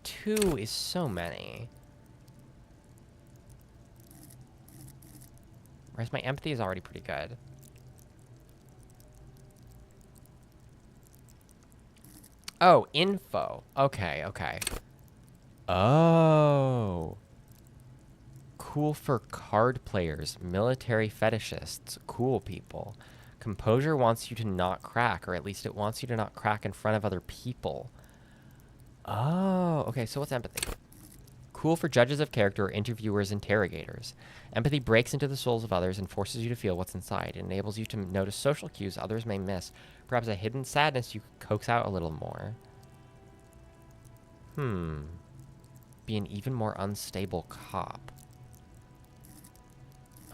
2 is so many. Whereas my empathy is already pretty good. Oh, info. Okay, okay. Oh. Cool for card players, military fetishists, cool people. Composure wants you to not crack, or at least it wants you to not crack in front of other people. Oh, okay, so what's empathy? Cool for judges of character, interviewers, interrogators. Empathy breaks into the souls of others and forces you to feel what's inside. It enables you to notice social cues others may miss. Perhaps a hidden sadness you could coax out a little more. Be an even more unstable cop.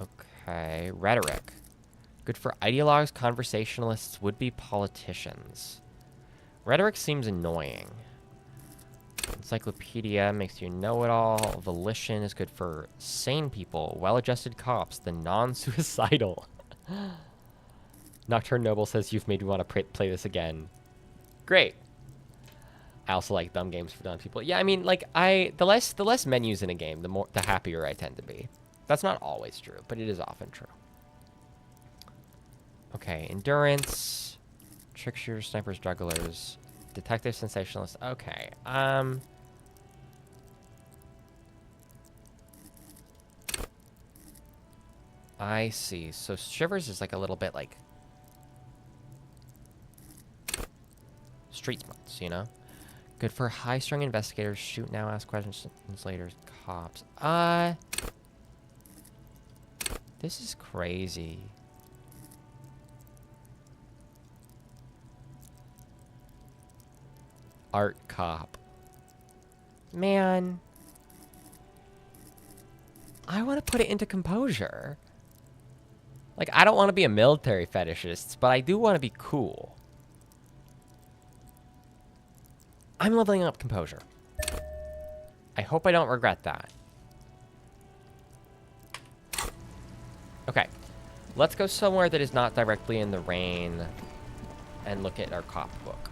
Okay, rhetoric. Good for ideologues, conversationalists, would-be politicians. Rhetoric seems annoying. Encyclopedia makes you know-it-all. Volition is good for sane people, well-adjusted cops, the non-suicidal. Nocturne Noble says you've made me want to play this again. Great. I also like dumb games for dumb people. Yeah, I mean, like, the less menus in a game, the happier I tend to be. That's not always true, but it is often true. Okay, endurance, tricksters, snipers, jugglers, detective, sensationalist. Okay, I see. So Shivers is like a little bit like street smarts, you know? Good for high-strung investigators, shoot now, ask questions later, cops. This is crazy. Art cop. Man. I want to put it into composure. Like, I don't want to be a military fetishist, but I do want to be cool. I'm leveling up composure. I hope I don't regret that. Okay. Let's go somewhere that is not directly in the rain and look at our cop book.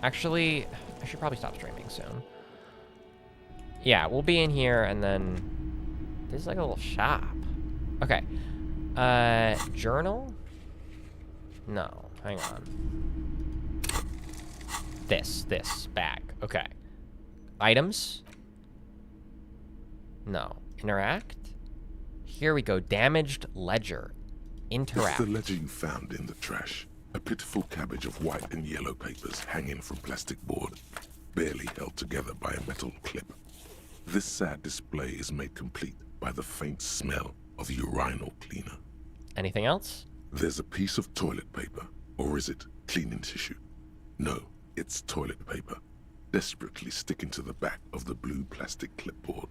Actually, I should probably stop streaming soon. Yeah, we'll be in here and then there's like a little shop. Okay. Journal? No, hang on. This bag. Okay. Items? No. Interact? Here we go. Damaged ledger. Interact. It's the ledger you found in the trash. A pitiful cabbage of white and yellow papers hanging from plastic board, barely held together by a metal clip. This sad display is made complete by the faint smell of urinal cleaner. Anything else? There's a piece of toilet paper, or is it cleaning tissue? No, it's toilet paper, desperately sticking to the back of the blue plastic clipboard.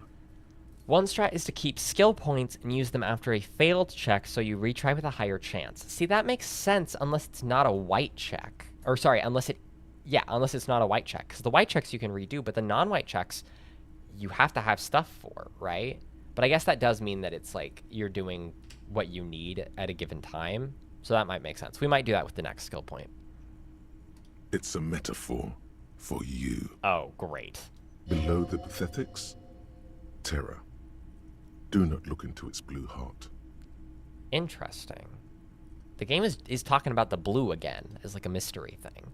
One strat is to keep skill points and use them after a failed check so you retry with a higher chance. See, that makes sense unless it's not a white check. Or sorry, unless it's not a white check. Because the white checks you can redo, but the non-white checks you have to have stuff for, right? But I guess that does mean that it's like you're doing what you need at a given time. So that might make sense. We might do that with the next skill point. It's a metaphor for you. Oh, great. Below the pathetics, terror. Do not look into its blue heart. Interesting. The game is talking about the blue again as like a mystery thing.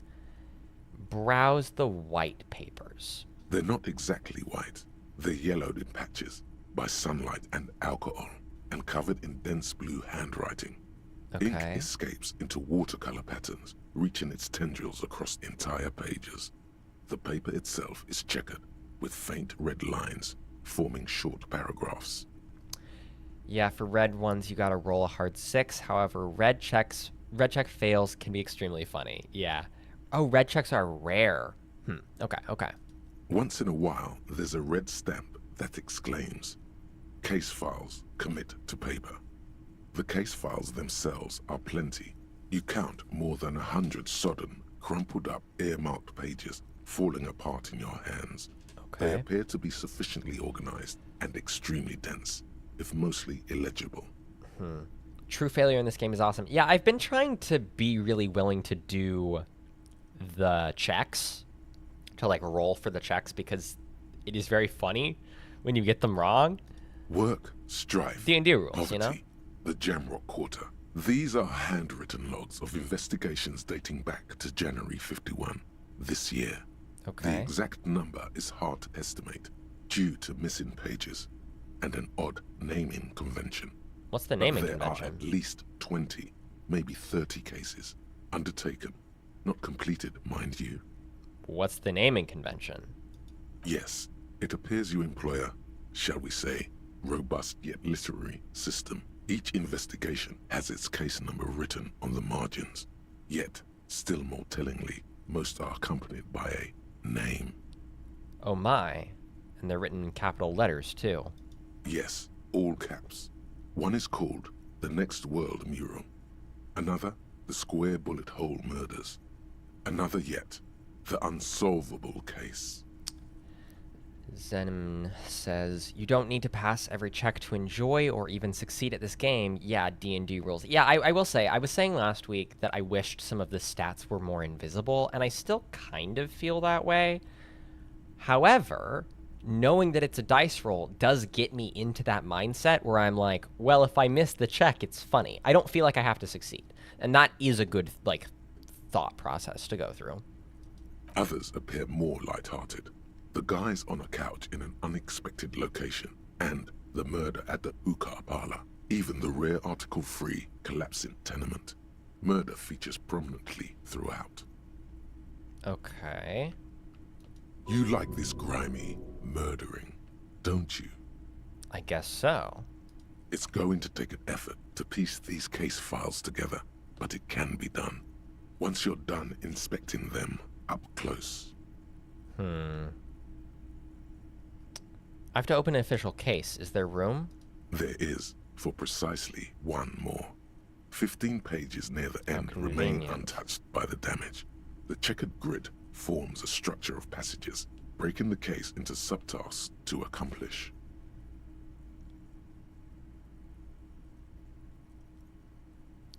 Browse the white papers. They're not exactly white. They're yellowed in patches by sunlight and alcohol and covered in dense blue handwriting. Ink Okay. escapes into watercolor patterns, reaching its tendrils across entire pages. The paper itself is checkered with faint red lines forming short paragraphs. Yeah, for red ones, you gotta roll a hard 6. However, red check fails can be extremely funny. Yeah. Oh, red checks are rare. Okay. Once in a while, there's a red stamp that exclaims, "Case files commit to paper." The case files themselves are plenty. You count more than 100 sodden, crumpled up, earmarked pages falling apart in your hands. They Okay. appear to be sufficiently organized and extremely dense, if mostly illegible. True failure in this game is awesome. Yeah, I've been trying to be really willing to do the checks, to like roll for the checks, because it is very funny when you get them wrong. Work, strife, D&D rules, poverty, you know? the Jamrock Quarter. These are handwritten logs of investigations dating back to January 51, this year. The Okay. exact number is hard to estimate due to missing pages and an odd naming convention. What's the But naming there convention? are at least 20, maybe 30 cases undertaken, not completed, mind you. What's the naming convention? Yes, it appears you employ a, shall we say, robust yet literary system. Each investigation has its case number written on the margins. Yet, still more tellingly, most are accompanied by a name. Oh my. And they're written in capital letters, too. Yes, all caps. One is called The Next World Mural. Another, The Square Bullet Hole Murders. Another yet, The Unsolvable Case. Zenim says, you don't need to pass every check to enjoy or even succeed at this game. Yeah, D&D rules. Yeah, I will say, I was saying last week that I wished some of the stats were more invisible, and I still kind of feel that way. However, knowing that it's a dice roll does get me into that mindset where I'm like, well, if I miss the check, it's funny. I don't feel like I have to succeed. And that is a good, like, thought process to go through. Others appear more light-hearted. The guys on a couch in an unexpected location, and the murder at the hookah parlor. Even the rare article-free collapsing tenement. Murder features prominently throughout. Okay. You like this grimy murdering, don't you? I guess so. It's going to take an effort to piece these case files together, but it can be done. Once you're done inspecting them up close. I have to open an official case. Is there room? There is, for precisely one more. 15 pages near the end remain convenient. untouched by the damage. The checkered grid forms a structure of passages, breaking the case into subtasks to accomplish.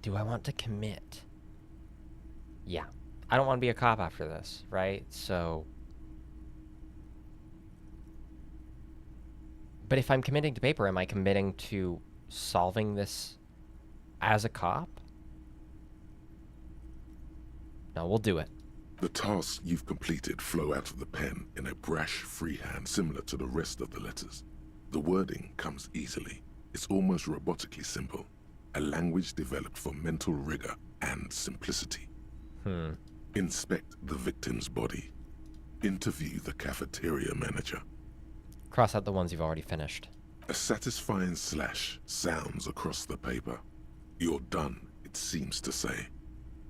Do I want to commit? Yeah. I don't want to be a cop after this, right? So... But if I'm committing to paper, am I committing to solving this as a cop? No, we'll do it. The tasks you've completed flow out of the pen in a brash freehand similar to the rest of the letters. The wording comes easily. It's almost robotically simple. A language developed for mental rigor and simplicity. Inspect the victim's body. Interview the cafeteria manager. Cross out the ones you've already finished. A satisfying slash sounds across the paper. You're done, it seems to say.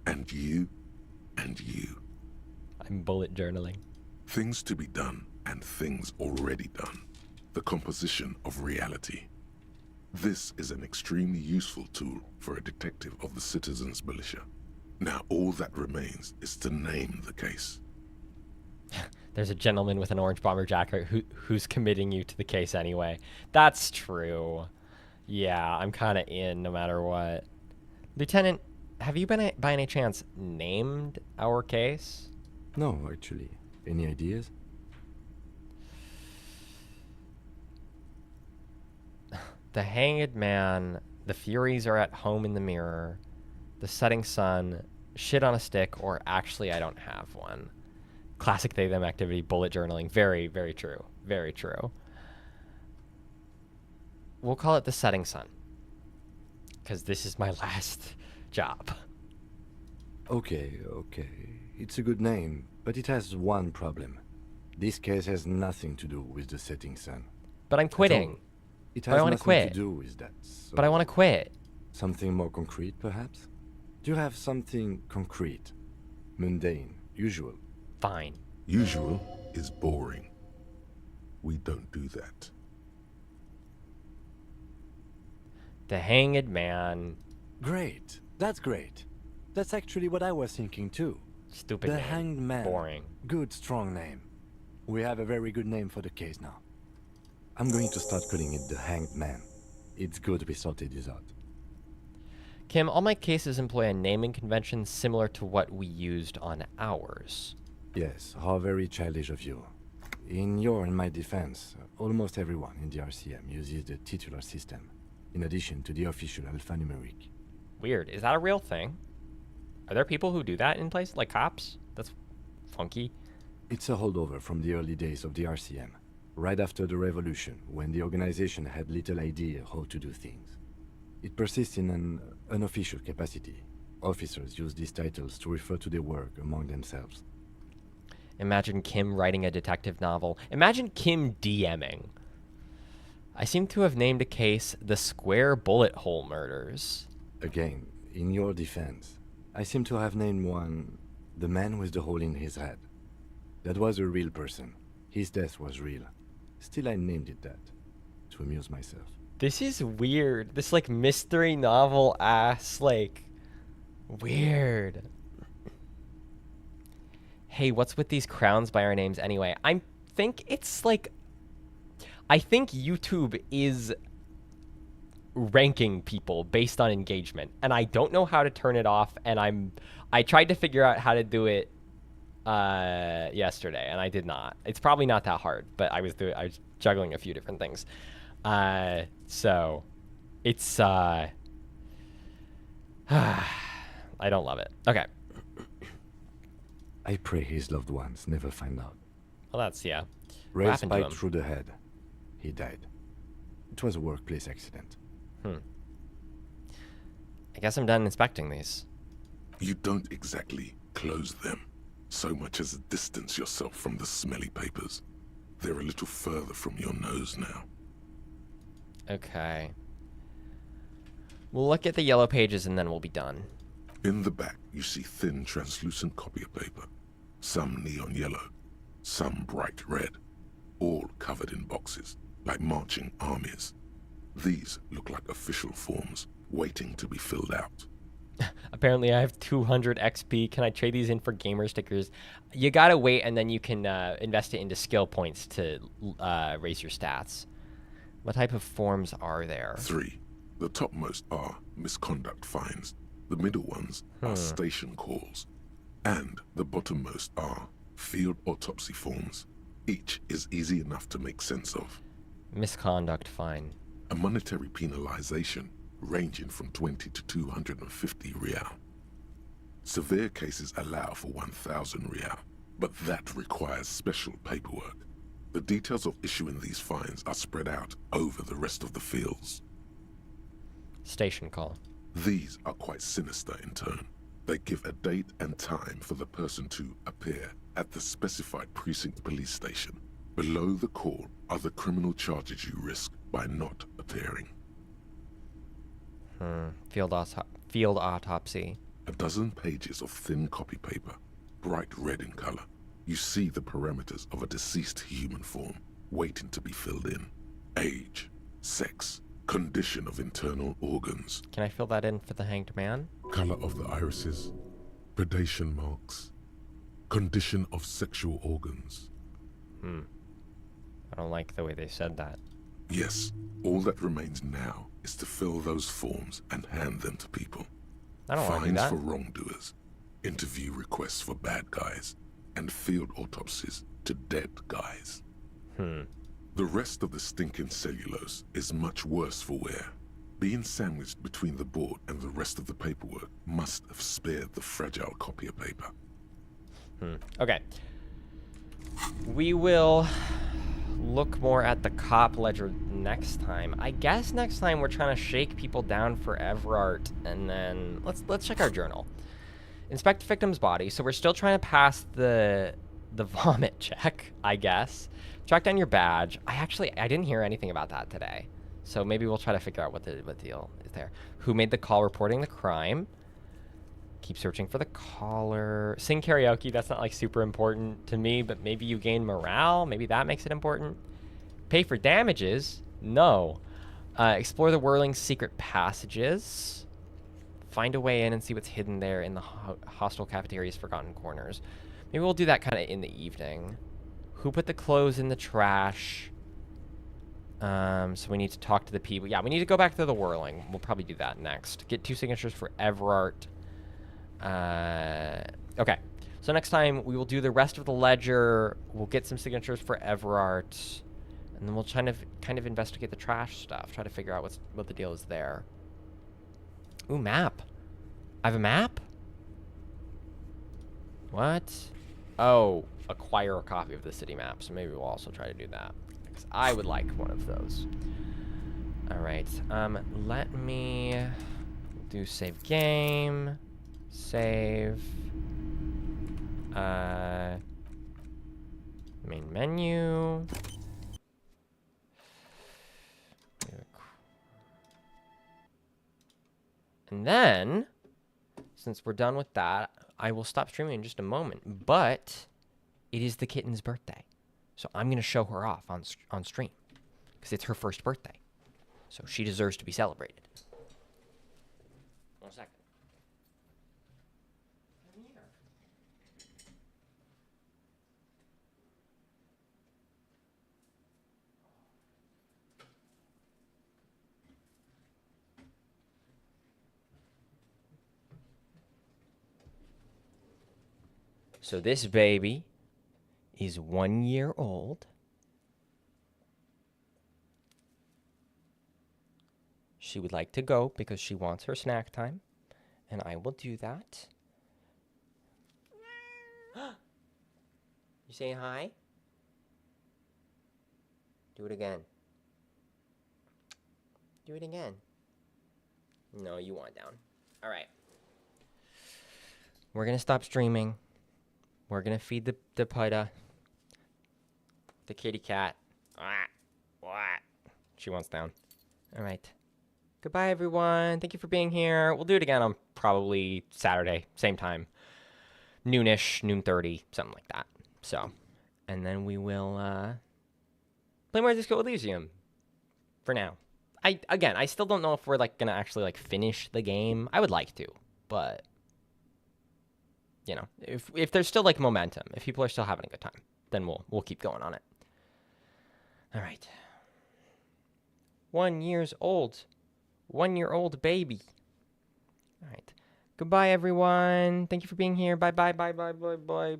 And you, and you. I'm bullet journaling. Things to be done and things already done. the composition of reality. This is an extremely useful tool for a detective of the Citizens Militia. Now all that remains is to name the case. There's a gentleman with an orange bomber jacket who's committing you to the case anyway. That's true. Yeah, I'm kind of in no matter what. Lieutenant, have you been, by any chance, named our case? No, actually. Any ideas? The Hanged Man, the Furies are at home in the mirror, the Setting Sun, shit on a stick, or actually I don't have one. Classic they them activity, bullet journaling. Very, very true. Very true. We'll call it the Setting Sun, because this is my last job. Okay. It's a good name, but it has one problem. This case has nothing to do with the Setting Sun. But I'm quitting. It But has I wanna nothing quit. to do with that. So But I want to quit. something more concrete, perhaps? Do you have something concrete? Mundane, usual? Fine. Usual is boring. We don't do that. The Hanged Man. Great. That's great. That's actually what I was thinking too. Stupid The name. Hanged Man. Boring. Good, strong name. We have a very good name for the case now. I'm going to start calling it the Hanged Man. It's good we sorted this out. Kim, all my cases employ a naming convention similar to what we used on ours. Yes, how very childish of you. In your and my defense, almost everyone in the RCM uses the titular system, in addition to the official alphanumeric. Weird. Is that a real thing? Are there people who do that in places like cops? That's funky. It's a holdover from the early days of the RCM, right after the revolution, when the organization had little idea how to do things. It persists in an unofficial capacity. Officers use these titles to refer to their work among themselves. Imagine Kim writing a detective novel. Imagine Kim DMing. I seem to have named a case the Square Bullet Hole Murders. Again, in your defense, I seem to have named one the man with the hole in his head. That was a real person. His death was real. Still, I named it that, to amuse myself. This is weird. This, like, mystery novel ass, like, weird. Hey, what's with these crowns by our names anyway? I think it's, like, I think YouTube is ranking people based on engagement, and I don't know how to turn it off, and I tried to figure out how to do it yesterday, and I did not. It's probably not that hard, but I was juggling a few different things. So it's I don't love it. Okay. I pray his loved ones never find out. Well, that's, yeah. What Ray happened to spiked him? through the head. He died. It was a workplace accident. I guess I'm done inspecting these. You don't exactly close them, so much as distance yourself from the smelly papers. They're a little further from your nose now. Okay. We'll look at the yellow pages and then we'll be done. In the back, you see thin, translucent copy of paper. Some neon yellow, some bright red, all covered in boxes, like marching armies. These look like official forms, waiting to be filled out. Apparently I have 200 XP. Can I trade these in for gamer stickers? You gotta wait, and then you can invest it into skill points to raise your stats. What type of forms are there? 3. The topmost are misconduct fines. The middle ones are station calls. And the bottommost are field autopsy forms. Each is easy enough to make sense of. Misconduct fine. A monetary penalization ranging from 20 to 250 real. Severe cases allow for 1,000 real, but that requires special paperwork. The details of issuing these fines are spread out over the rest of the fields. Station call. These are quite sinister in tone. They give a date and time for the person to appear at the specified precinct police station. Below the call are the criminal charges you risk by not appearing. Field autopsy. A dozen pages of thin copy paper, bright red in color. You see the parameters of a deceased human form, waiting to be filled in. age, sex, condition of internal organs, Can I fill that in for the hanged man? color of the irises, predation marks, condition of sexual organs. I don't like the way they said that. Yes, all that remains now is to fill those forms and hand them to people. I don't want to do Fines that. for wrongdoers, interview requests for bad guys, and field autopsies to dead guys. The rest of the stinking cellulose is much worse for wear. Being sandwiched between the board and the rest of the paperwork must have spared the fragile copier paper. Okay. We will look more at the cop ledger next time. I guess next time we're trying to shake people down for Everart, and then let's check our journal. Inspect victim's body. So we're still trying to pass the vomit check, I guess. Track down your badge. I didn't hear anything about that today. So maybe we'll try to figure out what the deal is there. Who made the call reporting the crime? Keep searching for the caller. Sing karaoke. That's not like super important to me, but maybe you gain morale. Maybe that makes it important. Pay for damages. No. Explore the whirling secret passages. Find a way in and see what's hidden there in the hostile cafeteria's forgotten corners. Maybe we'll do that kind of in the evening. Who put the clothes in the trash? So we need to talk to the people. Yeah, we need to go back to the whirling. We'll probably do that next. Get 2 signatures for Everart. Okay. So next time we will do the rest of the ledger. We'll get some signatures for Everart. And then we'll kind of investigate the trash stuff. Try to figure out what the deal is there. Ooh, map. I have a map? What? Oh, acquire a copy of the city map. So maybe we'll also try to do that. Because I would like one of those. Alright. Let me do save game. Save. Main menu. And then, since we're done with that, I will stop streaming in just a moment. But it is the kitten's birthday. So I'm going to show her off on stream. Because it's her first birthday. So she deserves to be celebrated. 1 second. So this baby is 1 year old. She would like to go because she wants her snack time, and I will do that. You saying hi? Do it again. Do it again. No, you want down. All right. We're going to stop streaming. We're going to feed the pudda. The kitty cat. She wants down. All right. Goodbye, everyone. Thank you for being here. We'll do it again on probably Saturday, same time. Noonish, 12:30, something like that. So, and then we will play more Disco Elysium for now. I still don't know if we're like gonna actually like finish the game. I would like to, but you know, if there's still like momentum, if people are still having a good time, then we'll keep going on it. All right. 1 year old. 1 year old baby. All right. Goodbye, everyone. Thank you for being here. Bye, bye, bye, bye, bye, bye.